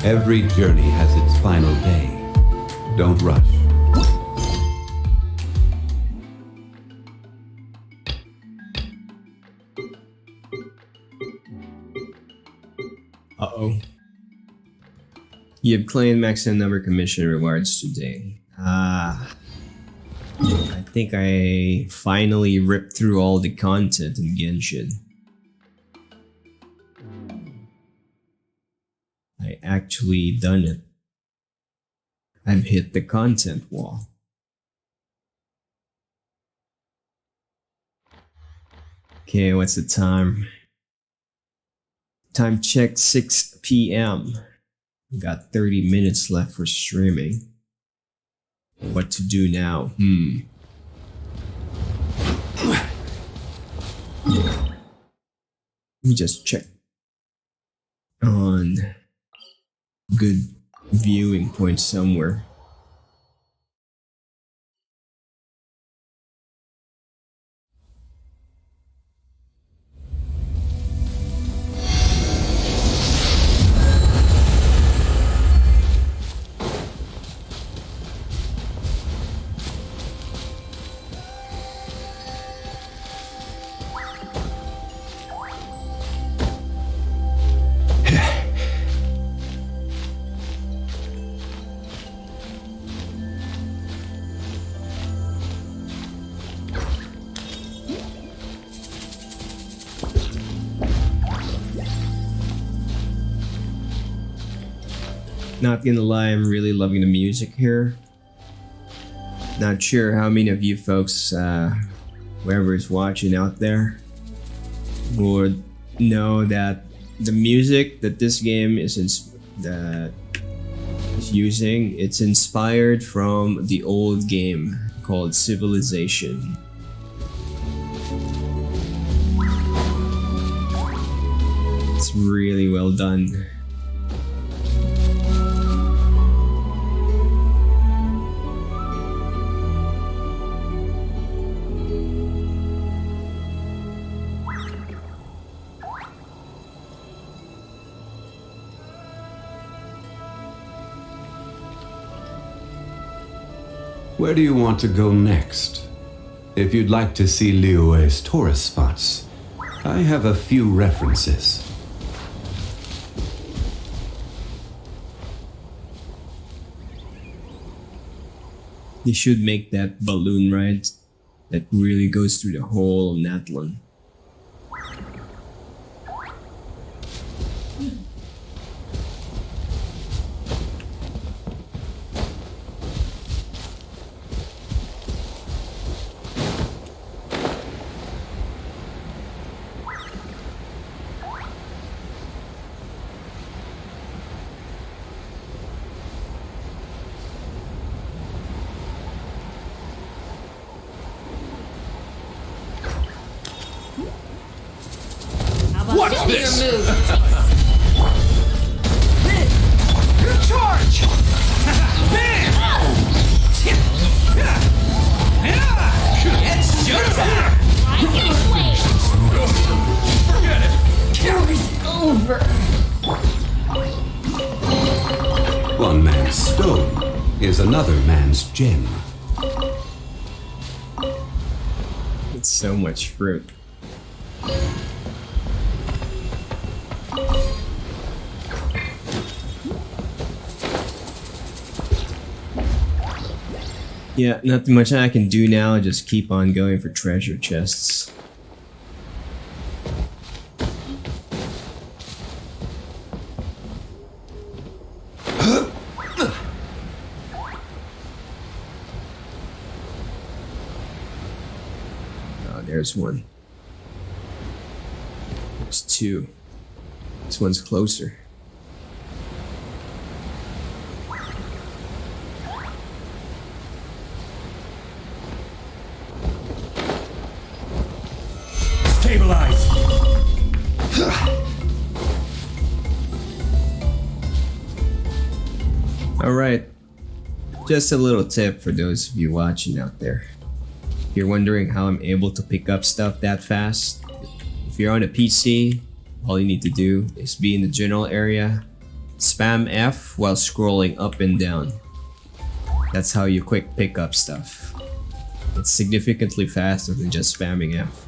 G: Every journey has its final day. Don't rush.
H: Uh-oh. You've claimed maximum number commission rewards today. I think I finally ripped through all the content in Genshin. I actually done it. I've hit the content wall. Okay, what's the time? Time check 6 p.m. Got 30 minutes left for streaming. What to do now? Let me just check on good viewing point somewhere. Not gonna lie, I'm really loving the music here. Not sure how many of you folks, whoever is watching out there, would know that the music that this game is using, it's inspired from the old game called Civilization. It's really well done.
G: Where do you want to go next? If you'd like to see Liyue's tourist spots, I have a few references.
H: They should make that balloon ride that really goes through the whole of Natlan.
F: Watch
A: Show me
F: this!
A: your move.
F: Charge! Bam! It's showtime!
A: Over.
G: One man's stone is another man's gem.
H: It's so much fruit. Yeah, nothing much I can do now, just keep on going for treasure chests. Oh, there's one. There's two. This one's closer.
F: Stabilize!
H: Alright, just a little tip for those of you watching out there. If you're wondering how I'm able to pick up stuff that fast, if you're on a PC, all you need to do is be in the general area, spam F while scrolling up and down. That's how you quick pick up stuff. It's significantly faster than just spamming F.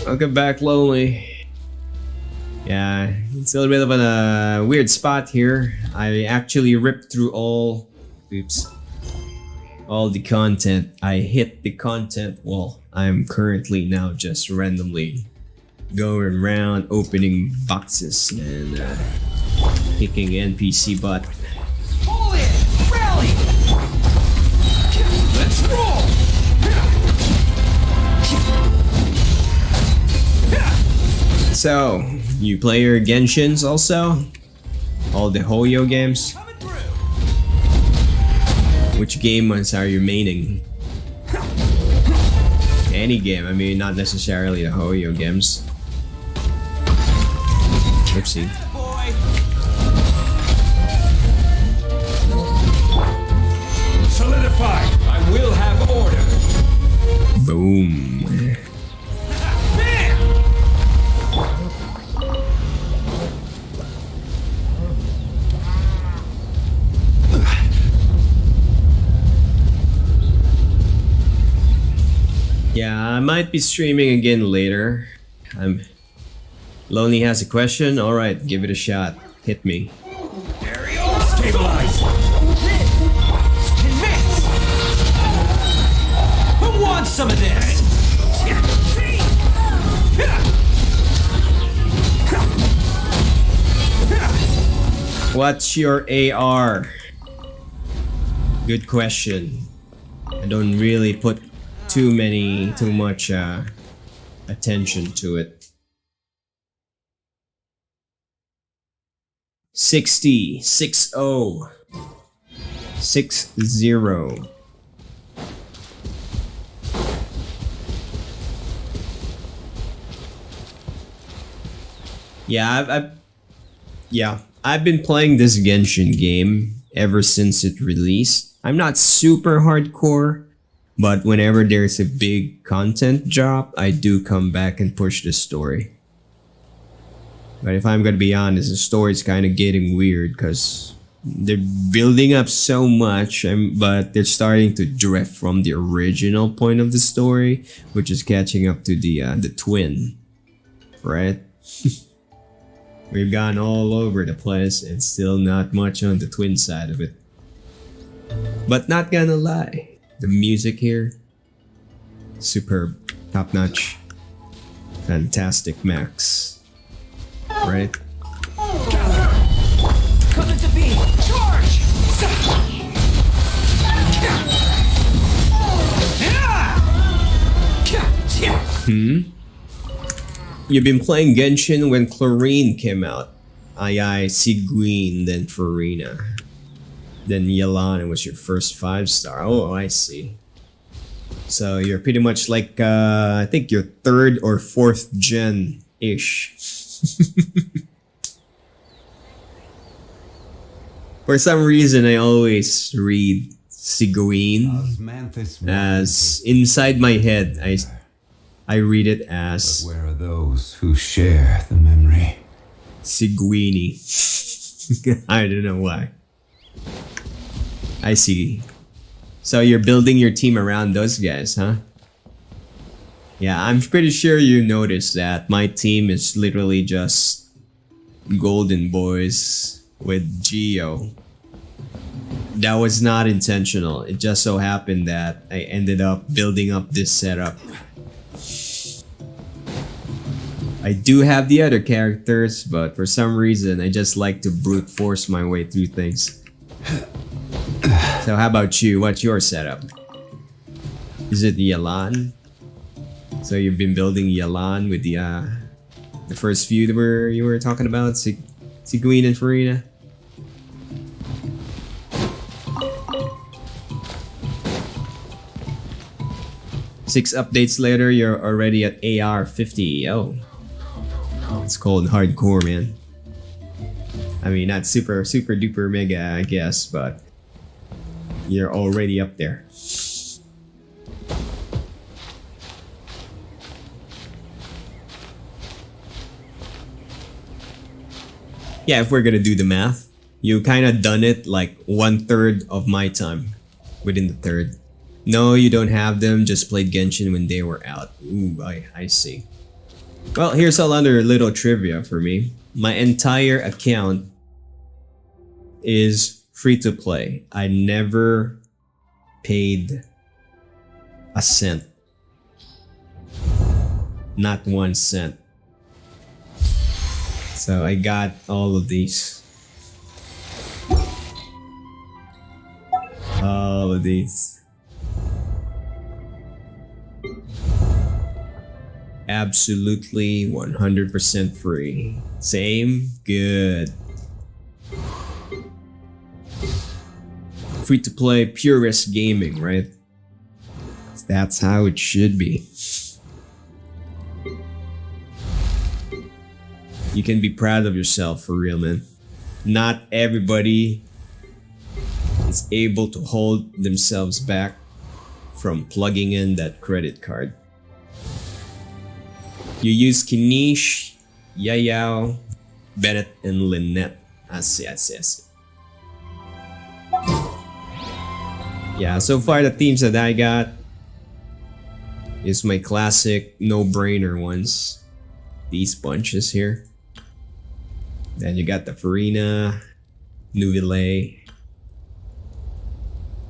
H: Welcome back, Lonely. Yeah, it's a little bit of a weird spot here. I actually ripped through all the content. I hit the content wall. I'm currently now just randomly going around opening boxes and picking NPC butt.
F: Pull in! Rally! Let's roll!
H: So, you play your Genshins also? All the Hoyo games? Which game ones are you maining? Any game, I mean not necessarily the Hoyo games. Oopsie.
F: Solidify! I will have order!
H: Boom. Yeah, I might be streaming again later. Lonely has a question? Alright, give it a shot. Hit me.
F: Stabilize! Advance! Who wants some of this?
H: What's your AR? Good question. I don't really put too much attention to it. 60, 60, 60. Yeah, I've been playing this Genshin game ever since it released. I'm not super hardcore, but whenever there's a big content drop, I do come back and push the story. But if I'm gonna be honest, the story's kind of getting weird because they're building up so much, but they're starting to drift from the original point of the story, which is catching up to the twin, right? We've gone all over the place and still not much on the twin side of it. But not gonna lie, the music here, superb, top notch, fantastic max. Right?
F: Coming to be! Charge!
H: You've been playing Genshin when Chlorine came out. Aye, Seguin, then Farina. Then Yalan was your first 5-star. Oh, I see. So you're pretty much like, I think you're 3rd or 4th gen-ish. For some reason, I always read Sigawin as, inside my head, I read it as...
G: But where are those who share the memory?
H: Sigwini. I don't know why. I see. So you're building your team around those guys, huh? Yeah, I'm pretty sure you noticed that my team is literally just golden boys with Geo. That was not intentional. It just so happened that I ended up building up this setup. I do have the other characters, but for some reason I just like to brute force my way through things. So how about you? What's your setup? Is it Yalan? So you've been building Yalan with the first few that you were talking about, Sigwin and Farina? Six updates later, you're already at AR 50. Oh. It's called hardcore, man. I mean, not super duper mega, I guess, but you're already up there. Yeah, if we're gonna do the math, you kind of done it like 1/3 of my time within the third. No, you don't have them, just played Genshin when they were out. Ooh, I see. Well, here's another little trivia for me. My entire account is free to play. I never paid a cent. Not 1 cent. So I got all of these. All of these. Absolutely 100% free. Same? Good. Free to play purist gaming, right? That's how it should be. You can be proud of yourself, for real, man. Not everybody is able to hold themselves back from plugging in that credit card. You use Kinish, Yayao, Bennett, and Lynette. I see. Yeah, so far the themes that I got is my classic no-brainer ones. These bunches here. Then you got the Farina, Nuvile.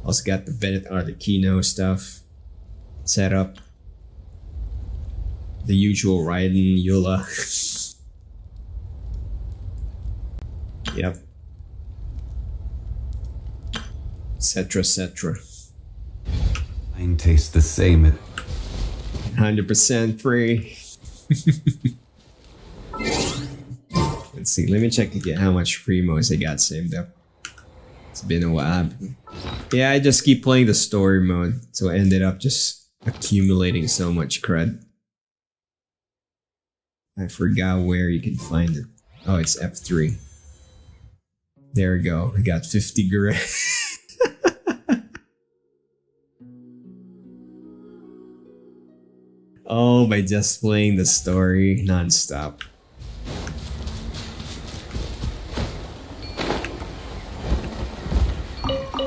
H: Also got the Bennett Arlecchino stuff set up. The usual Raiden, Eula. Yep. Etc.
G: Mine tastes the same at
H: 100% free. Let's see, let me check again how much Primos I got saved up. It's been a while. Yeah, I just keep playing the story mode, so I ended up just accumulating so much cred. I forgot where you can find it. Oh, it's F3. There we go. I got 50 grand. Oh, by just playing the story non-stop.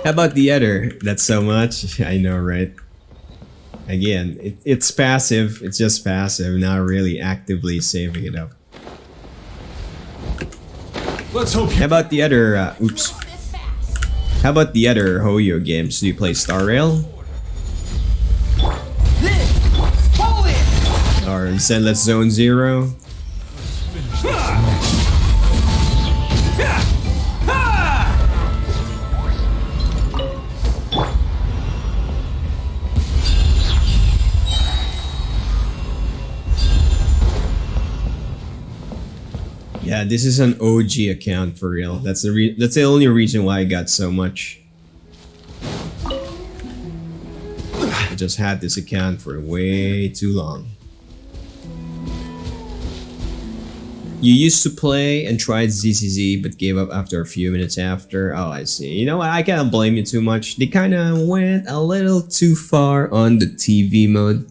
H: How about the other? That's so much. I know, right? Again, it's passive. It's just passive, not really actively saving it up.
L: Let's hope.
H: How about the other? Oops. How about the other Hoyo games? Do you play Star Rail? Or Zenless Zone Zero? Yeah, this is an OG account for real. That's the only reason why I got so much. I just had this account for way too long. You used to play and tried ZZZ but gave up after a few minutes after. Oh, I see. You know what? I can't blame you too much. They kind of went a little too far on the TV mode.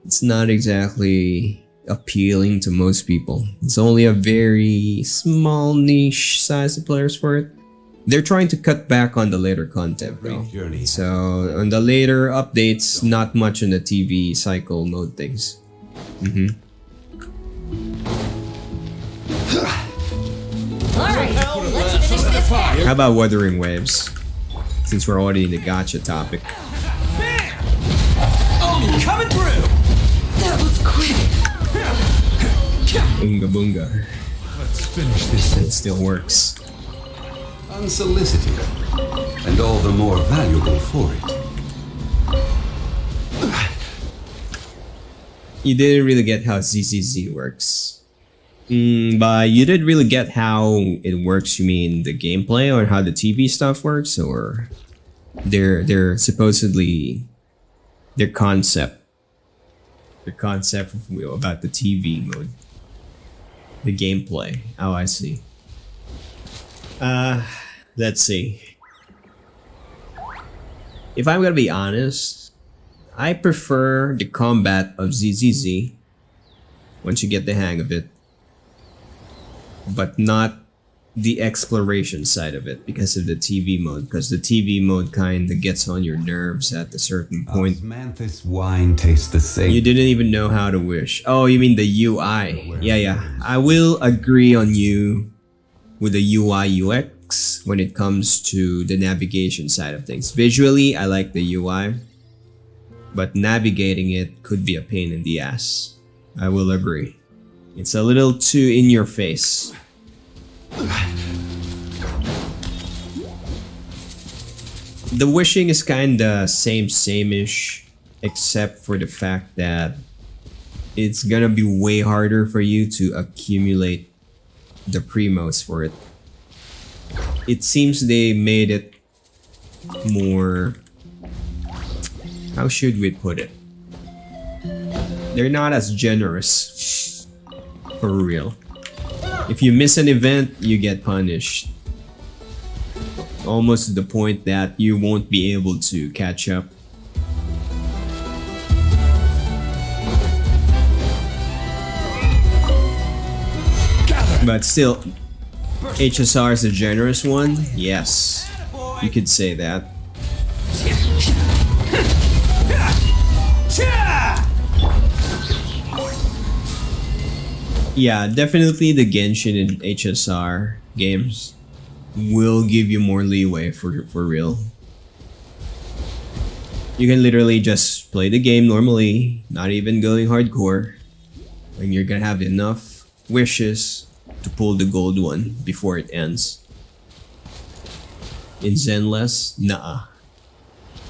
H: It's not exactly appealing to most people. It's only a very small niche size of players for it. They're trying to cut back on the later content though. So on the later updates, not much on the TV cycle mode things.
F: Alright, let's finish this fire.
H: How about Wuthering Waves? Since we're already in the gacha topic.
F: Oh, coming through! That was quick!
H: Boonga boonga.
G: Let's finish this.
H: It still works.
G: Unsolicited, and all the more valuable for it.
H: You didn't really get how ZZZ works. But you didn't really get how it works, you mean the gameplay or how the TV stuff works, or their supposedly their concept about the TV mode, the gameplay. Oh, I see. Let's see. If I'm gonna be honest, I prefer the combat of ZZZ once you get the hang of it, but not the exploration side of it because of the TV mode. Because the TV mode kind of gets on your nerves at a certain point.
G: Osmanthus wine tastes the same.
H: You didn't even know how to wish. Oh, you mean the UI? Yeah. I will agree on you with the UI UX when it comes to the navigation side of things. Visually, I like the UI, but navigating it could be a pain in the ass. I will agree. It's a little too in your face. The wishing is kinda same-ish, except for the fact that it's gonna be way harder for you to accumulate the primos for it. It seems they made it more... How should we put it? They're not as generous. For real. If you miss an event, you get punished. Almost to the point that you won't be able to catch up. But still, HSR is a generous one? Yes. You could say that. Yeah, definitely the Genshin and HSR games will give you more leeway for real. You can literally just play the game normally, not even going hardcore, and you're gonna have enough wishes to pull the gold one before it ends. In Zenless, nah.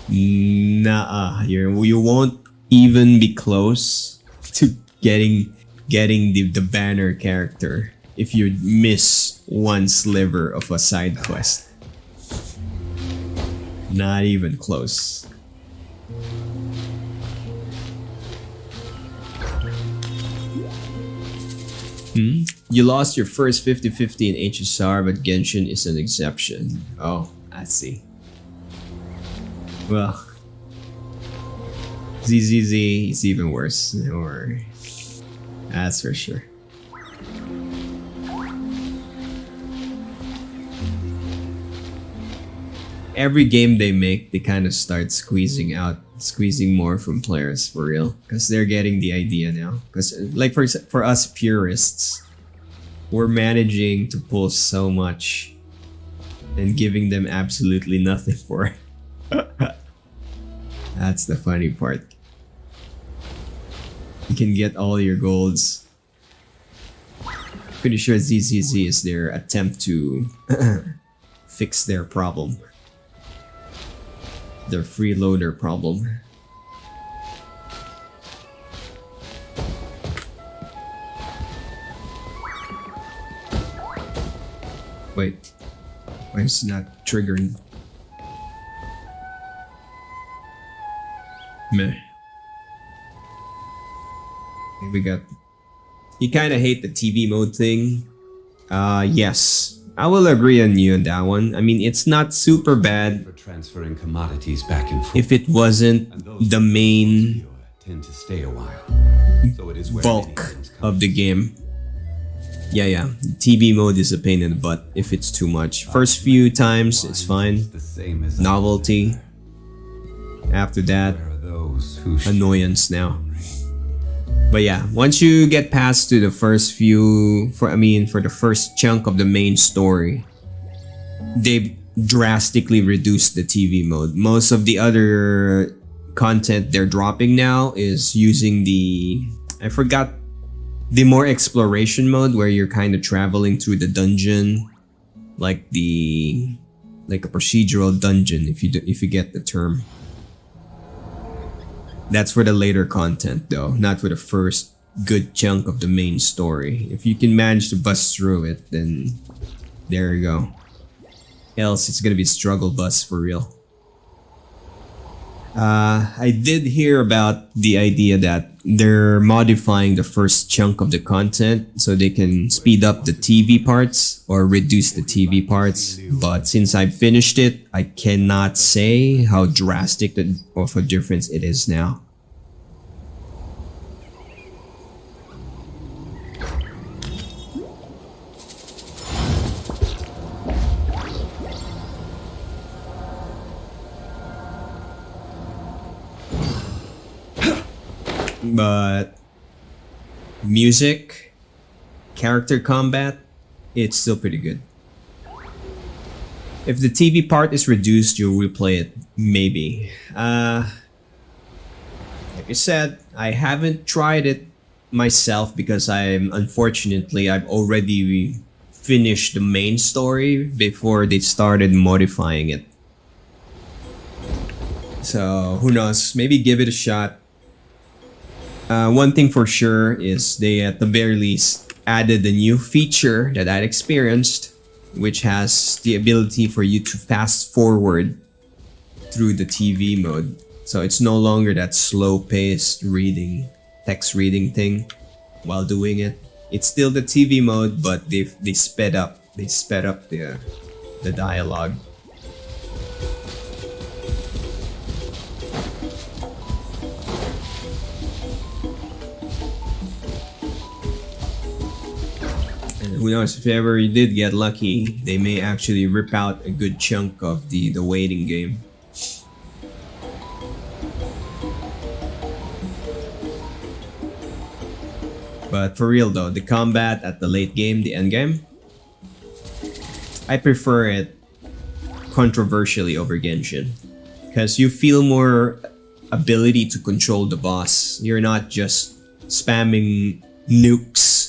H: You won't even be close to getting the banner character if you miss one sliver of a side quest. Not even close. You lost your first 50-50 in HSR, but Genshin is an exception. Oh, I see. Well, ZZZ is even worse. Don't worry. That's for sure. Every game they make, they kind of start squeezing more from players for real, because they're getting the idea now. Because like for us purists, we're managing to pull so much and giving them absolutely nothing for it. That's the funny part. You can get all your golds. Pretty sure ZZZ is their attempt to fix their problem. Their freeloader problem. Wait, why is it not triggering? Meh. We got. You kind of hate the TV mode thing. Yes. I will agree on you on that one. I mean, it's not super bad
G: For transferring commodities back and forth.
H: if it wasn't the main
G: Tend to stay a while. So it is where
H: bulk
G: many things come.
H: of the game. Yeah. TV mode is a pain in the butt if it's too much. First few times, it's fine.
G: The same as
H: Novelty. After that,
G: there are those who
H: annoyance now. But yeah, once you get past to the first few, for the first chunk of the main story, they've drastically reduced the TV mode. Most of the other content they're dropping now is using the more exploration mode where you're kind of traveling through the dungeon, like a procedural dungeon, if you get the term. That's for the later content though, not for the first good chunk of the main story. If you can manage to bust through it, then there you go. Else it's gonna be struggle bus for real. I did hear about the idea that they're modifying the first chunk of the content so they can speed up the TV parts or reduce the TV parts. But since I've finished it, I cannot say how drastic of a difference it is now. But music, character combat, it's still pretty good. If the TV part is reduced, you'll replay it, maybe. Like I said, I haven't tried it myself because I've already finished the main story before they started modifying it. So who knows, maybe give it a shot. One thing for sure is they at the very least added a new feature that I experienced, which has the ability for you to fast forward through the TV mode. So it's no longer that slow-paced text reading thing while doing it. It's still the TV mode, but they sped up the dialogue. Who knows, if ever you did get lucky, they may actually rip out a good chunk of the waiting game. But for real though, the combat at the late game, the end game, I prefer it controversially over Genshin. Because you feel more ability to control the boss. You're not just spamming nukes.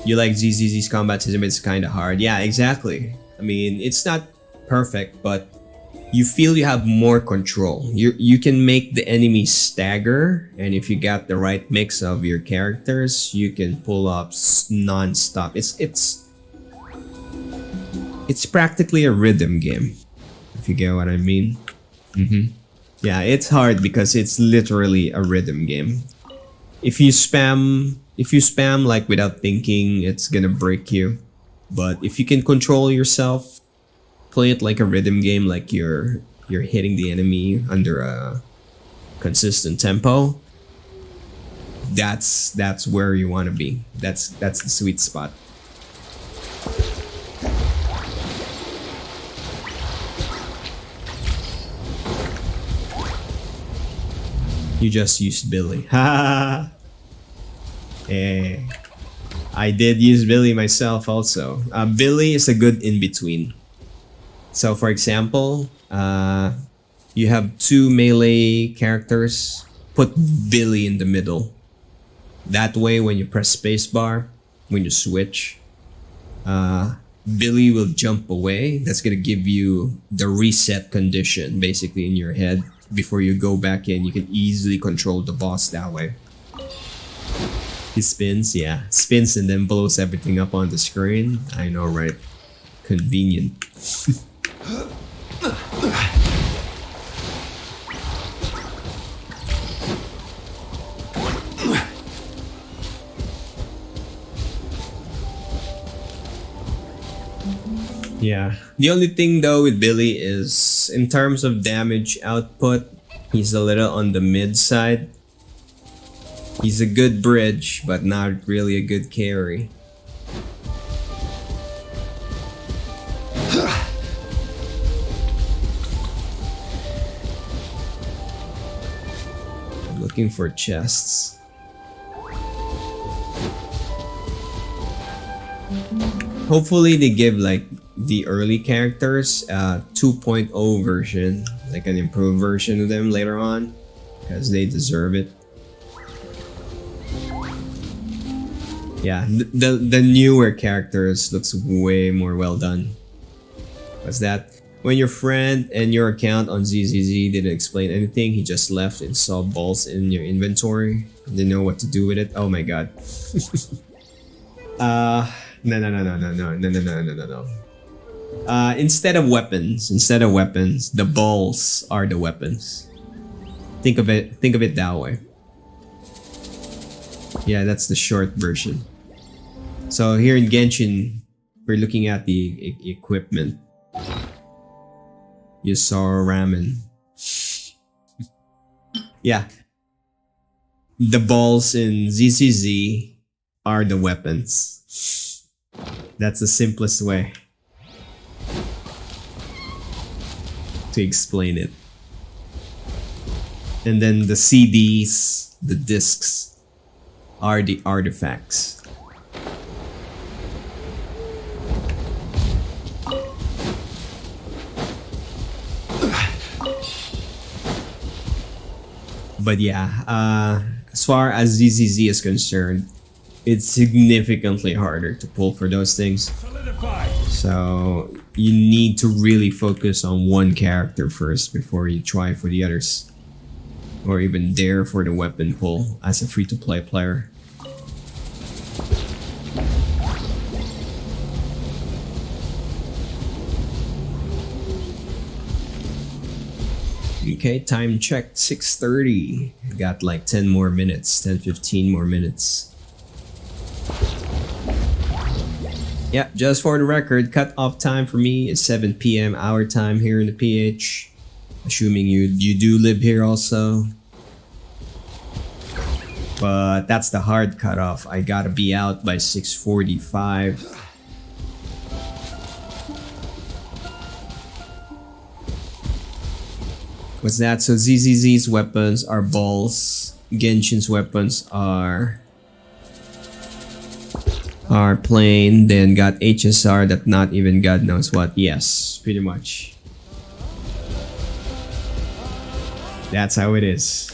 H: You like ZZZ's combat system, it's kind of hard. Yeah, exactly. I mean, it's not perfect, but you feel you have more control. You can make the enemies stagger, and if you got the right mix of your characters, you can pull up non-stop. It's practically a rhythm game, if you get what I mean. Yeah, it's hard because it's literally a rhythm game. If you spam like without thinking, it's gonna break you. But if you can control yourself, play it like a rhythm game, like you're hitting the enemy under a consistent tempo, that's where you want to be. That's the sweet spot. You just used Billy. Ha! Hey, I did use Billy myself also. Billy is a good in-between. So for example, you have two melee characters, put Billy in the middle. That way when you press spacebar, when you switch, Billy will jump away. That's gonna give you the reset condition basically in your head. Before you go back in, you can easily control the boss that way. He spins, yeah. Spins and then blows everything up on the screen. I know, right? Convenient. Yeah. The only thing though with Billy is in terms of damage output, he's a little on the mid side. He's a good bridge, but not really a good carry. I'm looking for chests. Hopefully they give like the early characters 2.0 version, like an improved version of them later on, because they deserve it. Yeah, the newer characters looks way more well done. What's that? When your friend and your account on ZZZ didn't explain anything, he just left and saw balls in your inventory. Didn't know what to do with it. Oh my god. No. Instead of weapons, the balls are the weapons. Think of it that way. Yeah, that's the short version. So here in Genshin, we're looking at the equipment. You saw ramen. Yeah. The balls in ZCZ are the weapons. That's the simplest way to explain it. And then the CDs, the discs, are the artifacts. But yeah, as far as ZZZ is concerned, it's significantly harder to pull for those things. So you need to really focus on one character first before you try for the others. Or even dare for the weapon pull as a free-to-play player. Okay, time check, 6:30. Got like 10 more minutes, 10-15 more minutes. Yeah, just for the record, cut-off time for me is 7 p.m. our time here in the PH. Assuming you do live here also. But that's the hard cutoff. I gotta be out by 6:45. What's that? So ZZZ's weapons are balls. Genshin's weapons are plain. Then got HSR that not even God knows what. Yes, pretty much. That's how it is.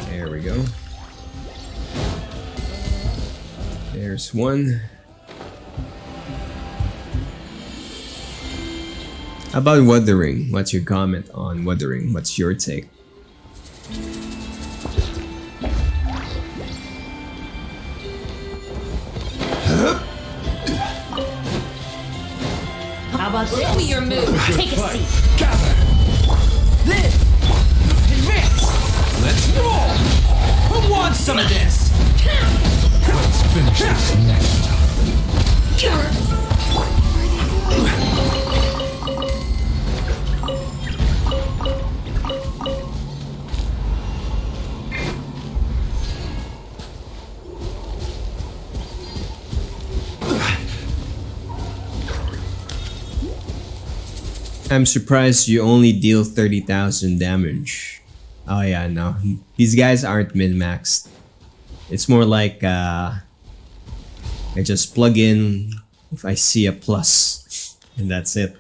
H: There we go. There's one. About Wuthering, what's your comment on Wuthering? What's your take?
J: How about this? Show me your move. Take a seat.
F: Gather. Live. Advance. Let's roll. Who wants some of this? Let's finish this next time.
H: I'm surprised you only deal 30,000 damage. Oh yeah, no. These guys aren't min-maxed. It's more like I just plug in if I see a plus. And that's it.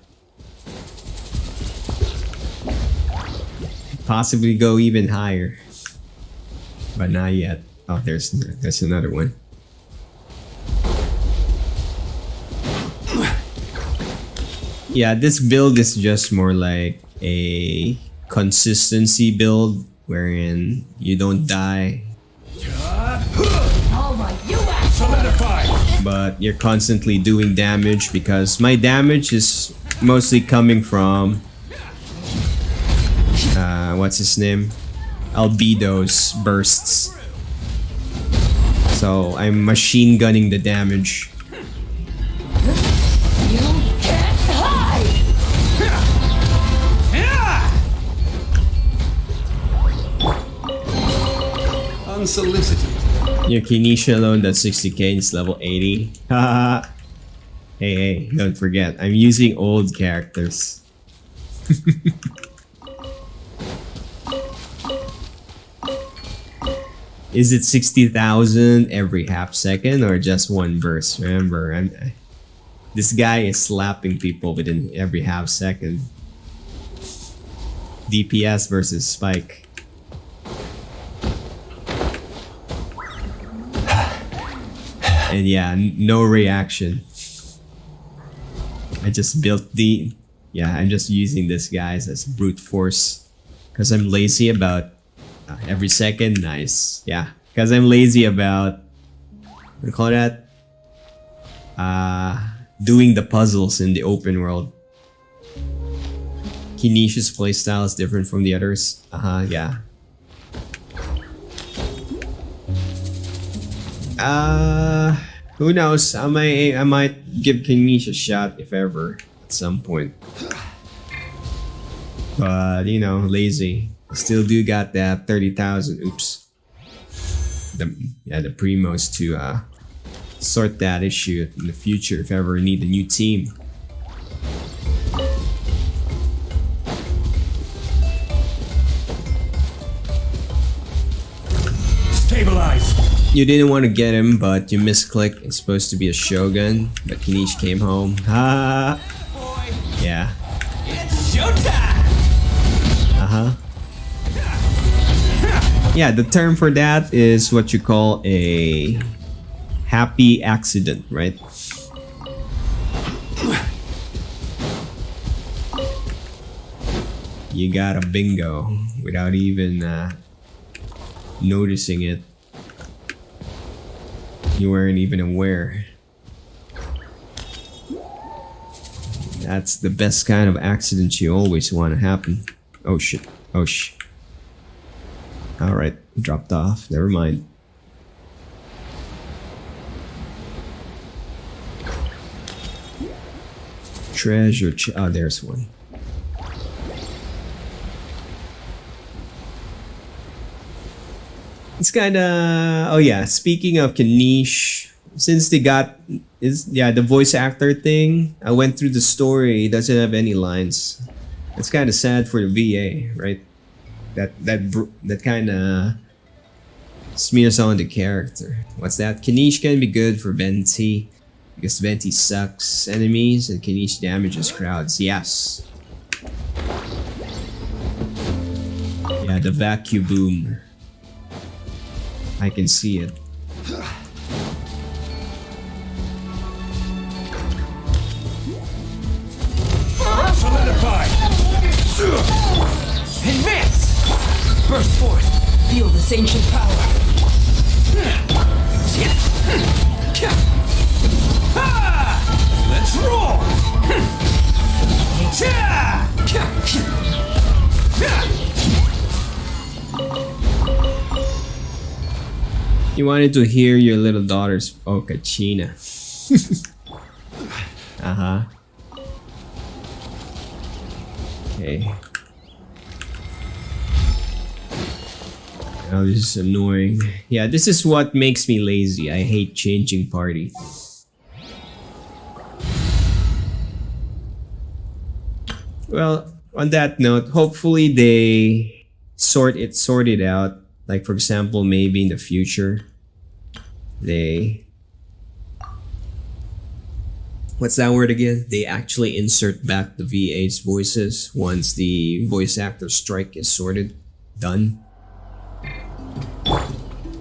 H: Possibly go even higher. But not yet. Oh, there's another one. Yeah, this build is just more like a consistency build wherein you don't die.
J: All right, you ask.
H: but you're constantly doing damage because my damage is mostly coming from what's his name? Albedo's bursts. So I'm machine gunning the damage.
F: You can't hide!
G: Unsolicited.
H: Your Kinesia alone does 60k and it's level 80. Haha. Hey, don't forget, I'm using old characters. Is it 60,000 every half second or just one burst? Remember, this guy is slapping people within every half second. DPS versus Spike. And yeah, no reaction. I just built I'm just using this guys as brute force. Because I'm lazy about every second, nice. Yeah, because I'm lazy about, what do you call that? Doing the puzzles in the open world. Kinesia's playstyle is different from the others. Yeah. Who knows? I might give Kinesia a shot if ever at some point. But you know, lazy. I still do got that 30,000. Oops. The primos to sort that issue in the future if ever need a new team.
F: Stabilize!
H: You didn't want to get him, but you misclicked. It's supposed to be a Shogun, but Kinish came home. Ha! Yeah.
F: It's showtime!
H: Yeah, the term for that is what you call a happy accident, right? You got a bingo without even noticing it. You weren't even aware. That's the best kind of accident you always want to happen. Oh shit. Oh shit. Alright, dropped off. Never mind. Treasure oh, there's one. It's kinda... Oh yeah, speaking of Kanish, since they got... the voice actor thing, I went through the story, it doesn't have any lines. It's kinda sad for the VA, right? That kinda smears on the character. What's that? Kanish can be good for Venti, because Venti sucks enemies and Kanish damages crowds. Yes. Yeah, the vacuum boom. I can see it.
F: Solidify! Advance! Burst forth! Feel this ancient power! Let's roll!
H: You wanted to hear your little daughter's Okachina. Okay. Oh, this is annoying. Yeah, this is what makes me lazy. I hate changing party. Well, on that note, hopefully they sort it out. Like, for example, maybe in the future, they... What's that word again? They actually insert back the VA's voices once the voice actor strike is done.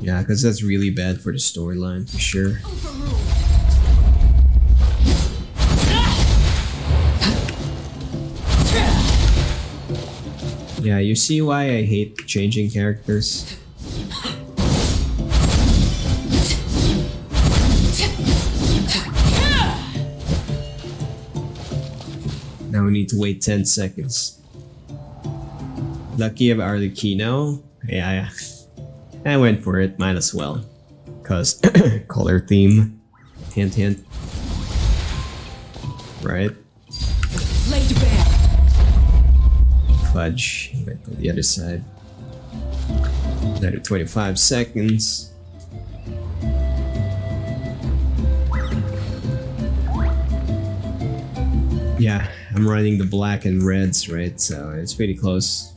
H: Yeah, because that's really bad for the storyline, for sure. Yeah, you see why I hate changing characters? Now we need to wait 10 seconds. Lucky of Arlecchino? Yeah. I went for it, might as well. Cause color theme. Hint hint. Right?
F: Lay to bed.
H: Fudge. Went to the other side. Another 25 seconds. Yeah, I'm running the black and reds, right? So it's pretty close.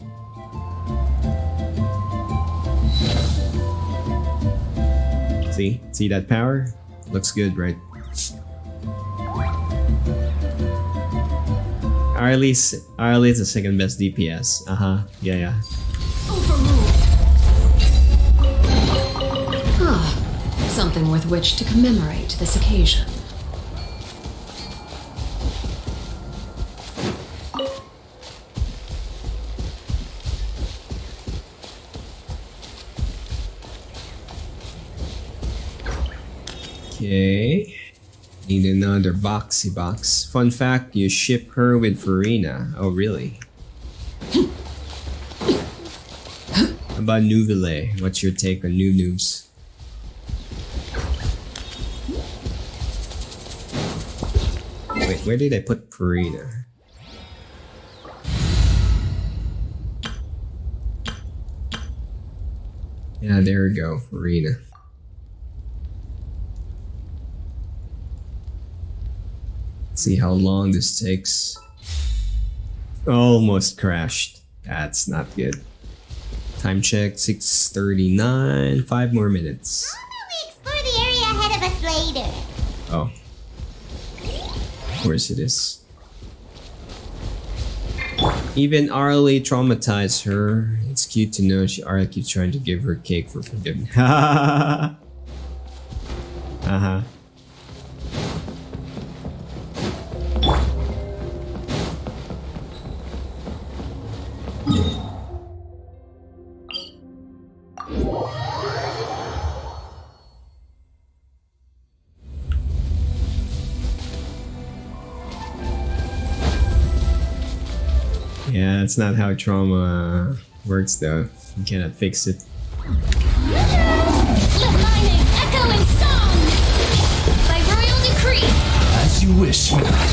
H: See that power? Looks good, right? Arlie's the second best DPS. Yeah.
B: Something with which to commemorate this occasion.
H: Okay. Need another boxy box. Fun fact, you ship her with Farina. Oh, really? How about Nuvile? What's your take on new news? Wait, where did I put Farina? Yeah, there we go, Farina. See how long this takes. Almost crashed. That's not good. Time check 6:39. 5 more minutes.
C: Why don't we explore the area ahead of us later?
H: Oh. Of course it is. Even Arlie traumatized her. It's cute to know Arlie keeps trying to give her cake for forgiveness. Yeah, that's not how trauma works though. You cannot fix it.
K: Lightning, echoing song! By royal decree!
F: As you wish, Midnight.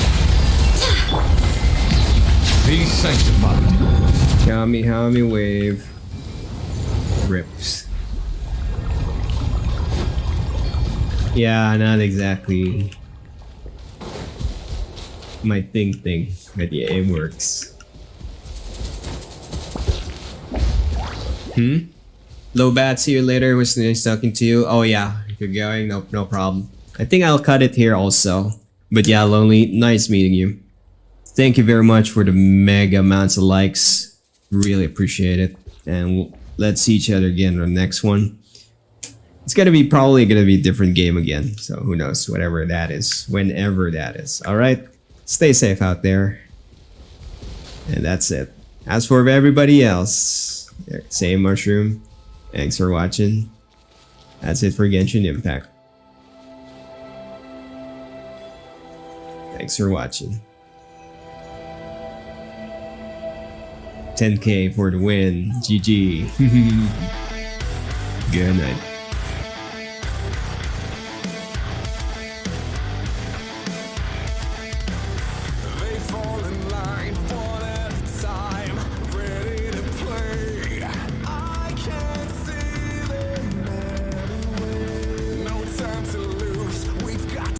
F: Be sanctified.
H: Kami wave. Rips. Yeah, not exactly my thing, but yeah, it works. Low bat, see you later. It was nice talking to you. Oh yeah, if you're going, no problem. I think I'll cut it here also. But yeah, Lonely, nice meeting you. Thank you very much for the mega amounts of likes. Really appreciate it. And let's see each other again on the next one. It's probably gonna be a different game again. So who knows, whatever that is, whenever that is. Alright, stay safe out there. And that's it. As for everybody else, same mushroom. Thanks for watching. That's it for Genshin Impact. Thanks for watching. 10K for the win. GG. Good night.